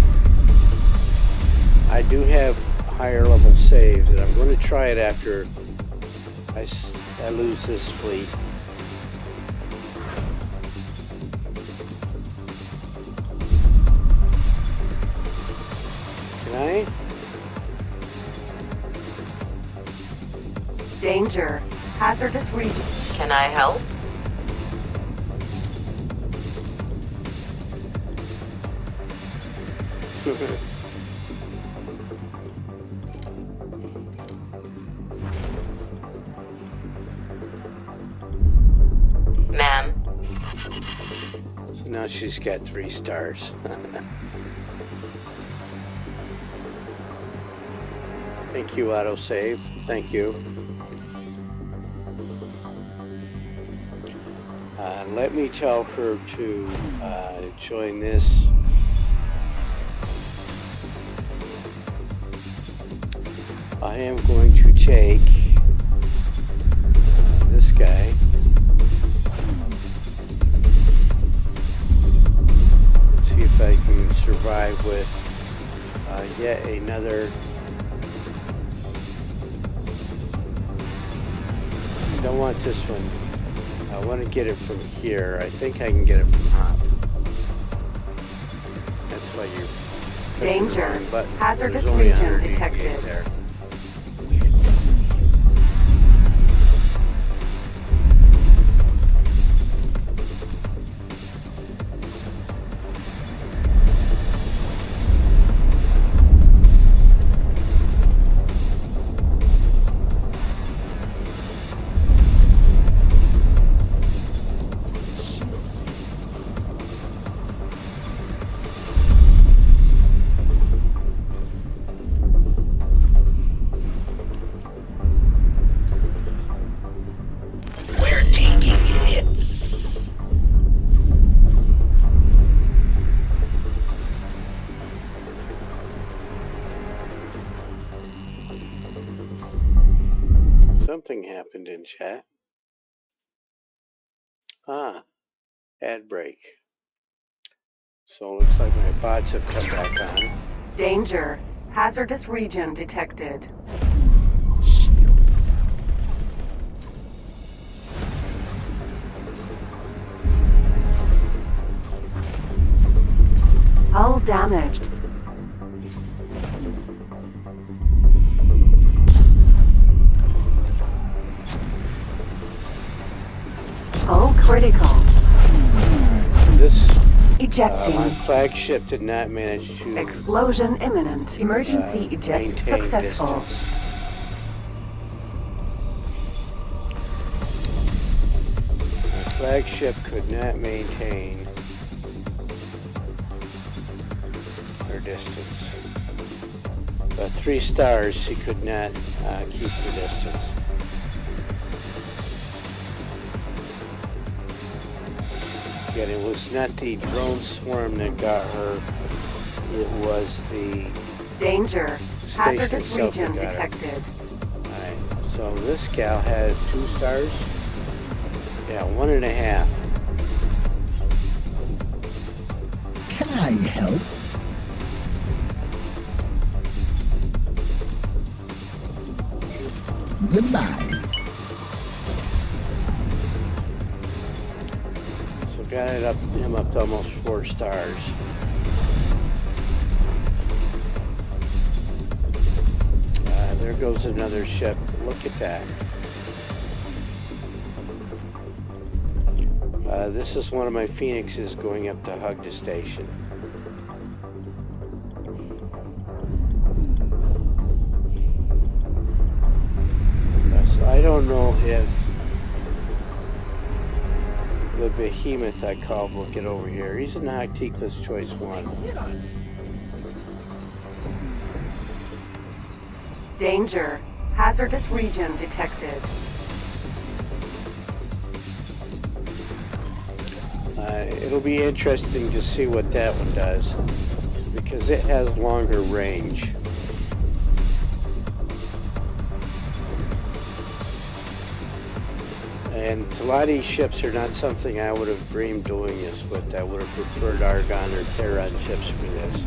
I do have higher level saves, and I'm going to try it after I lose this fleet. Can I? Danger. Hazardous region. Can I help? Ma'am. So now she's got 3 stars. Thank you, autosave. Thank you. Let me tell her to join this. I am going to take this guy. yet another. I don't want this one. I want to get it from here. I think I can get it from Hop. That's why you. Danger. But Hazardous there's only region 188 detected. there. We're done. We're taking hits. Something happened in chat. Ad break. So it looks like my bots have come back on. Danger. Hazardous region detected. Shields down. Hull damaged. Hull critical. This Ejecting. my flagship did not manage to Explosion imminent. Emergency eject maintain successful. distance. My flagship could not maintain her distance. But 3 stars, she could not keep her distance. Yet it was not the drone swarm that got her. It was the Danger. station Hazardous itself that region got her. detected. Alright, so this gal has 2 stars. Yeah, 1.5. Can I help? Goodbye. So got him up to almost 4 stars. There goes another ship. Look at that. This is one of my Phoenixes going up to hug the station. So I don't know if the behemoth I called will get over here. He's in Hactikla's Choice 1. Hit us. Danger. Hazardous region detected. It'll be interesting to see what that one does, because it has longer range. And a lot of these ships are not something I would have dreamed doing this with. I would have preferred Argon or Terran ships for this.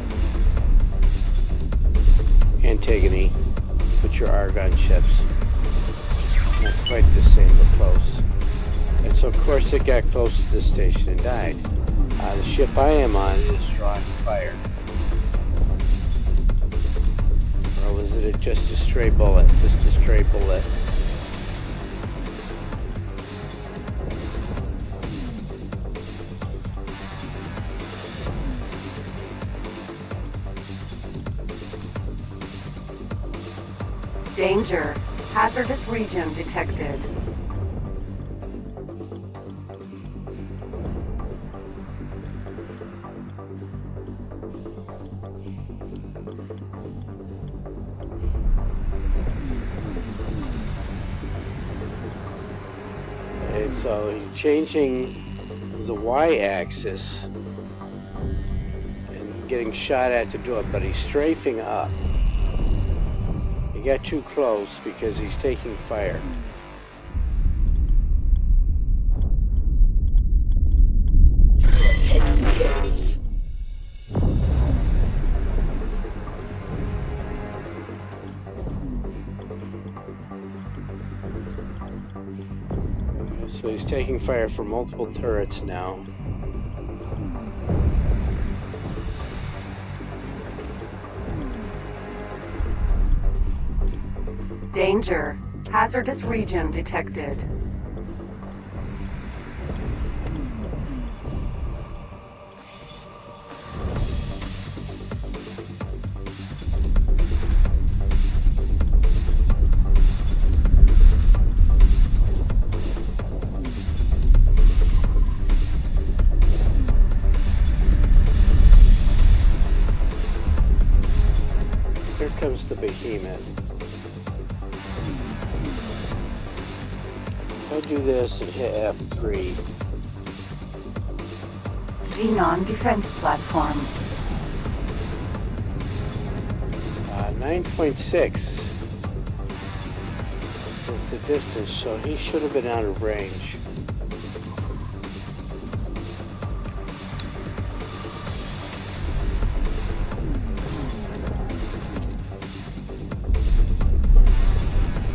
Antigone, put your Argon ships. Not quite the same, but close. And so, of course, it got close to the station and died. The ship I am on is drawing fire. Or was it just a stray bullet? Just a stray bullet. Danger. Hazardous region detected. And so he's changing the y-axis and getting shot at to do it, but he's strafing up. He got too close because he's taking fire. Taking hits. taking fire from multiple turrets now. Danger. Hazardous region detected. Here comes the behemoth. I'll do this and hit F3. Xenon defense platform. 9.6 is the distance, so he should have been out of range.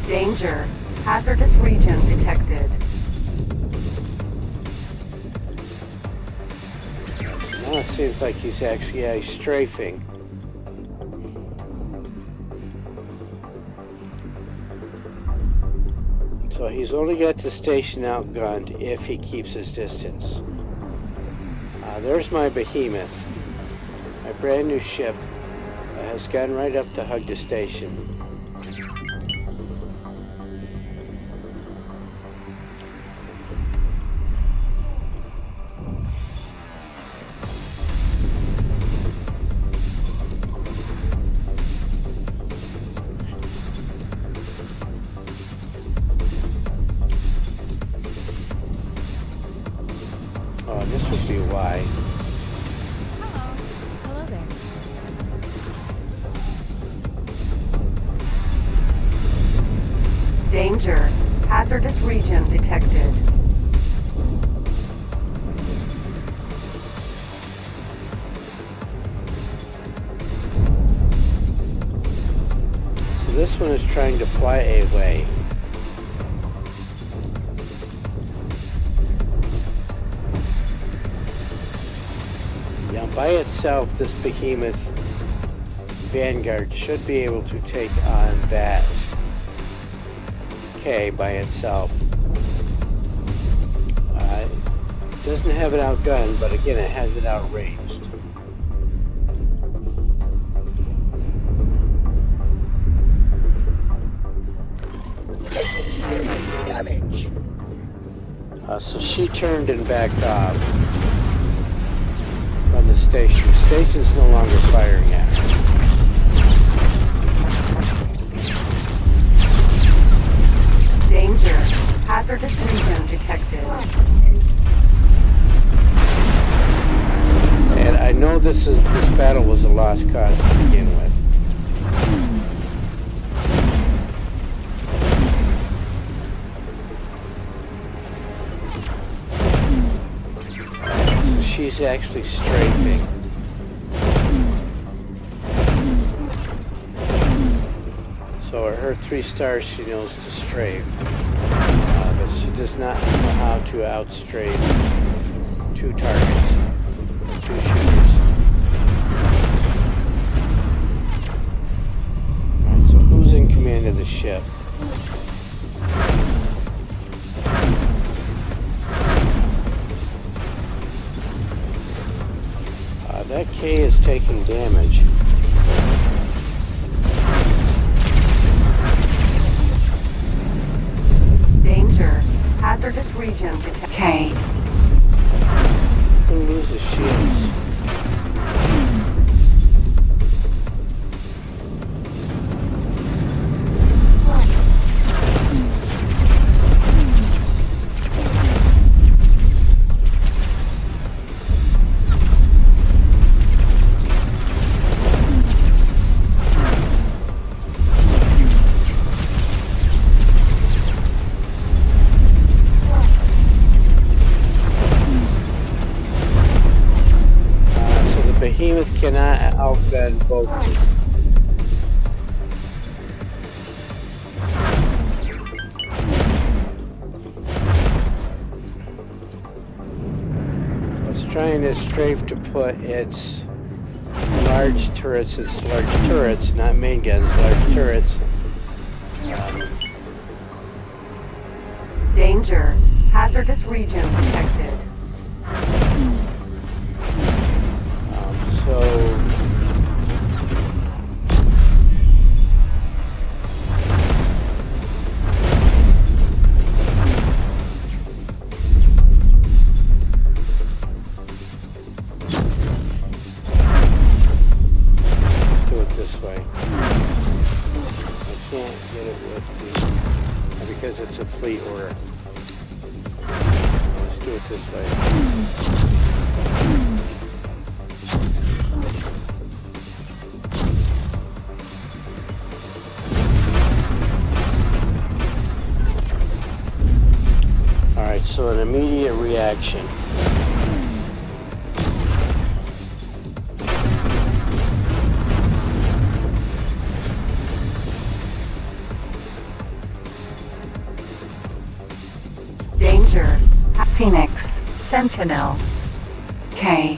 Danger. Hazardous region detected. Now it seems like he's actually he's strafing. So he's only got the station outgunned if he keeps his distance. There's my behemoth. My brand new ship has gone right up to hug the station. Oh, this would be why. Hello. Hello there. Danger. Hazardous region detected. So this one is trying to fly away. Now by itself, this behemoth Vanguard should be able to take on that K by itself. Doesn't have it outgunned, but again, it has it outranged. Taking serious damage. So she turned and backed off from the station. The station's no longer firing at her. Danger. Hazardous region detected. And I know this battle was a lost cause to begin with. So she's actually strafing. So at her 3 stars, she knows to strafe. But she does not know how to outstrafe 2 targets, 2 shooters. Alright, so who's in command of the ship? That K is taking damage. Danger. Hazardous region detected. K. Who loses shields? Behemoth cannot outgun both. trying to strafe to put its large turrets, not main guns, large turrets. Danger. Hazardous region detected. So do it this way. I can't get it with the because it's a fleet order. Let's do it this way. Alright, so an immediate reaction. Danger. Phoenix. Sentinel. K.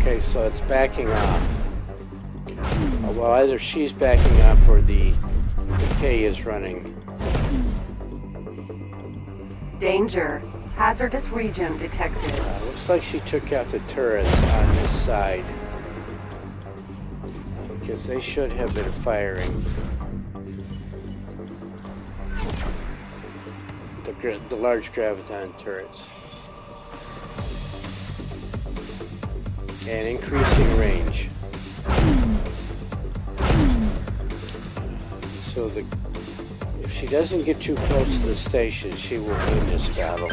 Okay, so it's backing off. Well, either she's backing off or the K is running. Danger. Hazardous region detected. Looks like she took out the turrets on this side. Because they should have been firing. The large graviton turrets. And increasing range. So if she doesn't get too close to the station, she will win this battle.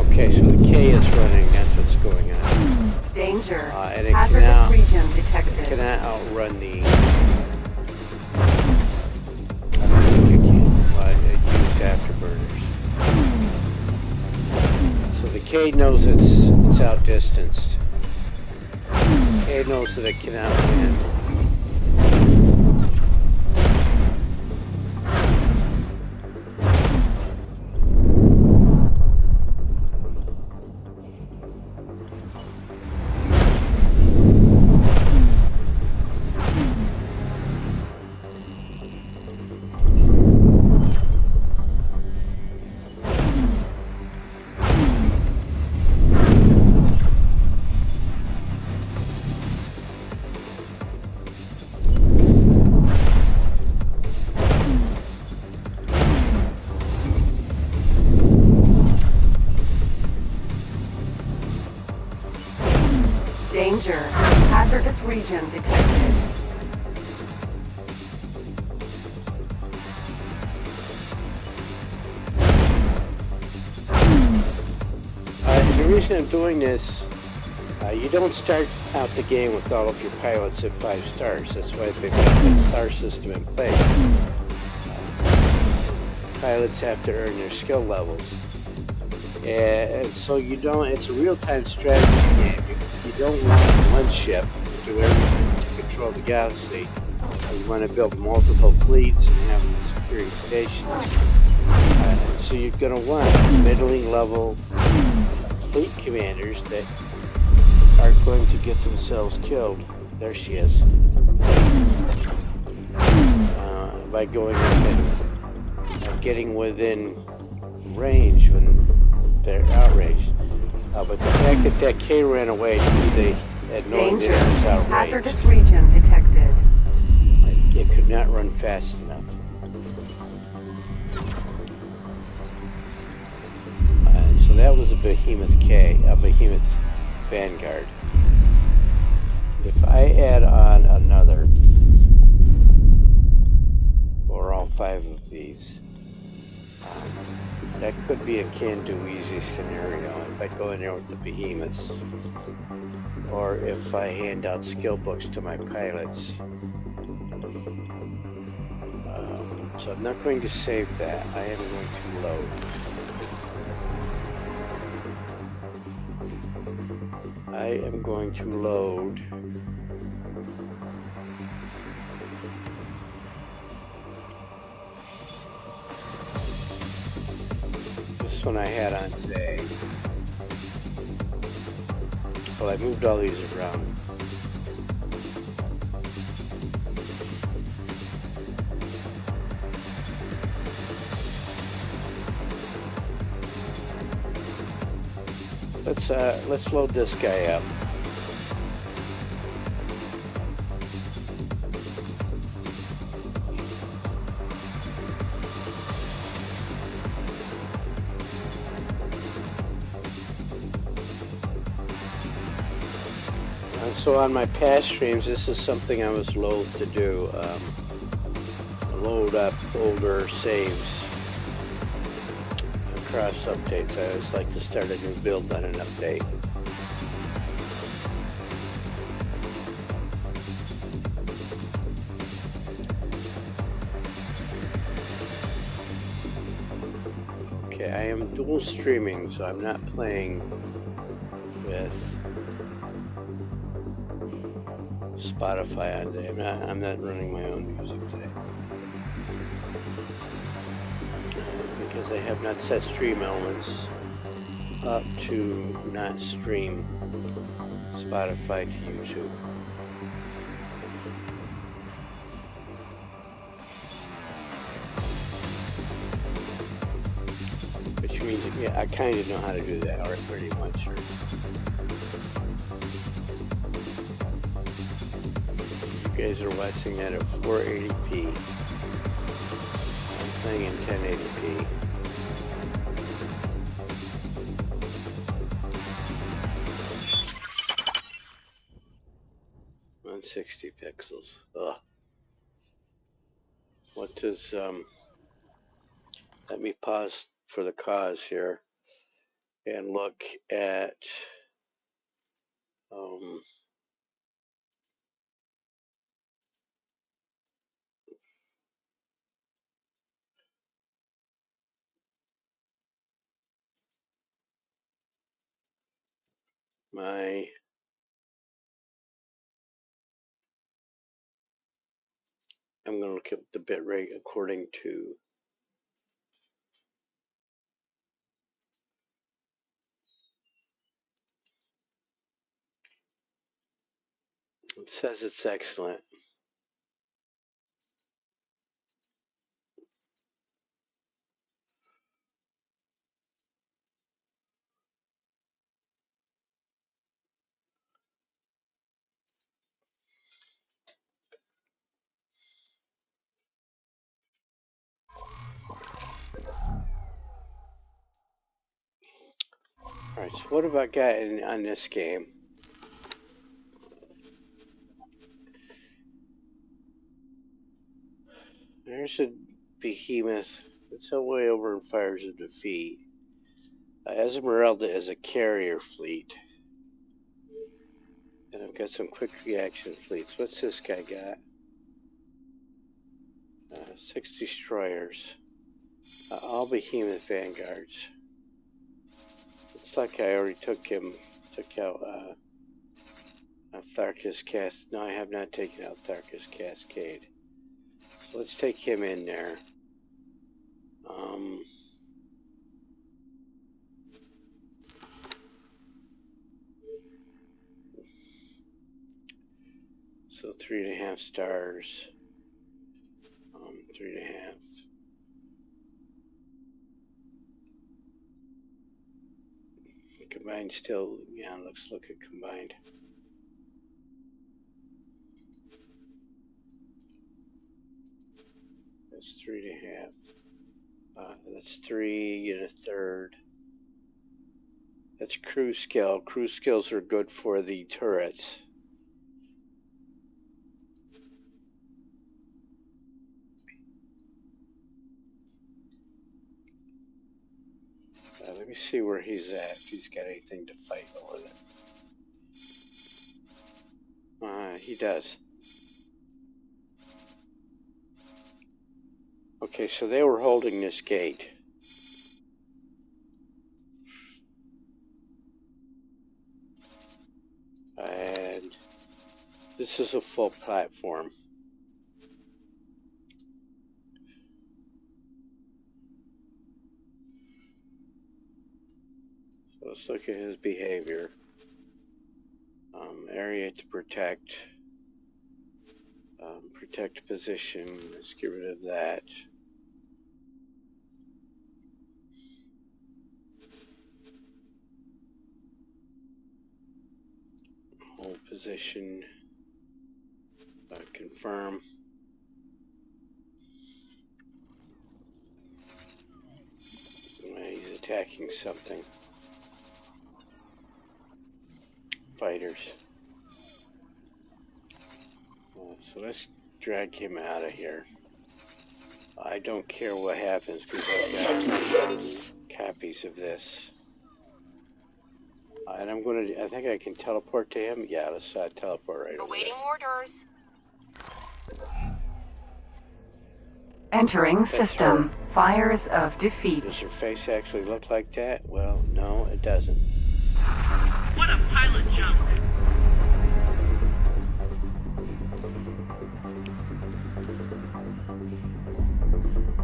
Okay, so the K is running, that's what's going on. Danger. And it Hazardous region detected. cannot outrun the... I don't think it can. Well, it used afterburners. So the K knows it's outdistanced. K knows that it cannot win. Danger. Hazardous region detected. The reason I'm doing this, you don't start out the game with all of your pilots at 5 stars. That's why they've got that star system in place. Pilots have to earn their skill levels. And so you don't, it's a real-time strategy game. You don't want one ship to do everything to control the galaxy. You want to build multiple fleets and have them securing stations. So you're going to want middling level fleet commanders that aren't going to get themselves killed. There she is. By going up and getting within range when they're outraged. But the fact that that K ran away, they had no idea Danger. it was outraged. Hazardous region detected. It could not run fast enough. So that was a Behemoth K, a Behemoth Vanguard. If I add on another, or all 5 of these, that could be a can-do easy scenario. If I go in there with the Behemoths, or if I hand out skill books to my pilots. So I'm not going to save that. I am going to load. I am going to load this one I had on today. Well, I moved all these around. Let's load this guy up. And so on my past streams, this is something I was loath to do. Load up older saves. Across updates, I always like to start a new build on an update. Okay, I am dual streaming, so I'm not playing with Spotify on today. I'm not running my own music today. Because I have not set stream elements up to not stream Spotify to YouTube. Which means, yeah, I kind of know how to do that, or pretty much. You guys are watching that at 480p. I'm playing in 1080p. 160 pixels. Ugh. What does, let me pause for the cause here and look at, I'm going to look at the bit rate according to it says it's excellent. Alright, so what have I got on this game? There's a Behemoth. It's way over in Fires of Defeat. Esmeralda is a carrier fleet. And I've got some quick reaction fleets. What's this guy got? 6 destroyers. All Behemoth Vanguards. Looks like I already took out Tharkus Cascade. No, I have not taken out Tharkus Cascade. So let's take him in there. So 3.5 stars. 3.5. Combined still, yeah, let's look at combined. That's 3.5. That's 3 and a third. That's crew skill. Crew skills are good for the turrets. Let me see where he's at, if he's got anything to fight over there. He does. Okay, so they were holding this gate. And this is a full platform. So let's look at his behavior. Area to protect. Protect position. Let's get rid of that. Hold position. Confirm. He's attacking something. Fighters. So let's drag him out of here. I don't care what happens because I've got copies of this. And I think I can teleport to him. Yeah, let's teleport right away. Awaiting orders. Entering system. Fires of defeat. Does her face actually look like that? Well, no, it doesn't. What a pile of junk.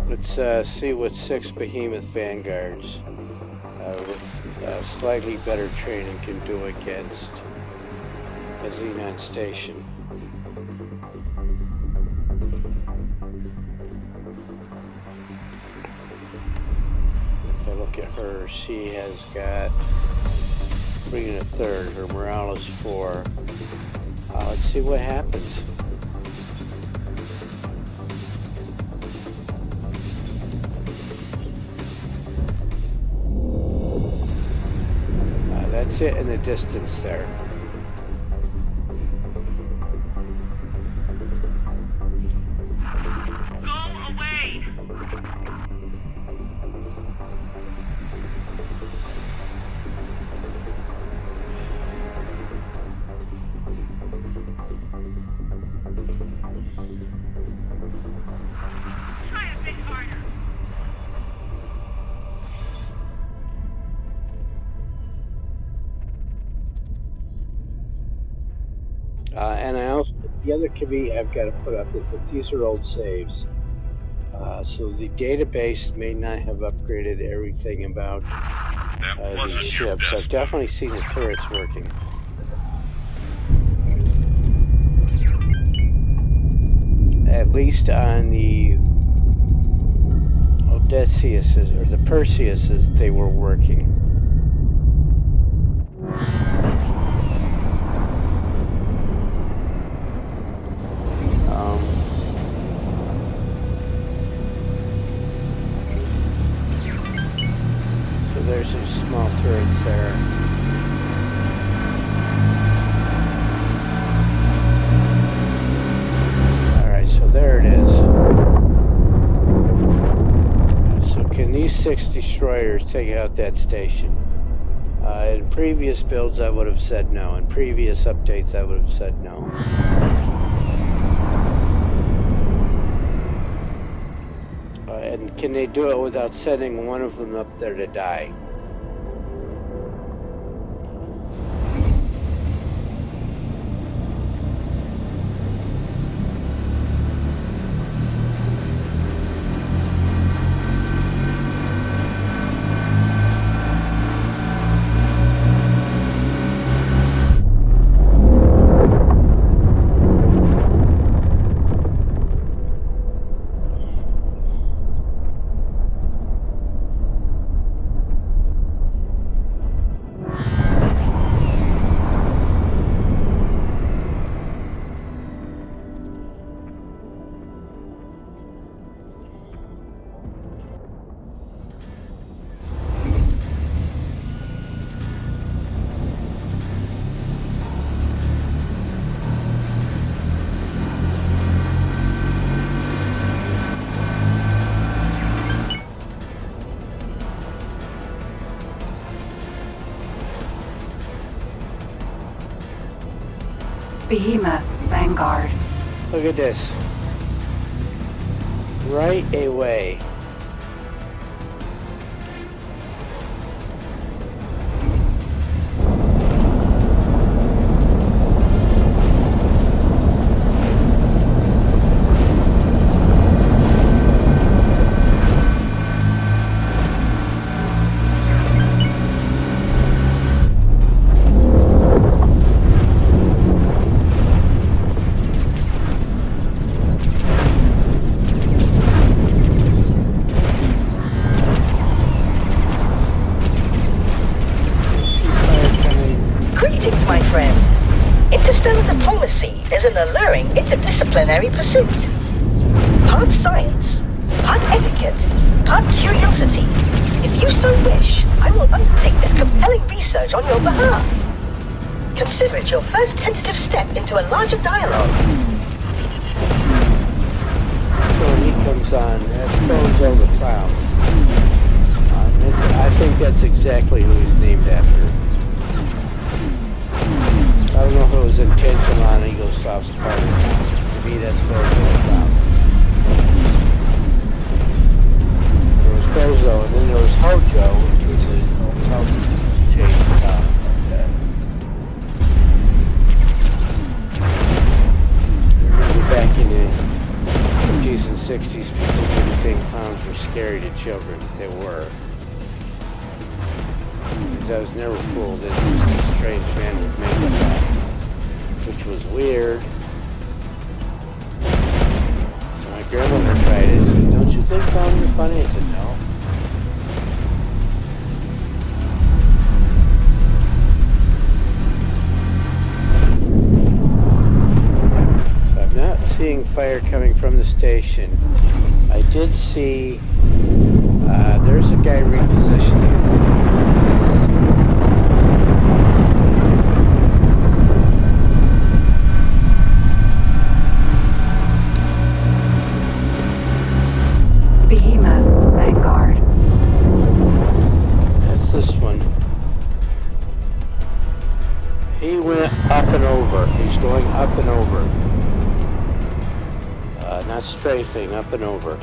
Let's see what 6 behemoth vanguards with slightly better training can do against a Xenon station. If I look at her, she has got 3 and a third. Her morale is 4. Let's see what happens. That's it in the distance there. Go away. Try a bit harder. And I also, the other caveat I've got to put up is that these are old saves. So the database may not have upgraded everything about these ships. I've definitely seen the turrets working. At least on the Odysseus or the Perseuses, they were working. So there's some small turrets there. Alright, so there it is. So can these 6 destroyers take out that station? In previous builds I would have said no. In previous updates I would have said no. And can they do it without sending one of them up there to die? Behemoth, Vanguard. Look at this. Right away. Greetings, my friend. Interstellar diplomacy is an alluring interdisciplinary pursuit. Part science, part etiquette, part curiosity. If you so wish, I will undertake this compelling research on your behalf. Consider it your first tentative step into a larger dialogue. So he comes on, that's Bozo the Clown. I think that's exactly who he's named after. I don't know if it was intentional on Eagle Soft's part or not. To me, that's Bozo the Clown. There was Bozo, and then there was Hojo, which was a Hojo change about. Remember back in the 50s and 60s, people didn't think clowns were scary to children. They were. Because I was never fooled that it was a strange man with makeup on, which was weird. So my grandmother tried it and said, "Don't you think clowns are funny?" I said, "No." So I'm not seeing fire coming from the station. I did see there's a guy repositioning. Behemoth, Vanguard. That's this one. He went up and over. He's going up and over. Not strafing, up and over.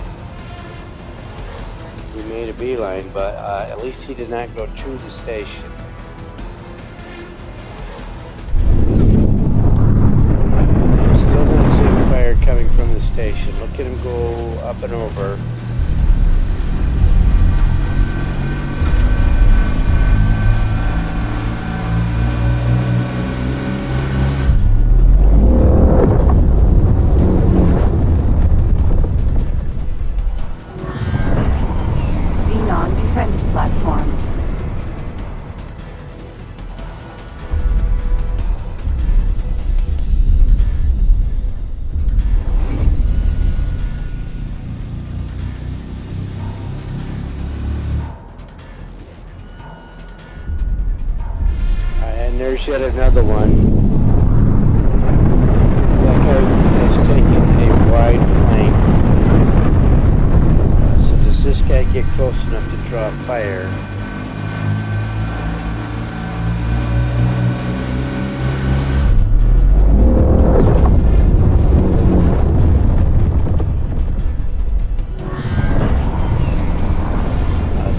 He made a beeline, but at least he did not go to the station. I'm still not seeing fire coming from the station. Look at him go up and over. Defense platform. And there's yet another one. That guy has taken a wide flank. So does this guy get close enough to draw fire?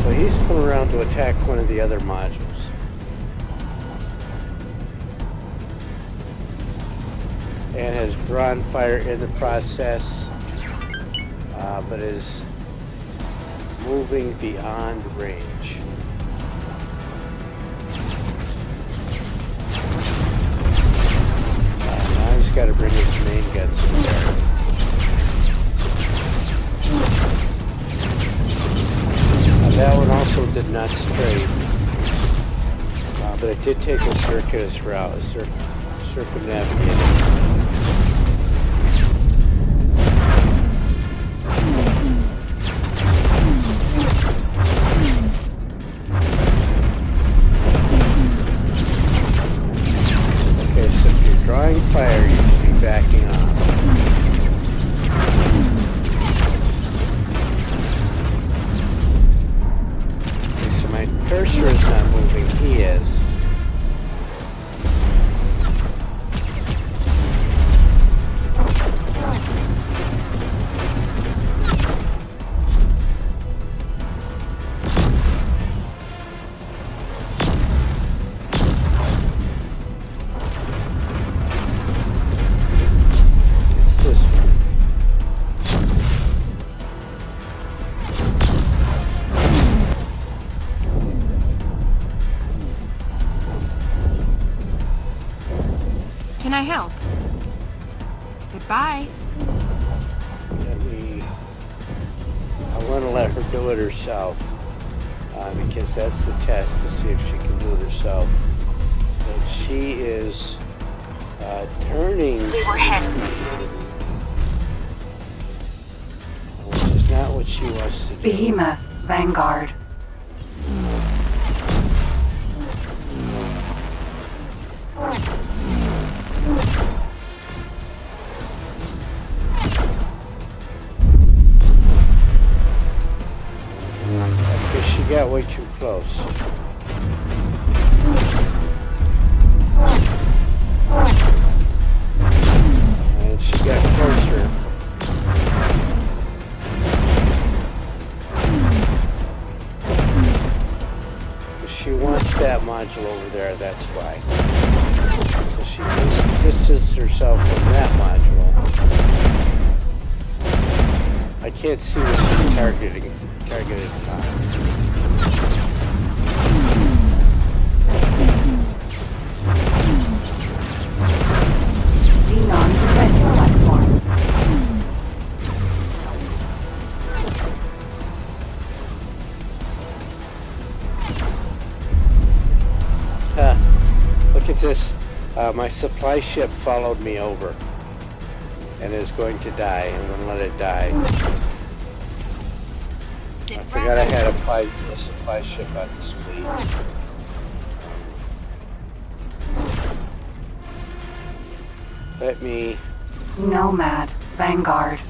So he's coming around to attack one of the other modules. And has drawn fire in the process, but is moving beyond range. Now he's got to bring his main guns to bear. That one also did not strafe, but it did take a circuitous route, circumnavigating. Drawing fire, you should be backing off. Okay, so my cursor is not moving, he is. Can I help? Goodbye. I want to let her do it herself. Because that's the test to see if she can do it herself. But she is turning, We were hit. which is not what she wants to do. Behemoth, Vanguard. Because she got way too close. And she got closer. Because she wants that module over there, that's why. So she distanced herself from that module. I can't see what she's targeted on. Xenon defense platform. Look at this. My supply ship followed me over and is going to die. I'm going to let it die. I forgot I had a supply ship on this fleet. Let me... Nomad, Vanguard.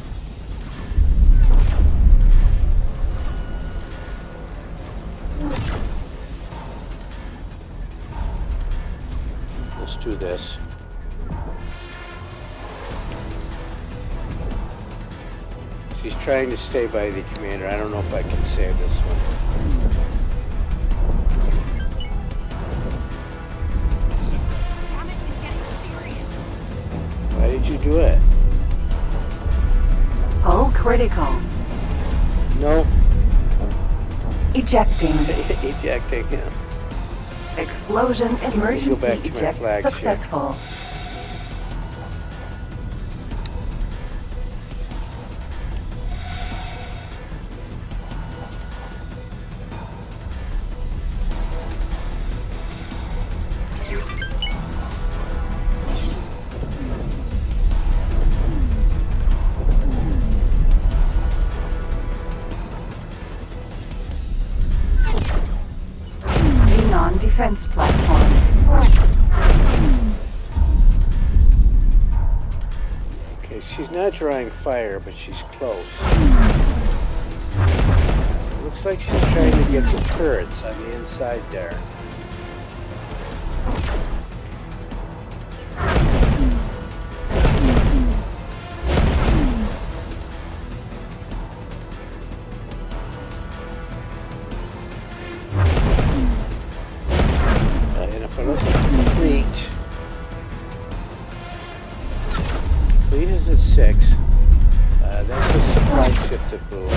Let's do this. She's trying to stay by the commander. I don't know if I can save this one. Damage is getting serious. Why did you do it? Hull critical. No. Ejecting. Ejecting him. Explosion emergency back to my eject flagship. successful. Xenon defense platform. Okay, she's not drawing fire, but she's close. Looks like she's trying to get the turrets on the inside there. And if I look at the fleet is at 6. That's a supply ship that blew up.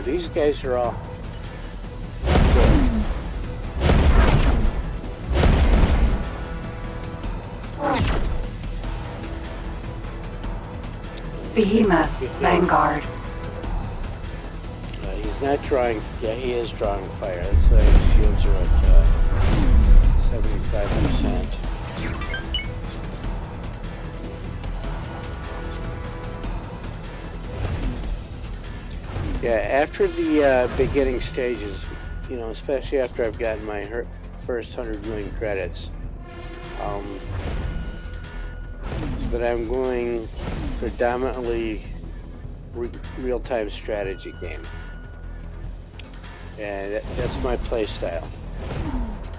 These guys are all good. Behemoth, Vanguard. He's not drawing. Yeah, he is drawing fire. That's why his shields are at 75%. Yeah, after the beginning stages, you know, especially after I've gotten my first 100 million credits, that I'm going predominantly real-time strategy game. And that's my play style.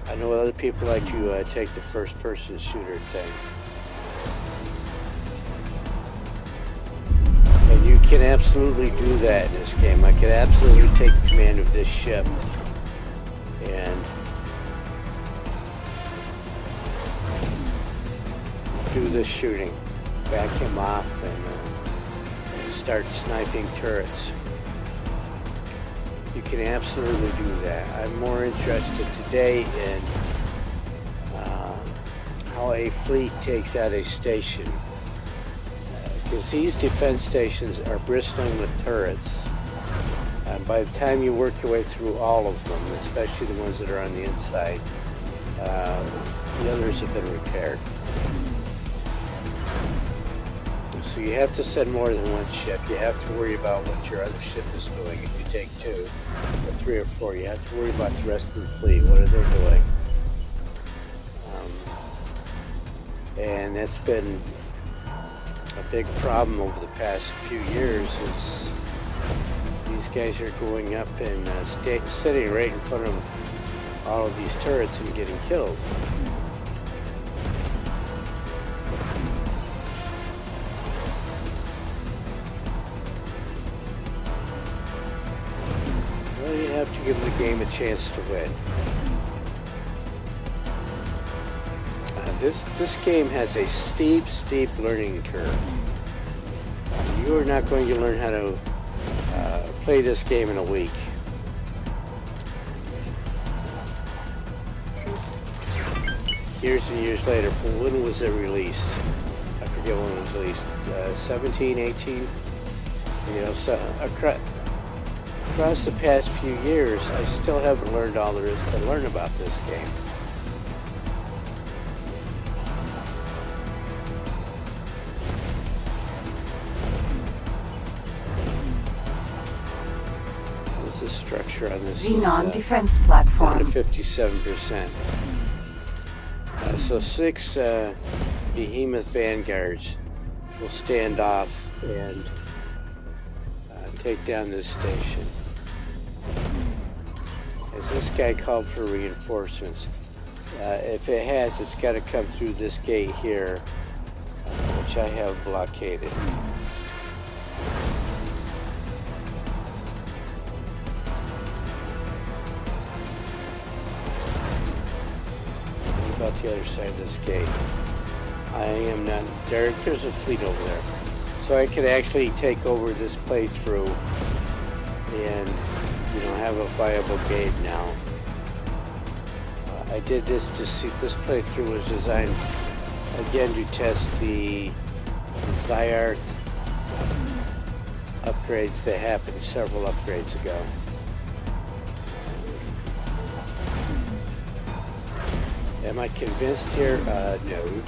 I know other people like to take the first-person shooter thing. And you can absolutely do that in this game. I can absolutely take command of this ship and do this shooting. Back him off and start sniping turrets. You you can absolutely do that. I'm more interested today in how a fleet takes out a station. Because these defense stations are bristling with turrets. By the time you work your way through all of them, especially the ones that are on the inside, the others have been repaired. So you have to send more than one ship. You have to worry about what your other ship is doing. If you take 2 or 3 or 4, you have to worry about the rest of the fleet. What are they doing? And that's been a big problem over the past few years. Is these guys are going up and sitting right in front of all of these turrets and getting killed. Well, you have to give the game a chance to win. This game has a steep learning curve. You are not going to learn how to play this game in a week. Years and years later, when was it released? I forget when it was released. 17, 18? You know, so across the past few years, I still haven't learned all there is to learn about this game. The structure on this Xenon is defense down platform. to 57%. So 6 behemoth vanguards will stand off and take down this station. As this guy called for reinforcements, if it has, it's got to come through this gate here, which I have blockaded. About the other side of this gate. I am not there. There's a fleet over there, so I could actually take over this playthrough and, you know, have a viable game now. I did this to see. This playthrough was designed again to test the Zyarth upgrades that happened several upgrades ago. Am I convinced here? No.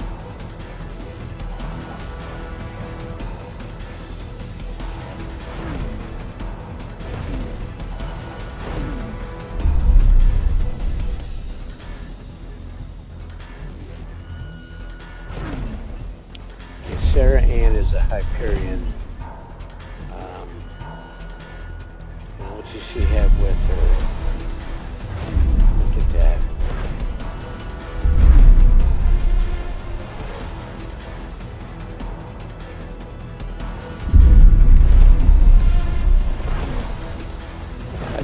Okay, Sarah Ann is a Hyperion. What does she have with her? Look at that.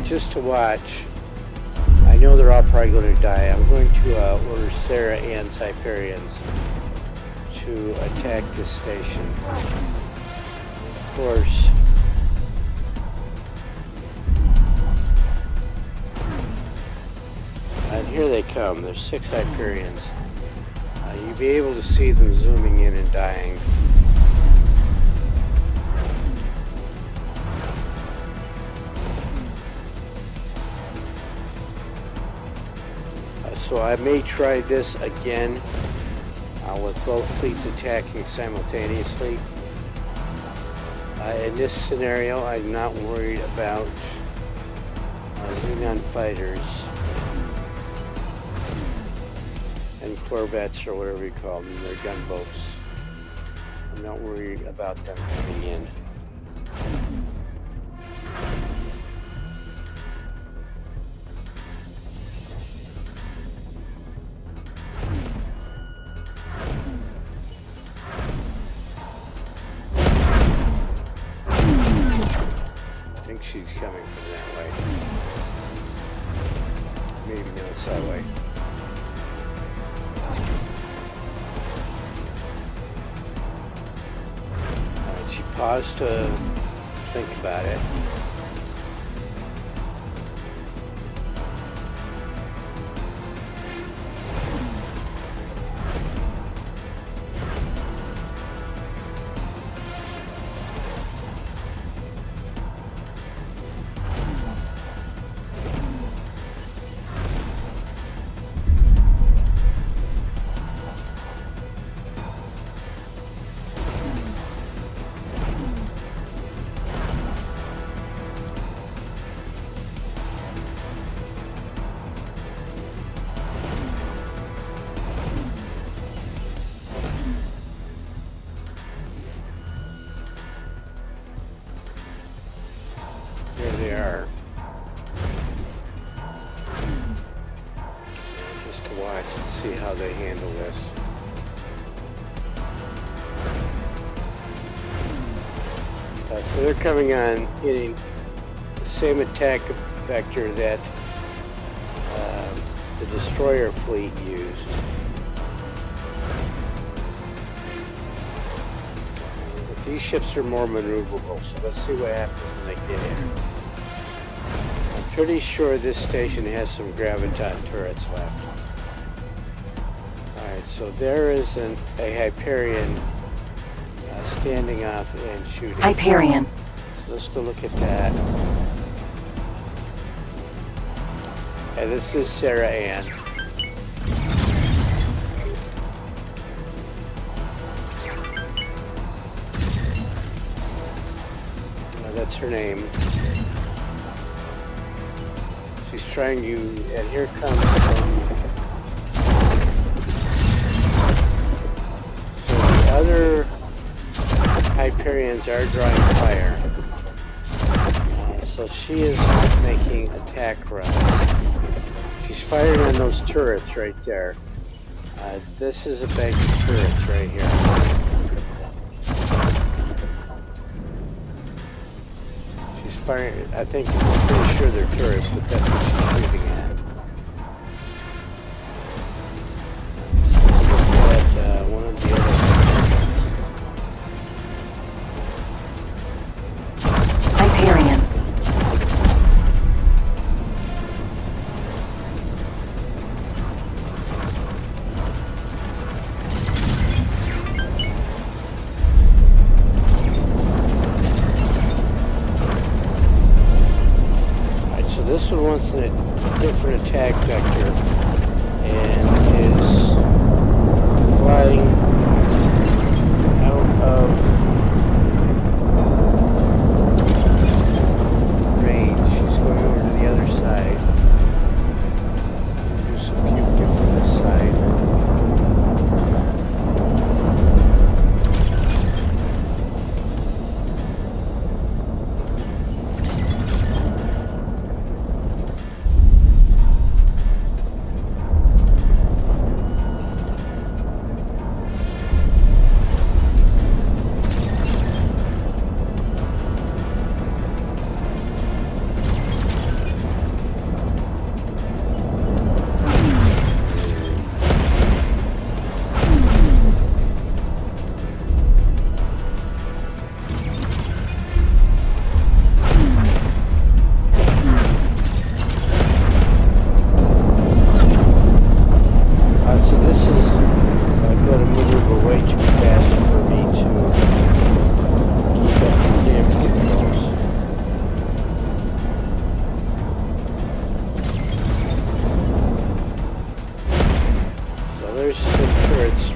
Just to watch. I know they're all probably going to die. I'm going to order Sarah Ann's Hyperions to attack this station. Of course, and here they come. There's 6 Hyperions. You'll be able to see them zooming in and dying. So I may try this again with both fleets attacking simultaneously. In this scenario, I'm not worried about Xenon fighters and corvettes, or whatever you call them. They're gunboats. I'm not worried about them coming in. I think she's coming from that way. Maybe no, it's that way. Alright, she paused to think about it. just to watch and see how they handle this. So they're coming on hitting the same attack vector that the destroyer fleet used. But these ships are more maneuverable, so let's see what happens when they get in. I'm pretty sure this station has some graviton turrets left. Alright, so there is a Hyperion standing off and shooting. Hyperion. So let's go look at that. And this is Sarah Ann. That's her name. She's trying to, and here comes some. So the other Hyperions are drawing fire. So she is making attack runs. She's firing on those turrets right there. This is a bank of turrets right here. She's firing, I think, I'm pretty sure they're turrets, but that's what she's shooting at. So let's look at one of the other Hyperion. This one wants a different attack vector and is flying out of range. She's going over to the other side. Do some pew-pew from this side.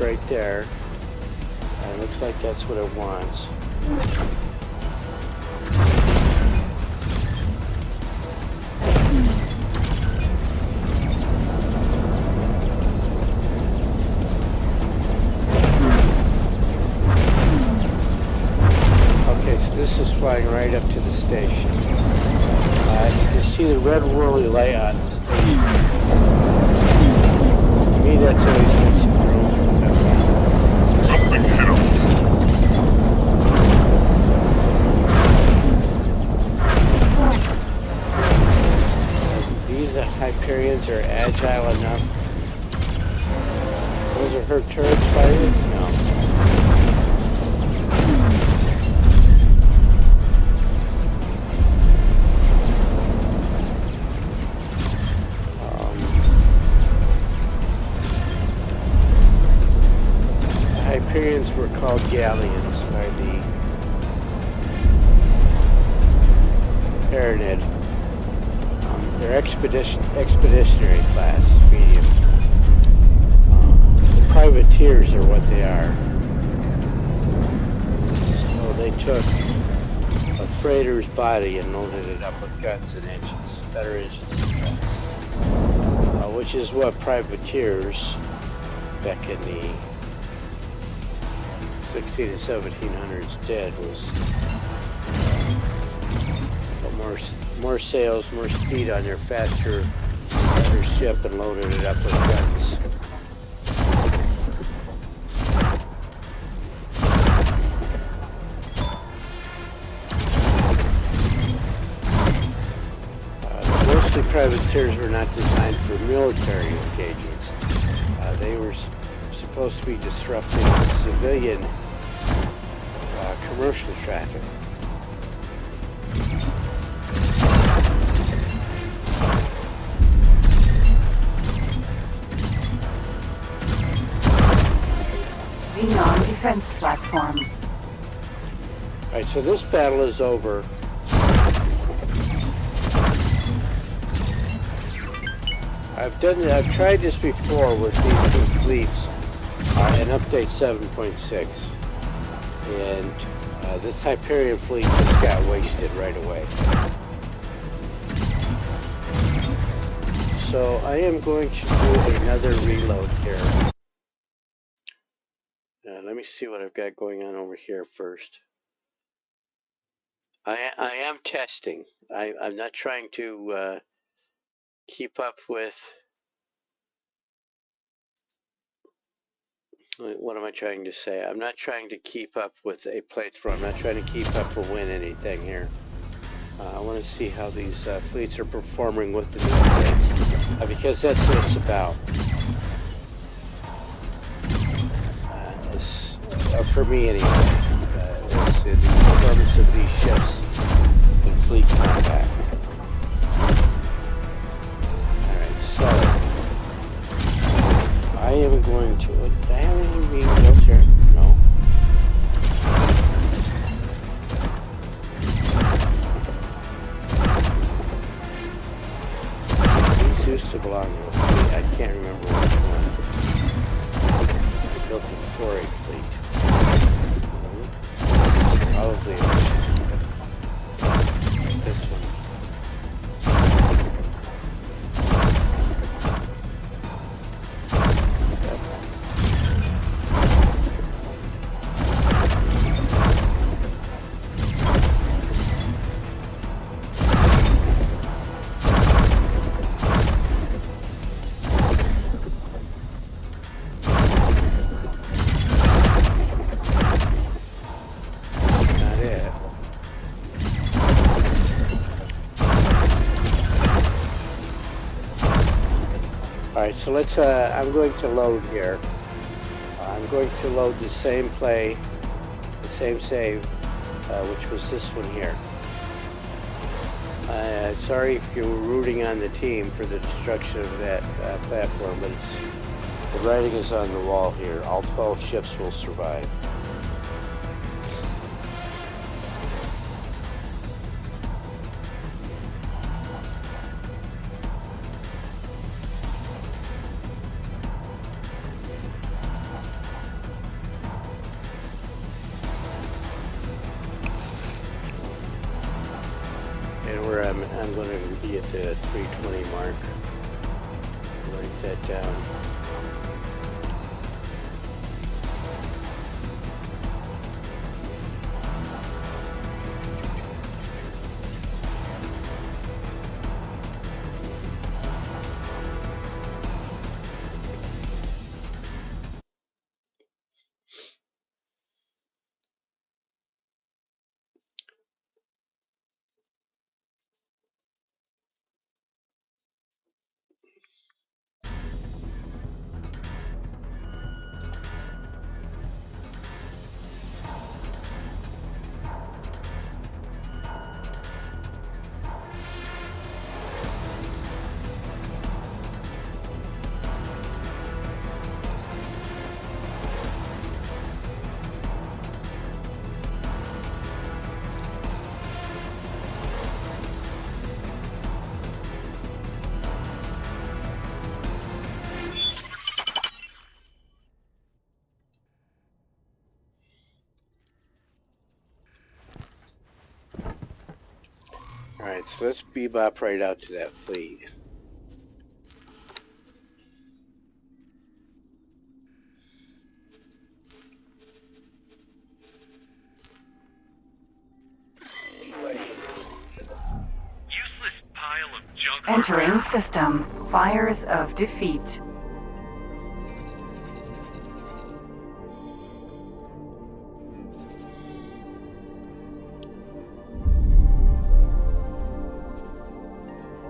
Right there. It looks like that's what it wants. Okay, so this is flying right up to the station. You can see the red whirly light on the station. To me, that's always meant some growth. Something hit us. These Hyperions are agile enough. Those are her turrets firing? No. Hyperions were called galleons by the Paranid. They're expeditionary class, medium. The privateers are what they are. So they took a freighter's body and loaded it up with guns and engines, better engines and guns. Which is what privateers back in the 16 and 1700s did, was more sails, more speed on their faster other ship and loaded it up with guns. Mostly privateers were not designed for military engagements. They were supposed to be disrupting civilian commercial traffic. Xenon defense platform. Alright, so this battle is over. I've tried this before with these two fleets in update 7.6, and this Hyperion fleet just got wasted right away. So I am going to do another reload here. Let me see what I've got going on over here first. I am testing. I'm not trying to keep up with. What am I trying to say? I'm not trying to keep up with a playthrough. I'm not trying to keep up or win anything here. I want to see how these fleets are performing with the new updates, because that's what it's about. For me anyway, it's the performance of these ships in fleet combat. Alright, so I am going to... Do I have anything being built here? No. These used to belong to a fleet. I can't remember which one. I built it for a fleet. Probably this one. Alright, so let's, I'm going to load here. I'm going to load the same play, the same save, which was this one here. Sorry if you were rooting on the team for the destruction of that platform, but the writing is on the wall here. All 12 ships will survive. I'm going to be at the 320 mark. Write that down. Alright, so let's bebop right out to that fleet. Useless pile of junk Entering system. Fires of defeat.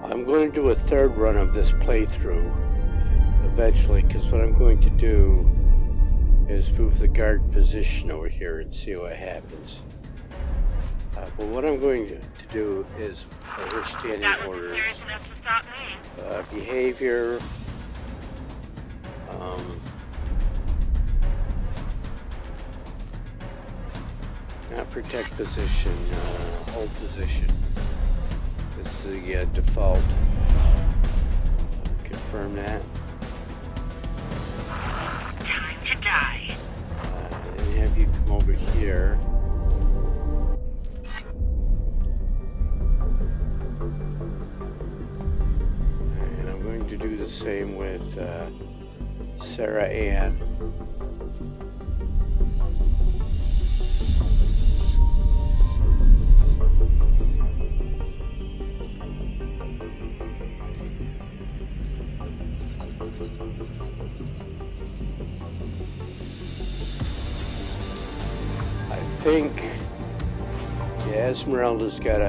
I'm going to do a third run of this playthrough eventually, because what I'm going to do is move the guard position over here and see what happens. But what I'm going to do is for her standing That was orders, serious enough to stop me. behavior, not protect position, hold position. It's the default. Confirm that. Time to die. And have you come over here. And I'm going to do the same with Sarah Ann. I think, yeah, Esmeralda's got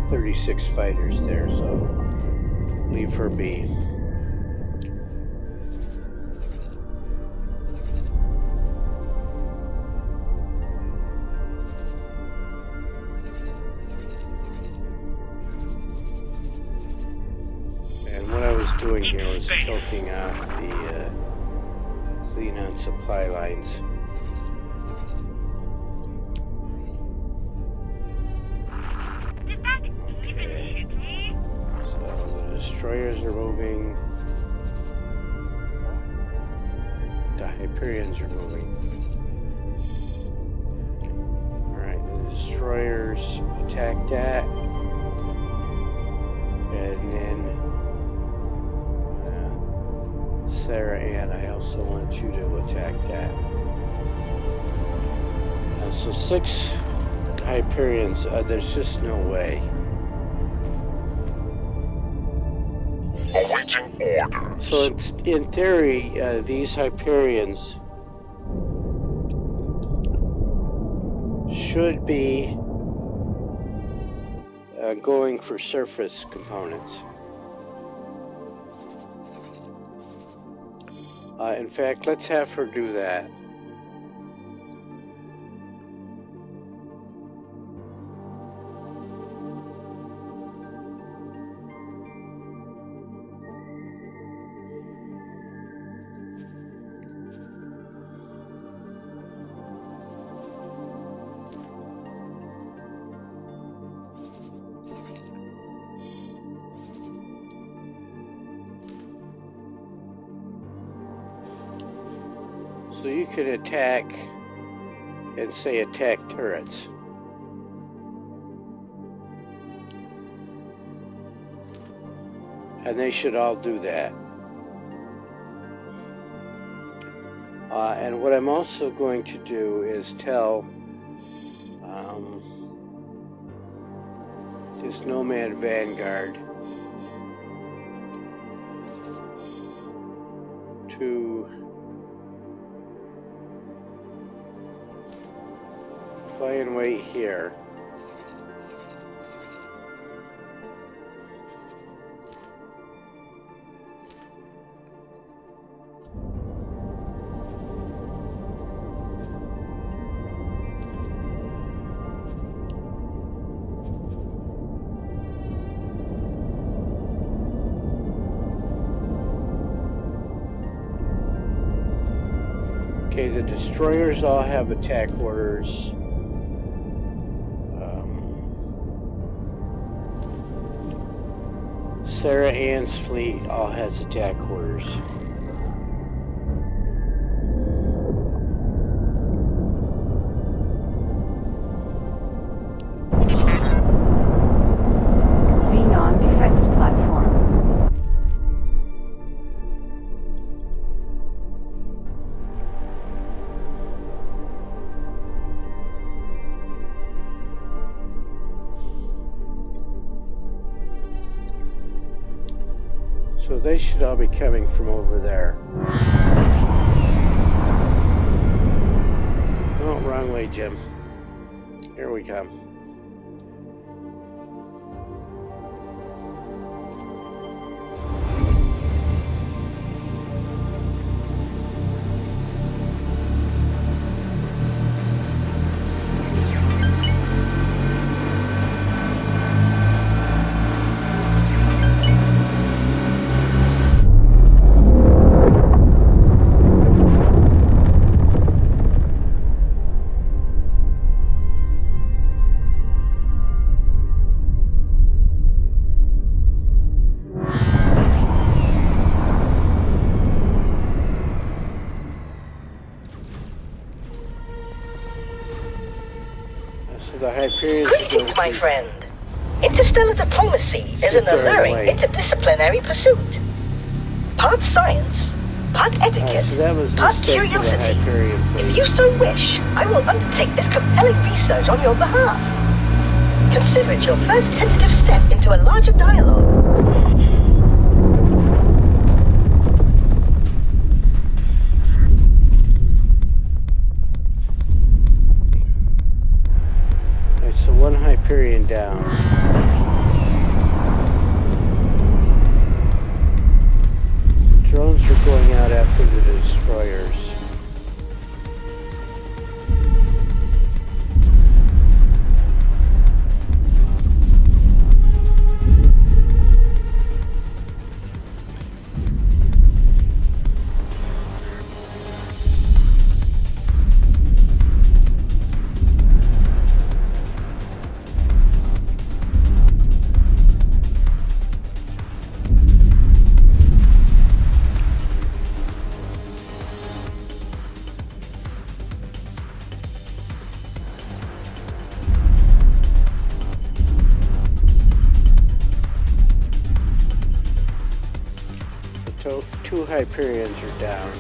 36 fighters there, so leave her be. And what I was doing here was choking off the Xenon supply lines. Did that even hit me? So the destroyers are moving. The Hyperions are moving. Alright, the destroyers attack that. And then Sarah Ann, I also want you to attack that. So 6 Hyperions, there's just no way. Awaiting orders. So in theory, these Hyperions should be going for surface components. In fact, let's have her do that. So you could attack and say attack turrets. And they should all do that. And what I'm also going to do is tell this Nomad Vanguard to fly and wait here. Okay, the destroyers all have attack orders. Sarah Ann's fleet all has attack orders. Xenon defense platform. So they should all be coming from over there. Oh, wrong way, Jim. Here we come. The Hyperion. Greetings, my friend. Interstellar diplomacy is an alluring interdisciplinary pursuit. Part science, part etiquette, so part curiosity. If you so wish, I will undertake this compelling research on your behalf. Consider it your first tentative step into a larger dialogue. So one Hyperion down. The drones are going out after the destroyers. Two Hyperions are down.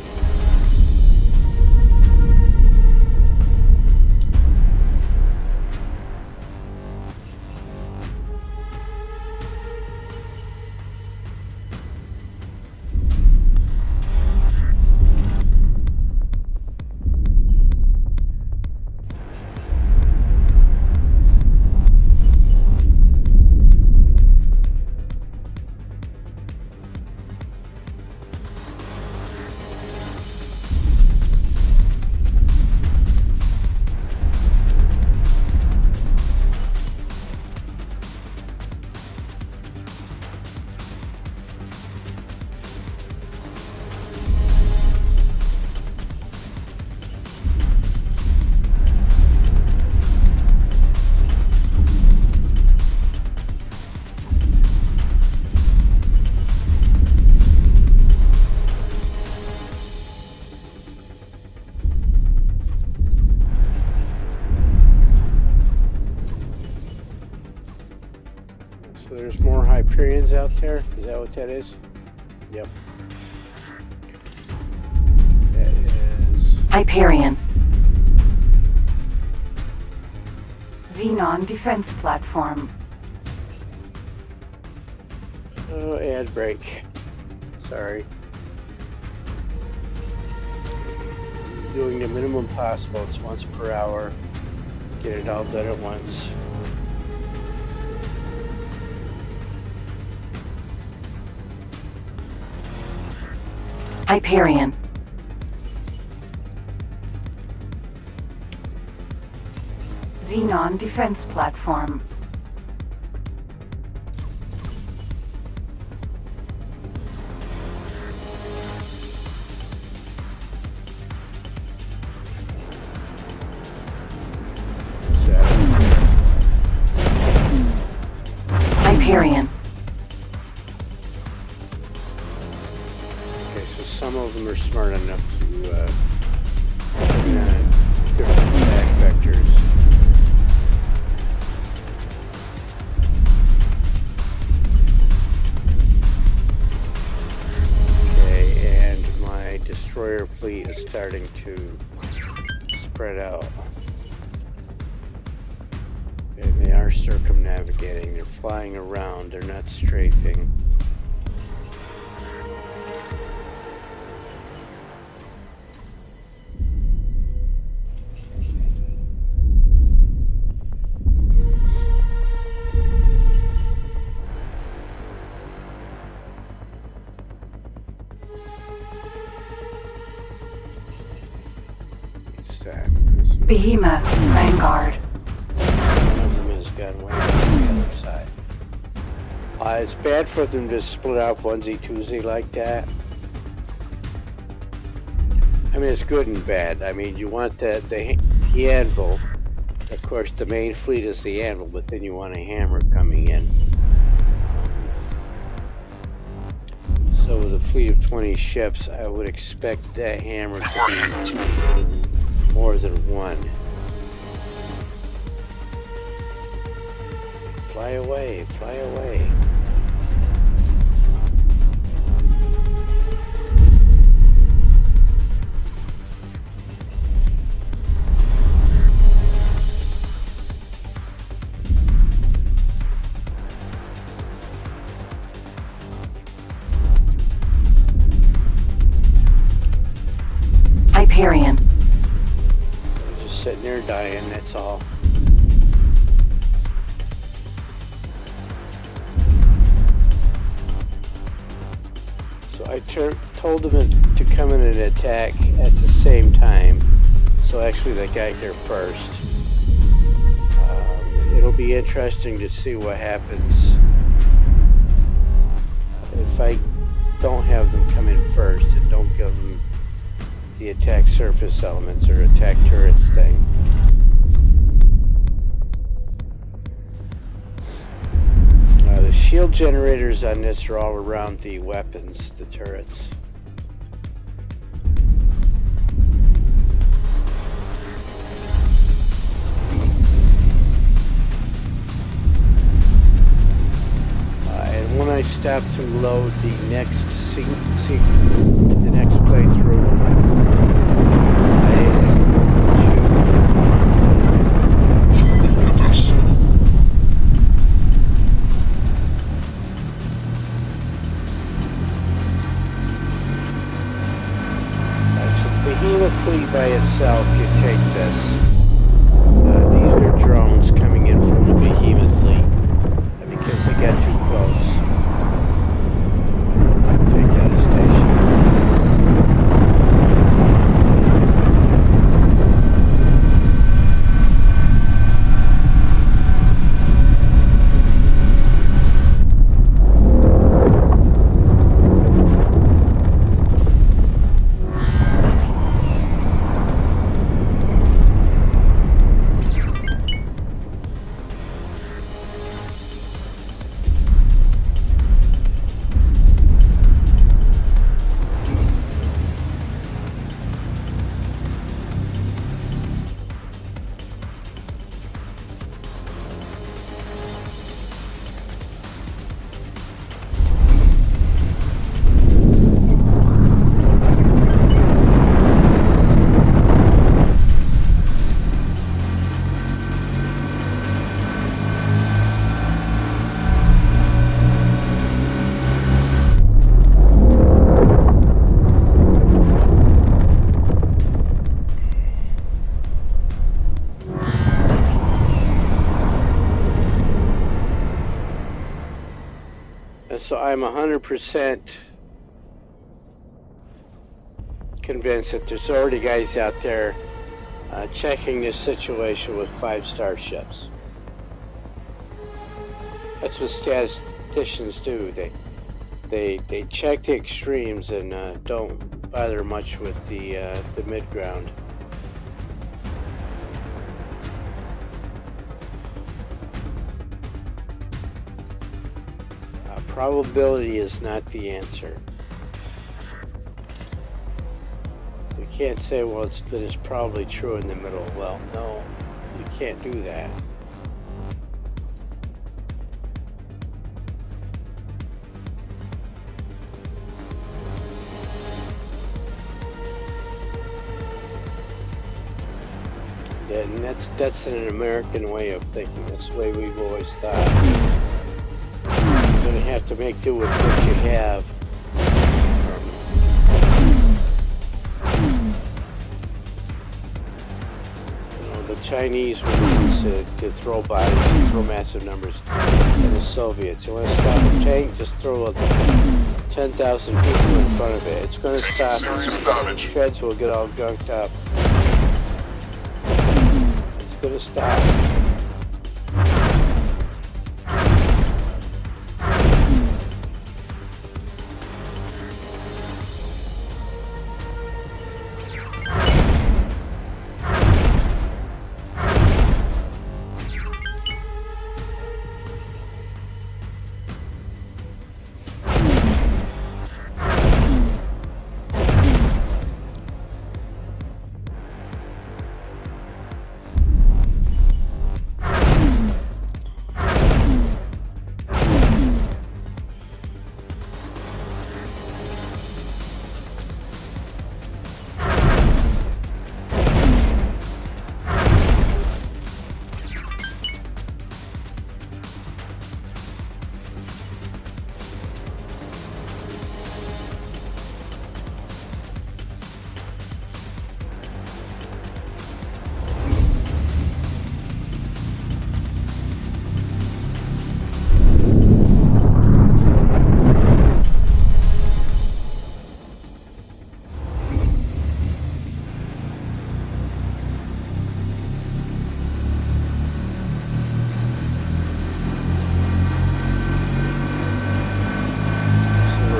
So there's more Hyperions out there? Is that what that is? Yep. That is... Hyperion. Xenon defense platform. Oh, ad break. Sorry. Doing the minimum possible. It's once per hour. Get it all done at once. Hyperion. Xenon defense platform. Hyperion. Okay, so some of them are smart enough to different attack vectors. Okay, and my destroyer fleet is starting to spread out. And they are circumnavigating. They're flying around. They're not strafing. that? Behemoth, Vanguard. One of them has gone way on the other side. It's bad for them to split off onesie twosie like that. I mean, it's good and bad. I mean, you want the anvil. Of course, the main fleet is the anvil, but then you want a hammer coming in. So with a fleet of 20 ships, I would expect that hammer to be more than one. Fly away, fly away. Hyperion. Just sitting there dying, that's all. So I told them to come in and attack at the same time. So actually they got here first. It'll be interesting to see what happens if I don't have them come in first and don't give them the attack surface elements or attack turrets thing. The shield generators on this are all around the weapons, the turrets. And when I stop to load the next the next playthrough, the fleet by itself could take this. These are drones coming in from the Behemoth fleet because they got too close. Take out a station. So I'm 100% convinced that there's already guys out there checking this situation with 5-star ships. That's what statisticians do. They check the extremes and don't bother much with the mid-ground. Probability is not the answer. You can't say, well, that it's probably true in the middle. Well, no, you can't do that. And that's an American way of thinking. That's the way we've always thought. You're going to have to make do with what you have. You know, the Chinese were the ones to throw bodies and throw massive numbers, and the Soviets. You want to stop a tank? Just throw 10,000 people in front of it. It's going to stop. Serious damage. Treads will get all gunked up. gonna stop.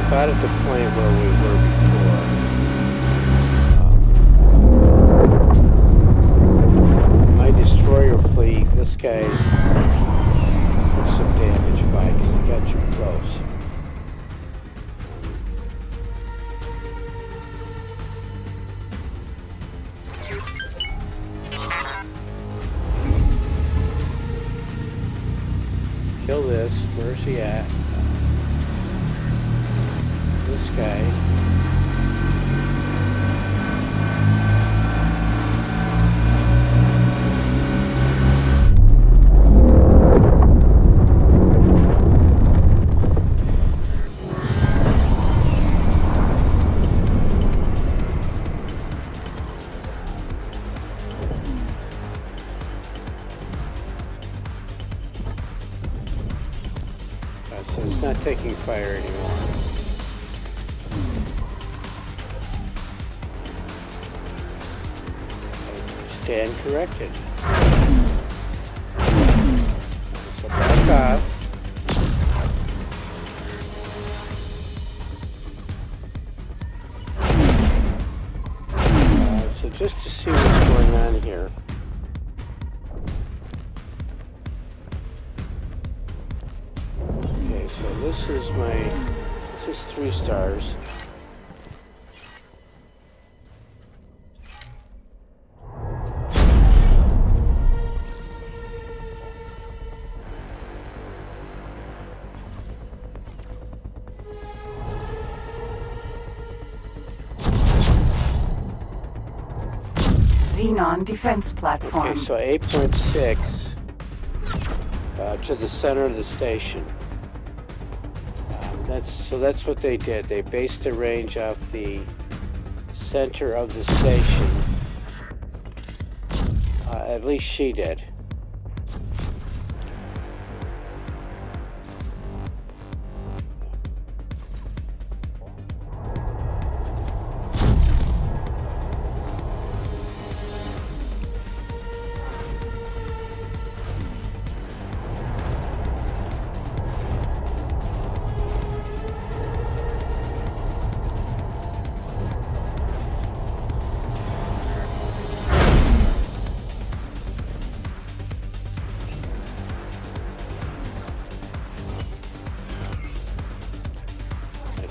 About at the point where we were before. My destroyer fleet, this guy took some damage by because he got too close. Kill this. Where's he at? This guy. So it's not taking fire anymore. Stand corrected. So back off. So just to see what's going on here. Okay, so this is 3 stars. Xenon defense platform. Okay, so 8.6 to the center of the station. That's what they did. They based the range off the center of the station. At least she did.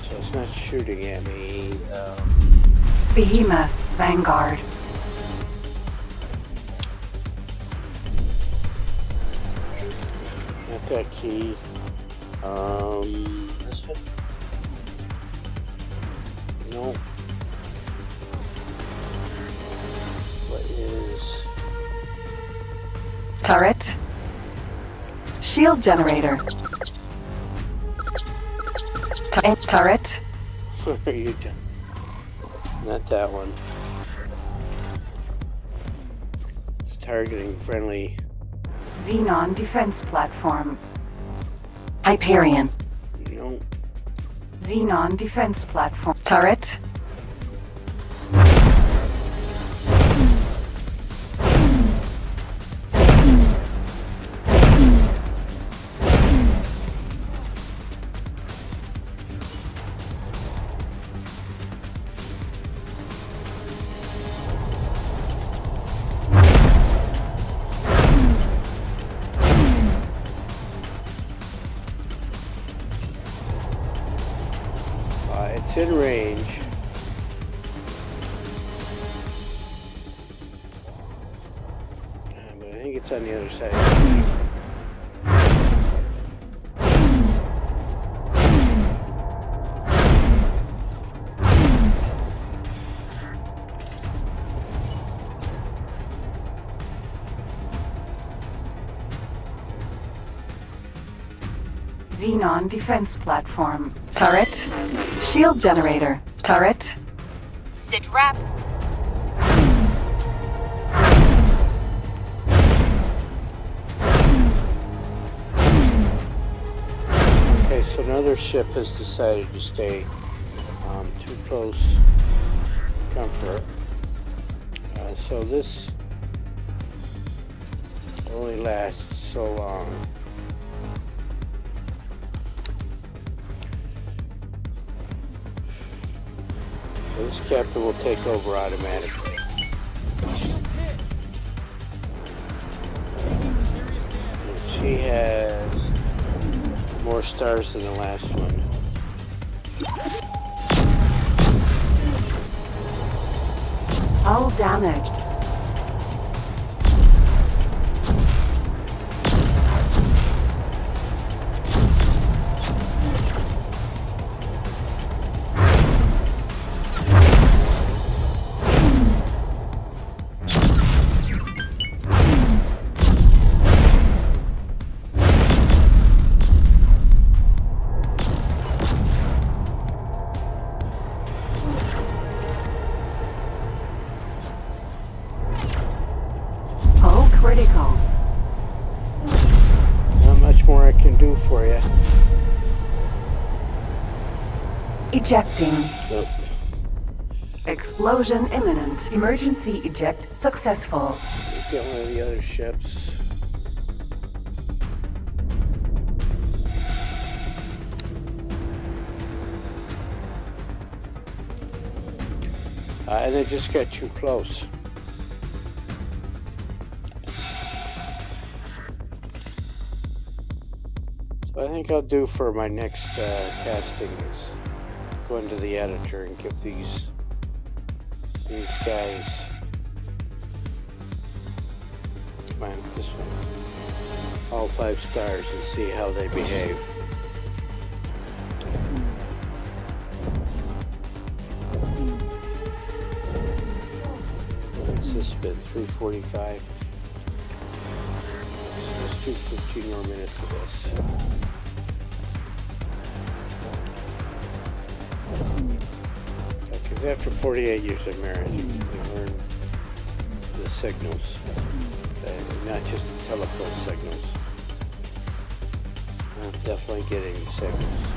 So it's not shooting at me. Behemoth Vanguard. Not that key. This one? No. What is... Turret. Shield generator. Turret. What are you doing? Not that one. It's targeting friendly. Xenon defense platform. Hyperion. No. Xenon defense platform. Turret. It's in range. But I think it's on the other side. Xenon defense platform. Turret. Shield generator. Turret. Sit rep. Okay, so another ship has decided to stay too close comfort. So this only lasts so long. This captain will take over automatically. And she has more stars than the last one. Hull damaged. Critical. Not much more I can do for you. Ejecting. Nope. Explosion imminent. Emergency eject successful. Get one of the other ships. They just got too close. I think I'll do for my next casting is go into the editor and give these guys, come on, this one, all 5 stars and see how they behave. What's this been? 3:45. So let's do 15 more minutes of this. Because after 48 years of marriage, you learn the signals, not just the telephone signals. I'm definitely getting the signals.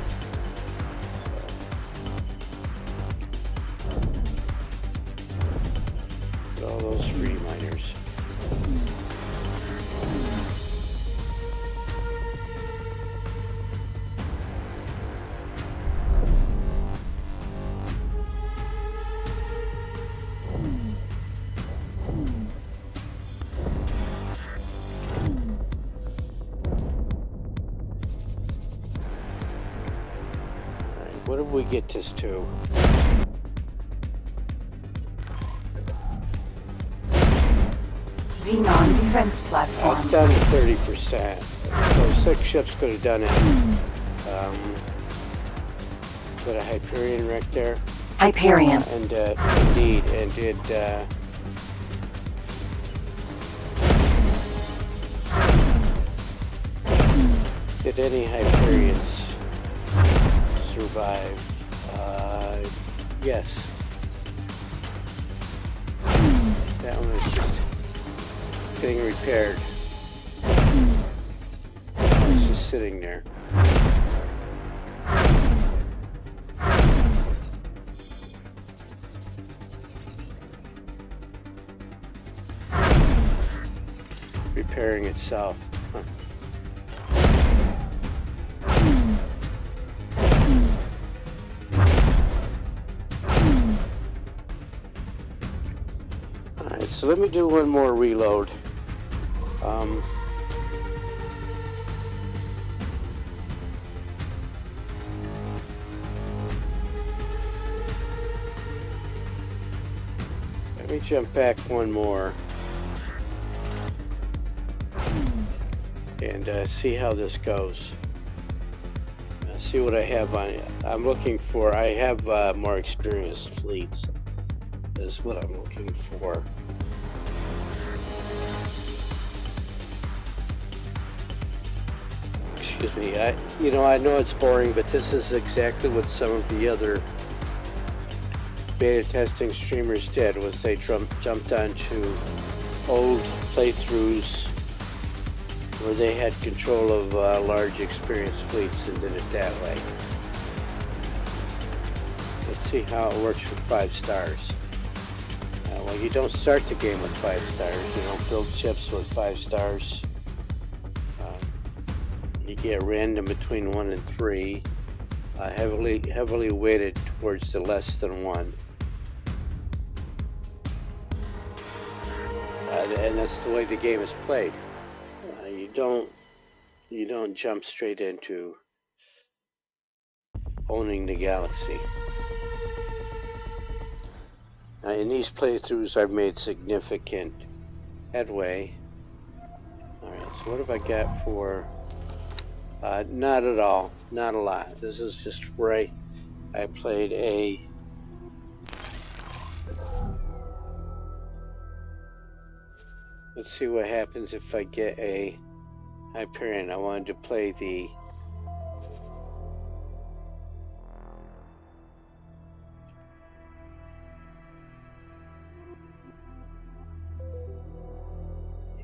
But all those free miners. What did we get this to? Xenon defense platform. It's down to 30%. So 6 ships could have done it. Got a Hyperion wreck there. Hyperion. And indeed, and did any Hyperions survive? Yes. That one is just getting repaired. It's just sitting there. Repairing itself. Huh. Alright, so let me do one more reload. Let me jump back one more and see how this goes. See what I have on it. I'm looking for, I have more experienced fleets. Is what I'm looking for. Excuse me. I know it's boring, but this is exactly what some of the other beta testing streamers did. Was they jumped onto old playthroughs where they had control of large experienced fleets and did it that way. Let's see how it works with 5 stars. Well, you don't start the game with 5 stars. You don't build ships with 5 stars. You get random between 1 and 3, heavily weighted towards the less than 1. And that's the way the game is played. You don't jump straight into owning the galaxy. Now, in these playthroughs, I've made significant headway. Alright, so what have I got for... not at all. Not a lot. This is just where I played a... Let's see what happens if I get a Hyperion. I wanted to play the...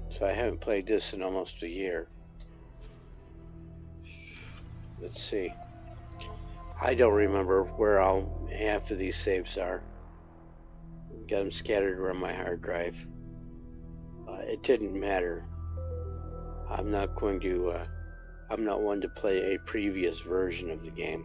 So I haven't played this in almost a year. Let's see. I don't remember where all half of these saves are. Got them scattered around my hard drive. It didn't matter. I'm not one to play a previous version of the game.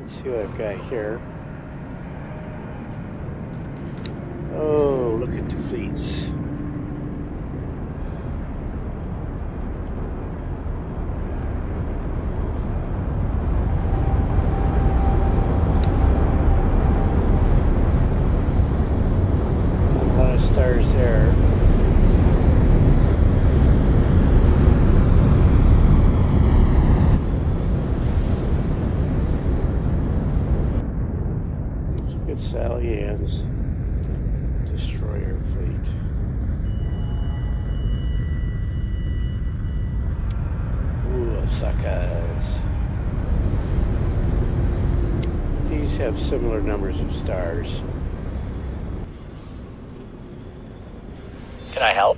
See what I've got here. Oh, look at the fleets. Not a lot of stars there. Salian's destroyer fleet. Ooh, Osakas. These have similar numbers of stars. Can I help?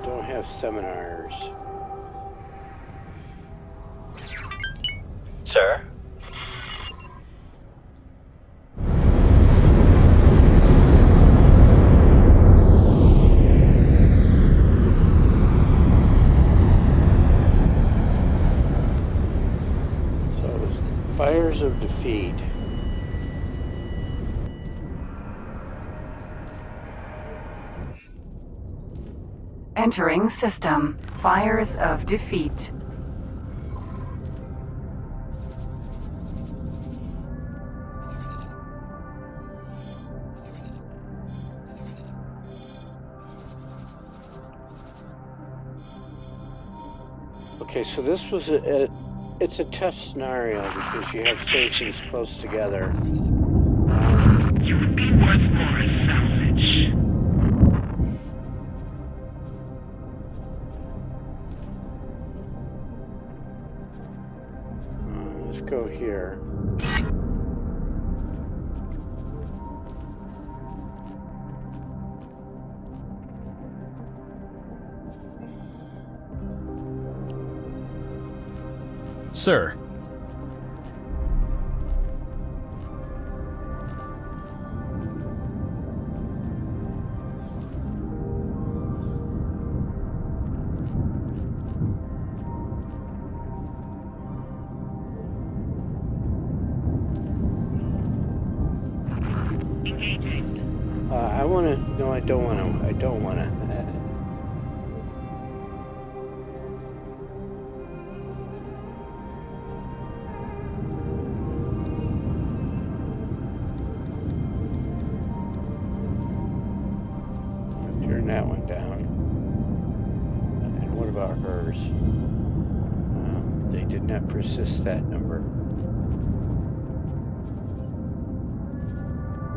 Don't have seminars. Sir? Fires of defeat. Entering system. Fires of defeat. Okay, so this was it's a tough scenario because you have stations close together. You would be worth more as salvage. Let's go here. Sir. I want to. No, I don't want to. I don't want to. Turn that one down. And what about hers? They did not persist that number.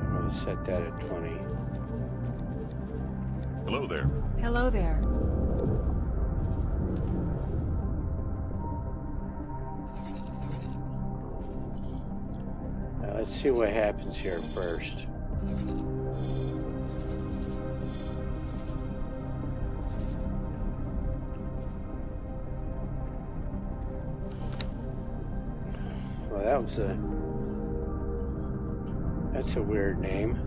I'm going to set that at 20. Hello there. Hello there. Now let's see what happens here first. Well, that's a weird name.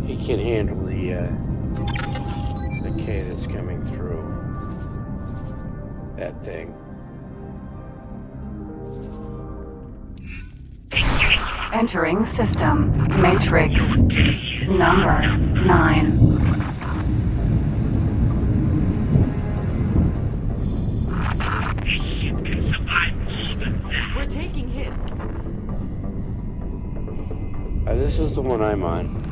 He can handle the K that's coming through that thing. Entering system. Matrix. Number 9. We're taking hits. This is the one I'm on.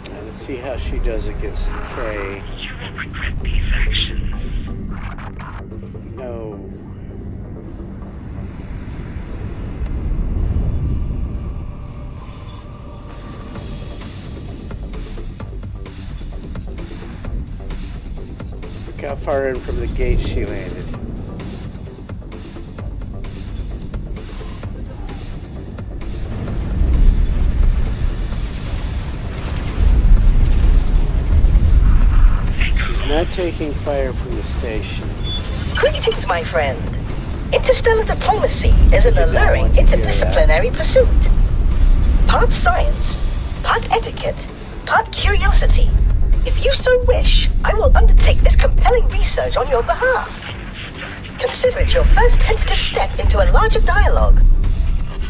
Let's see how she does against the K. You will regret these actions. No. Look how far in from the gate she landed. Not taking fire from the station. Greetings, my friend. Interstellar diplomacy is an alluring interdisciplinary pursuit. Part science, part etiquette, part curiosity. If you so wish, I will undertake this compelling research on your behalf. Consider it your first tentative step into a larger dialogue.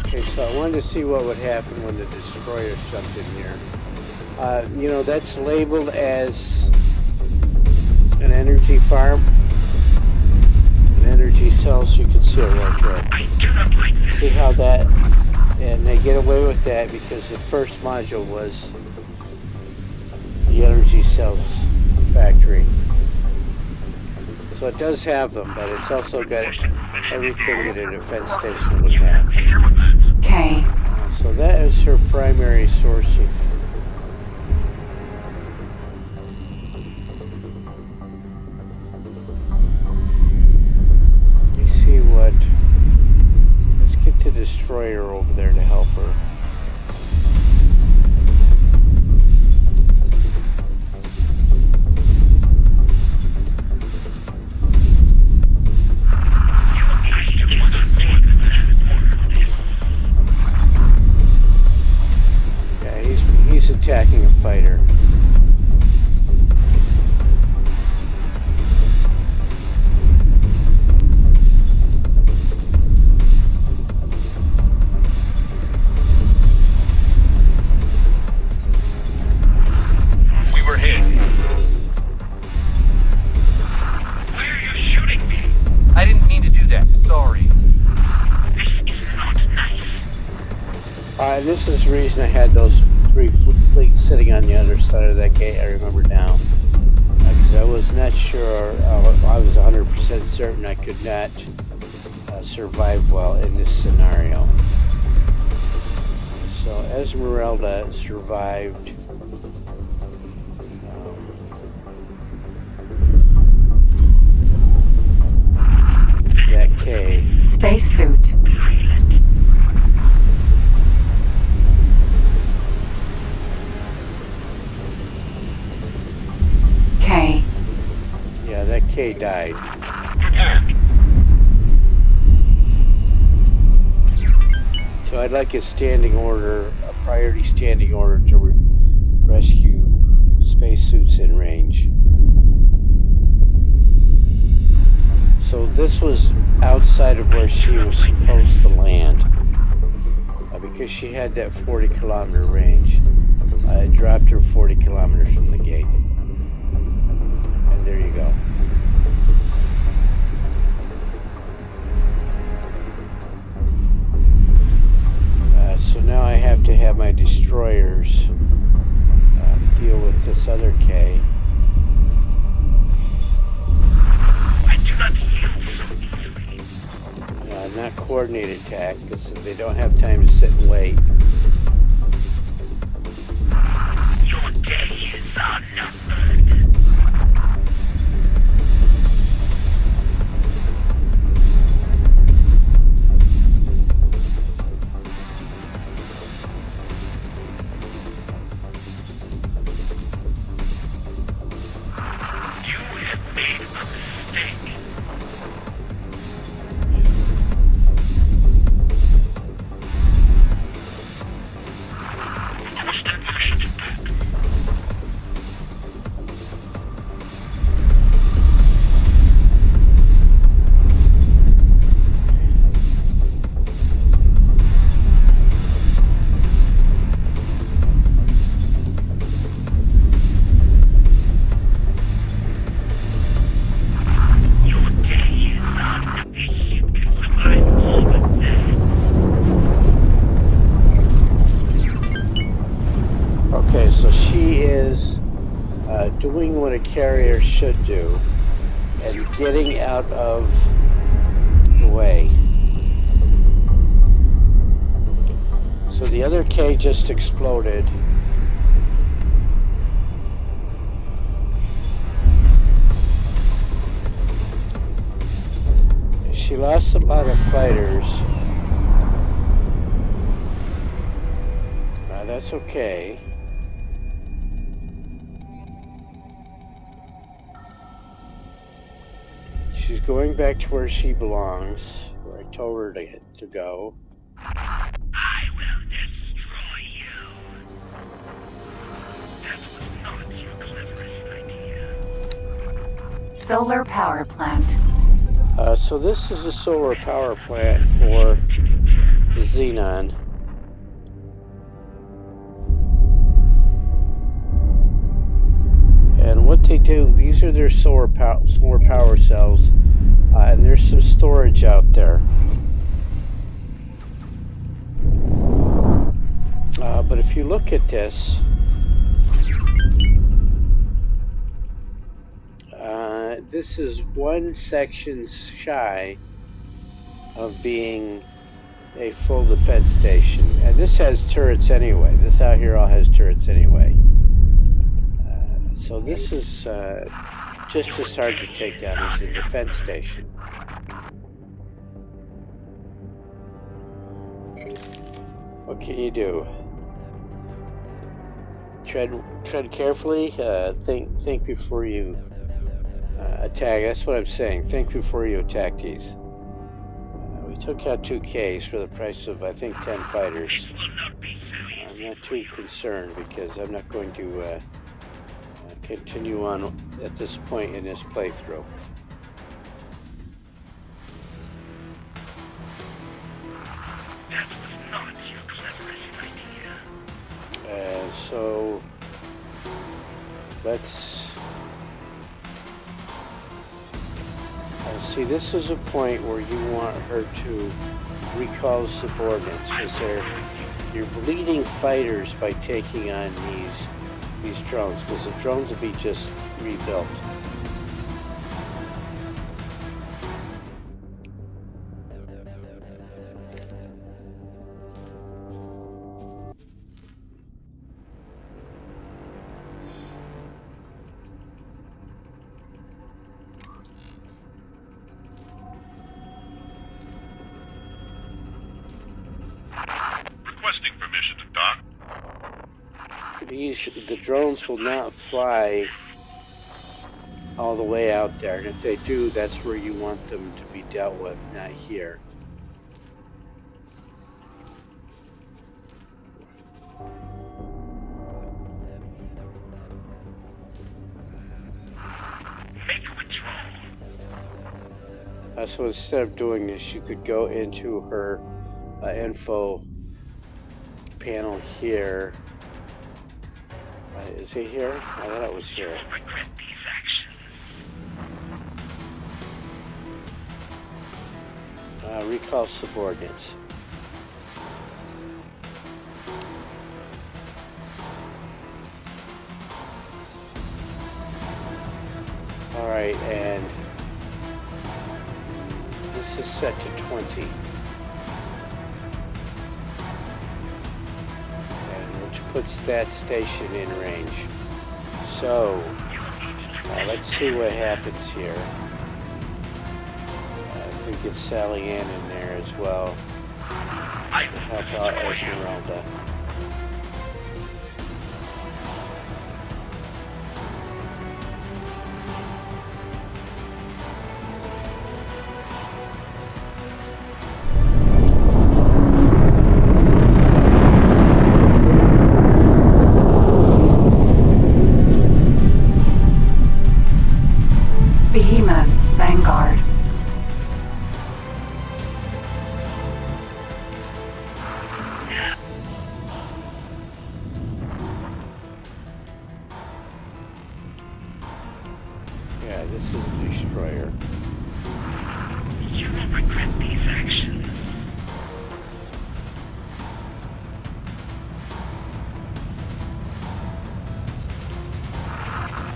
Okay, so I wanted to see what would happen when the destroyer jumped in here. You know, that's labeled as an energy farm. An energy cells, you can see it right there. I do not like this. See how that, and they get away with that because the first module was the energy cells factory. So it does have them, but it's also got everything that a defense station would have. K. So that is her primary source of let's get the destroyer over there to help her. Yeah, he's attacking a fighter. This is the reason I had those 3 fleets sitting on the other side of that gate. I remember now. Because I was not sure, I was 100% certain I could not survive well in this scenario. So Esmeralda survived. That K. Spacesuit. K. Yeah, that K died. So I'd like a standing order, a priority standing order to rescue spacesuits in range. So this was outside of where she was supposed to land. Because she had that 40-kilometer range. I dropped her 40 kilometers from the gate. And there you go. So now I have to have my destroyers deal with this other K. I do not yield so easily. Not coordinated attack, because they don't have time to sit and wait. Your day is unnumbered. Doing what a carrier should do and getting out of the way. So the other K just exploded. She lost a lot of fighters. That's okay. She's going back to where she belongs, where I told her to go. I will destroy you. That was not your cleverest idea. Solar power plant. So this is a solar power plant for the Xenon. And what they do, these are their solar power cells, and there's some storage out there. But if you look at this, this is one section shy of being a full defense station. And this has turrets anyway. This out here all has turrets anyway. So this is just as hard to take down as the defense station. What can you do? Tread carefully. Think before you attack. That's what I'm saying. Think before you attack these. We took out 2 Ks for the price of, I think, 10 fighters. I'm not too concerned because I'm not going to continue on at this point in this playthrough. That was not your cleverest idea. So let's see. This is a point where you want her to recall subordinates because you're bleeding fighters by taking on these drones, because the drones will be just rebuilt. The drones will not fly all the way out there, and if they do, that's where you want them to be dealt with, not here. So instead of doing this, you could go into her info panel here. Is it here? I thought it was here. Recall subordinates. Alright, and this is set to 20. Which puts that station in range. So, let's see what happens here. If we get Sally Ann in there as well. Help out Esmeralda. Behemoth, Vanguard. Yeah, this is the destroyer. You will regret these actions.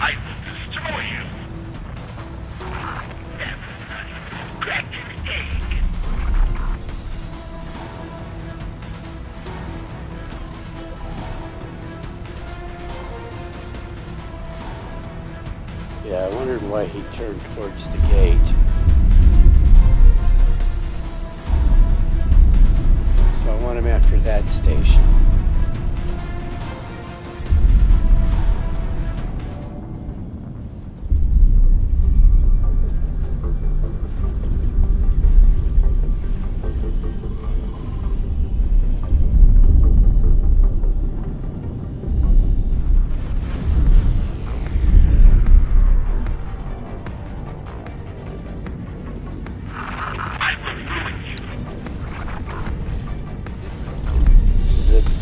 I will destroy you. Cracked an egg. Yeah, I wondered why he turned towards the gate. So I want him after that station.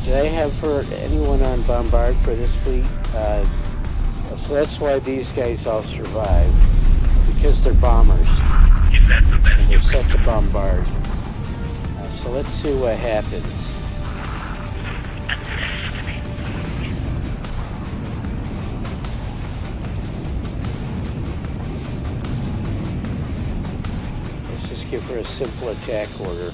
Did I have anyone on bombard for this fleet? So that's why these guys all survive, because they're bombers. Is that the best And you they're set can to do? bombard. So let's see what happens. Let's just give her a simple attack order.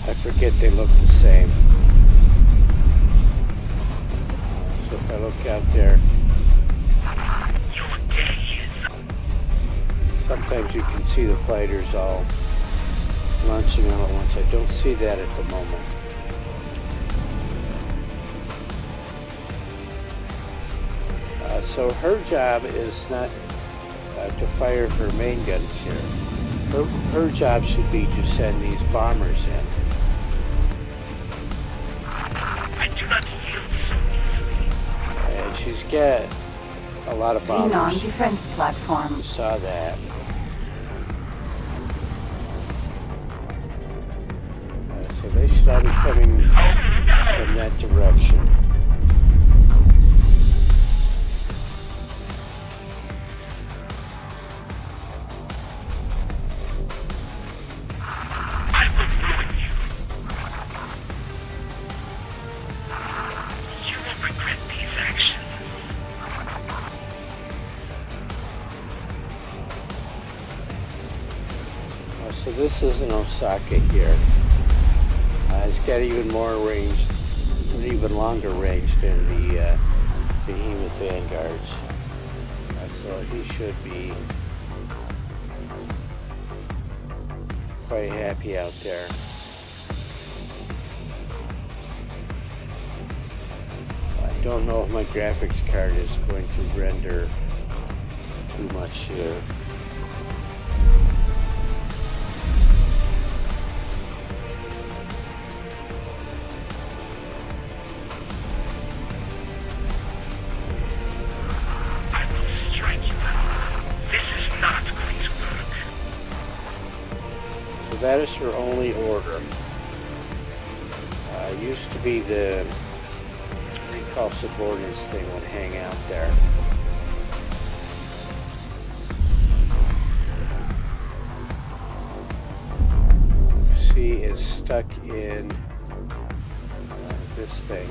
I forget they look the same. So if I look out there, sometimes you can see the fighters all launching all at once. I don't see that at the moment. So her job is not to fire her main guns here. Her job should be to send these bombers in. I do not yield so easily. And she's got a lot of bombers. Xenon defense platform. You saw that. So they should all be coming from that direction. So this is an Osaka here. It's got even more range, an even longer range than the Behemoth Vanguards. So he should be quite happy out there. I don't know if my graphics card is going to render too much here. That is her only order. Used to be the recall subordinates thing would hang out there. She is stuck in this thing.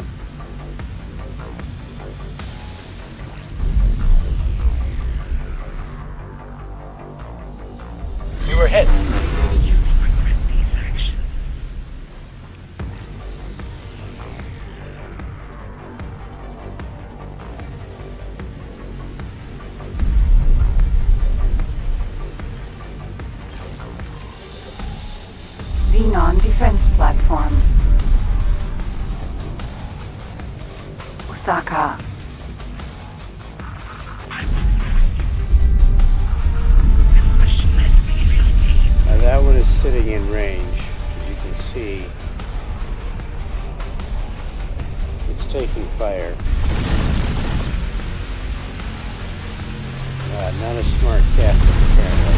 We were hit. Xenon defense platform. Osaka. Now that one is sitting in range, as you can see. It's taking fire. Not a smart captain, apparently.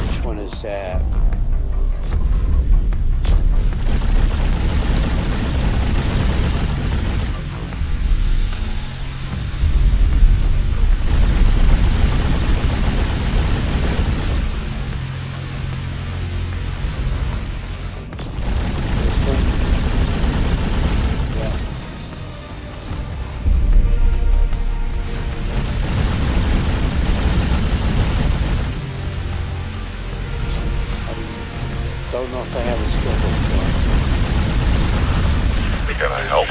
Which one is that? Don't know if I have a schedule for it. Can I help?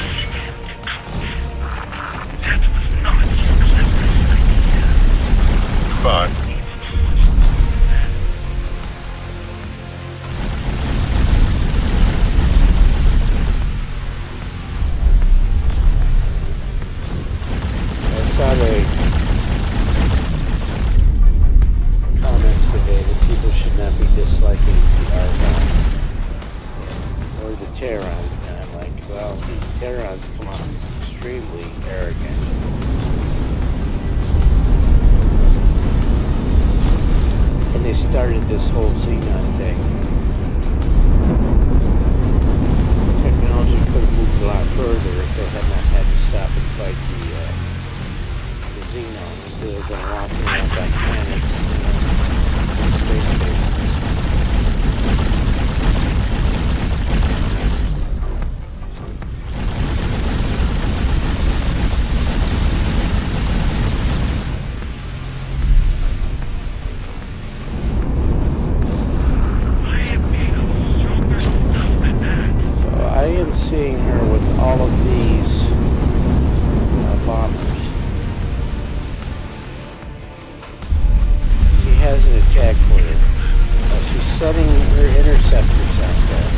Goodbye. I saw the comments today that people should not be disliking the Argon or the Terran, and I'm like, well, the Terrans come off as extremely arrogant. And they started this whole Xenon thing. Technology could have moved a lot further if they had not had to stop and fight the Xenon. They were going to walk around by planets, space stations. So I am seeing her with all of these bombers. She has an attack plan. She's setting her interceptors out there.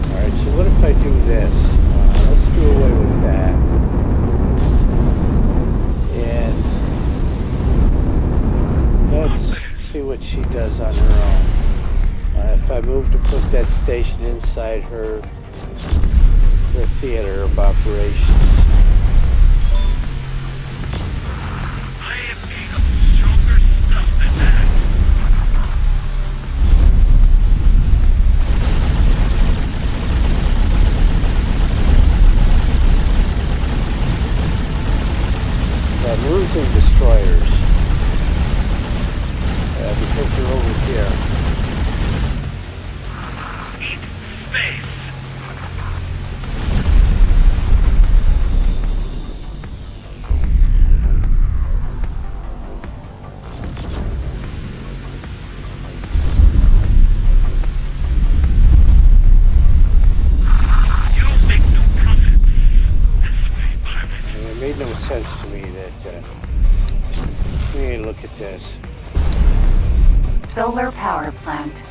Alright, so what if I do this? Let's do away with that. And let's see what she does on her own. If I move to put that station inside her theater of operations. destroyers. Because they're over here. Eat space. You'll make no profits this way, pirate. And it made no sense to me that. Let me look at this. Solar power plant.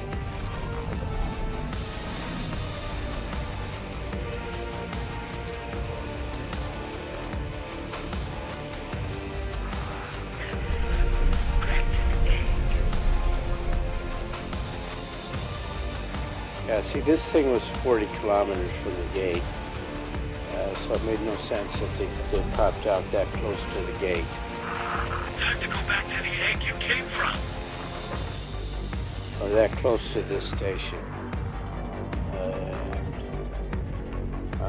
Yeah, see, this thing was 40 kilometers from the gate, so it made no sense that they popped out that close to the gate. Time to go back to the egg you came from. Or that close to this station.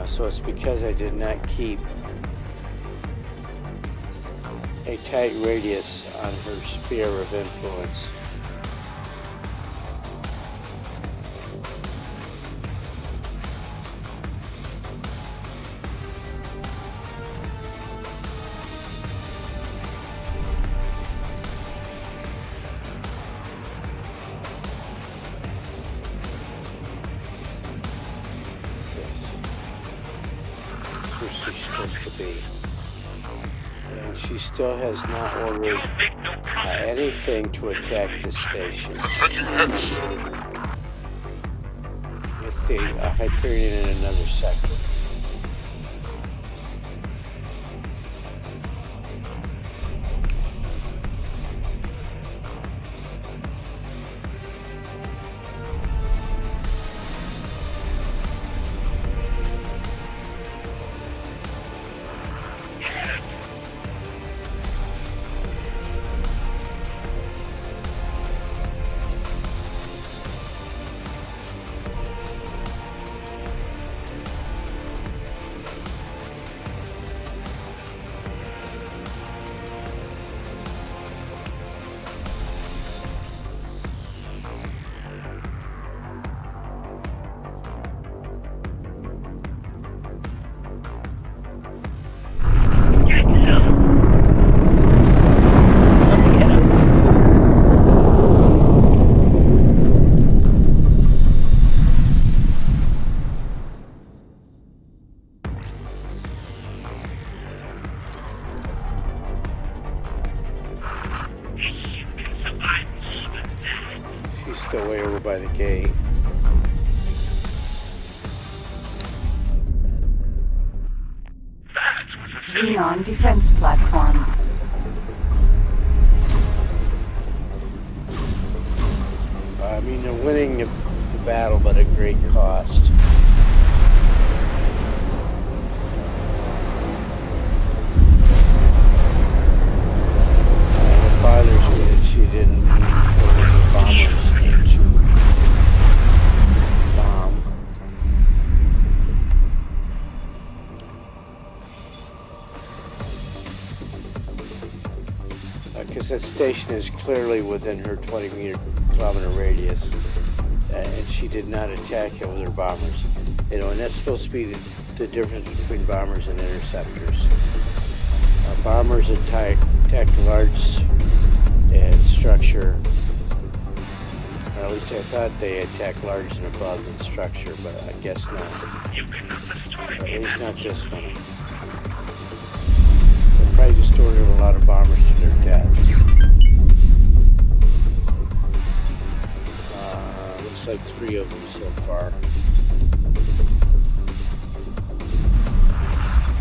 So it's because I did not keep a tight radius on her sphere of influence. She's supposed to be, and she still has not ordered anything to attack this station. Taking hits. With the Hyperion in another sector. Something hit us. She's still way over by the gate. Xenon defense platform. I mean, they're winning the battle, but at great cost. And it bothers me that she didn't put the bombers into bomb. Because that station is clearly within her 20-kilometer radius, and she did not attack it with her bombers. You know, and that's supposed to be the difference between bombers and interceptors. Bombers attack large and structure. Or at least I thought they attack large and above in structure, but I guess not. At least not this one. They probably just ordered a lot of bombers to their death. Looks like 3 of them so far.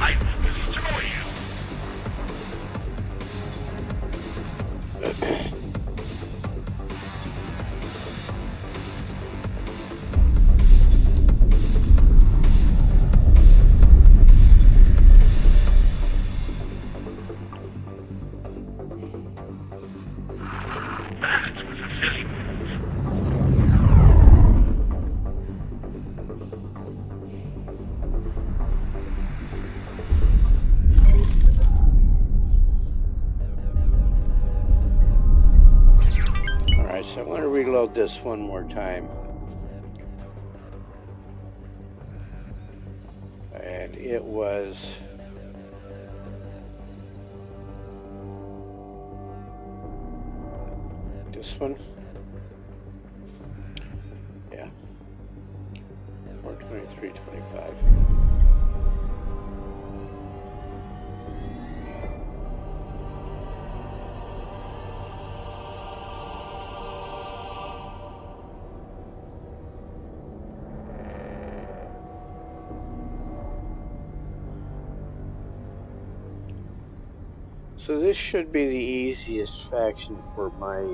I will destroy you. That was a silly move. reload this one more time. And it was this one. Yeah. 423.25. So this should be the easiest faction for my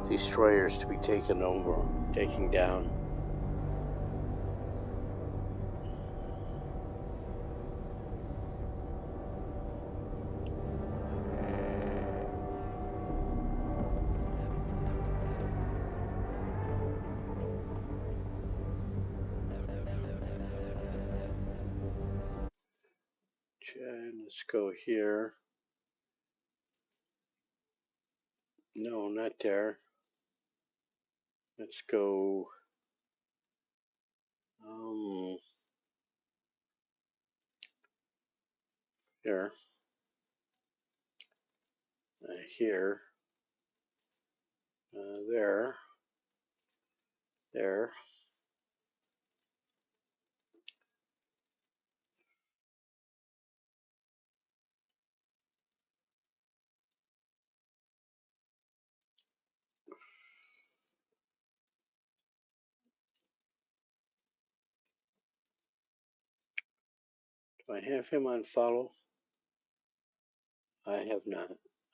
destroyers to be taken down. Let's go here. No, not there. Let's go here. Here. There. There. Do I have him on follow? I have not.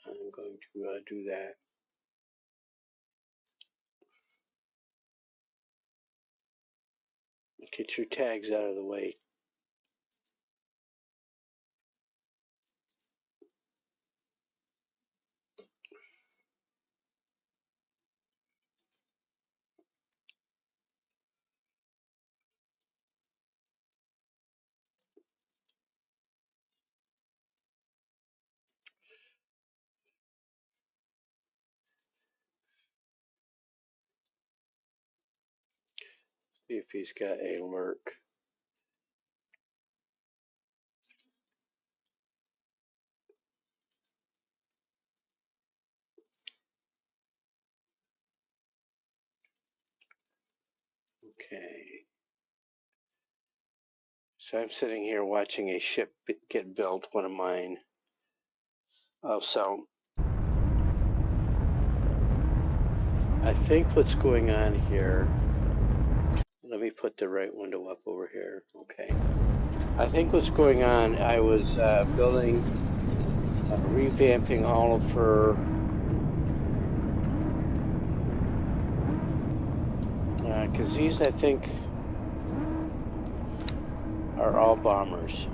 I'm going to do that. Get your tags out of the way. See if he's got a lurk. Okay. So I'm sitting here watching a ship get built, one of mine. Oh, so I think what's going on here, let me put the right window up over here. Okay. I think what's going on, I was building, revamping all of her because these, I think, are all bombers.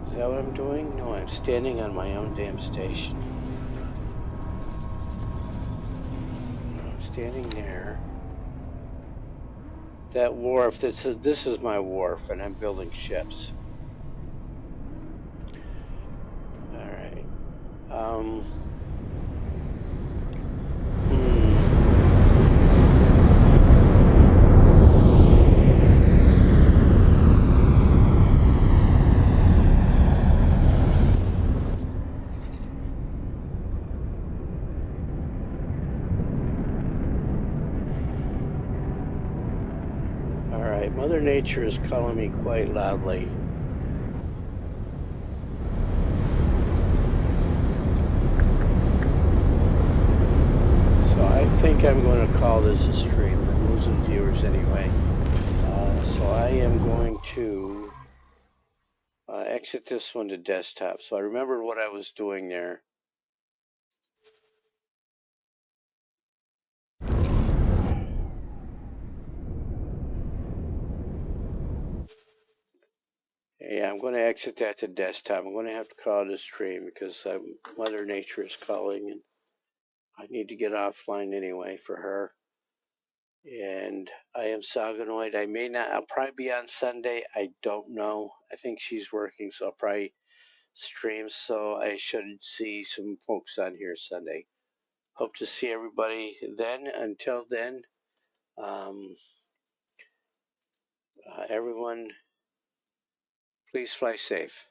Is that what I'm doing? No, I'm standing on my own damn station. I'm standing there. That wharf, this is my wharf, and I'm building ships. Alright. Alright, Mother Nature is calling me quite loudly. So I think I'm going to call this a stream. I'm losing viewers anyway. So I am going to exit this one to desktop. So I remembered what I was doing there. Yeah, I'm going to exit that to desktop. I'm going to have to call it a stream because Mother Nature is calling and I need to get offline anyway for her. And I am Saganoid. I'll probably be on Sunday. I don't know. I think she's working, so I'll probably stream. So I should see some folks on here Sunday. Hope to see everybody then. Until then, everyone, please fly safe.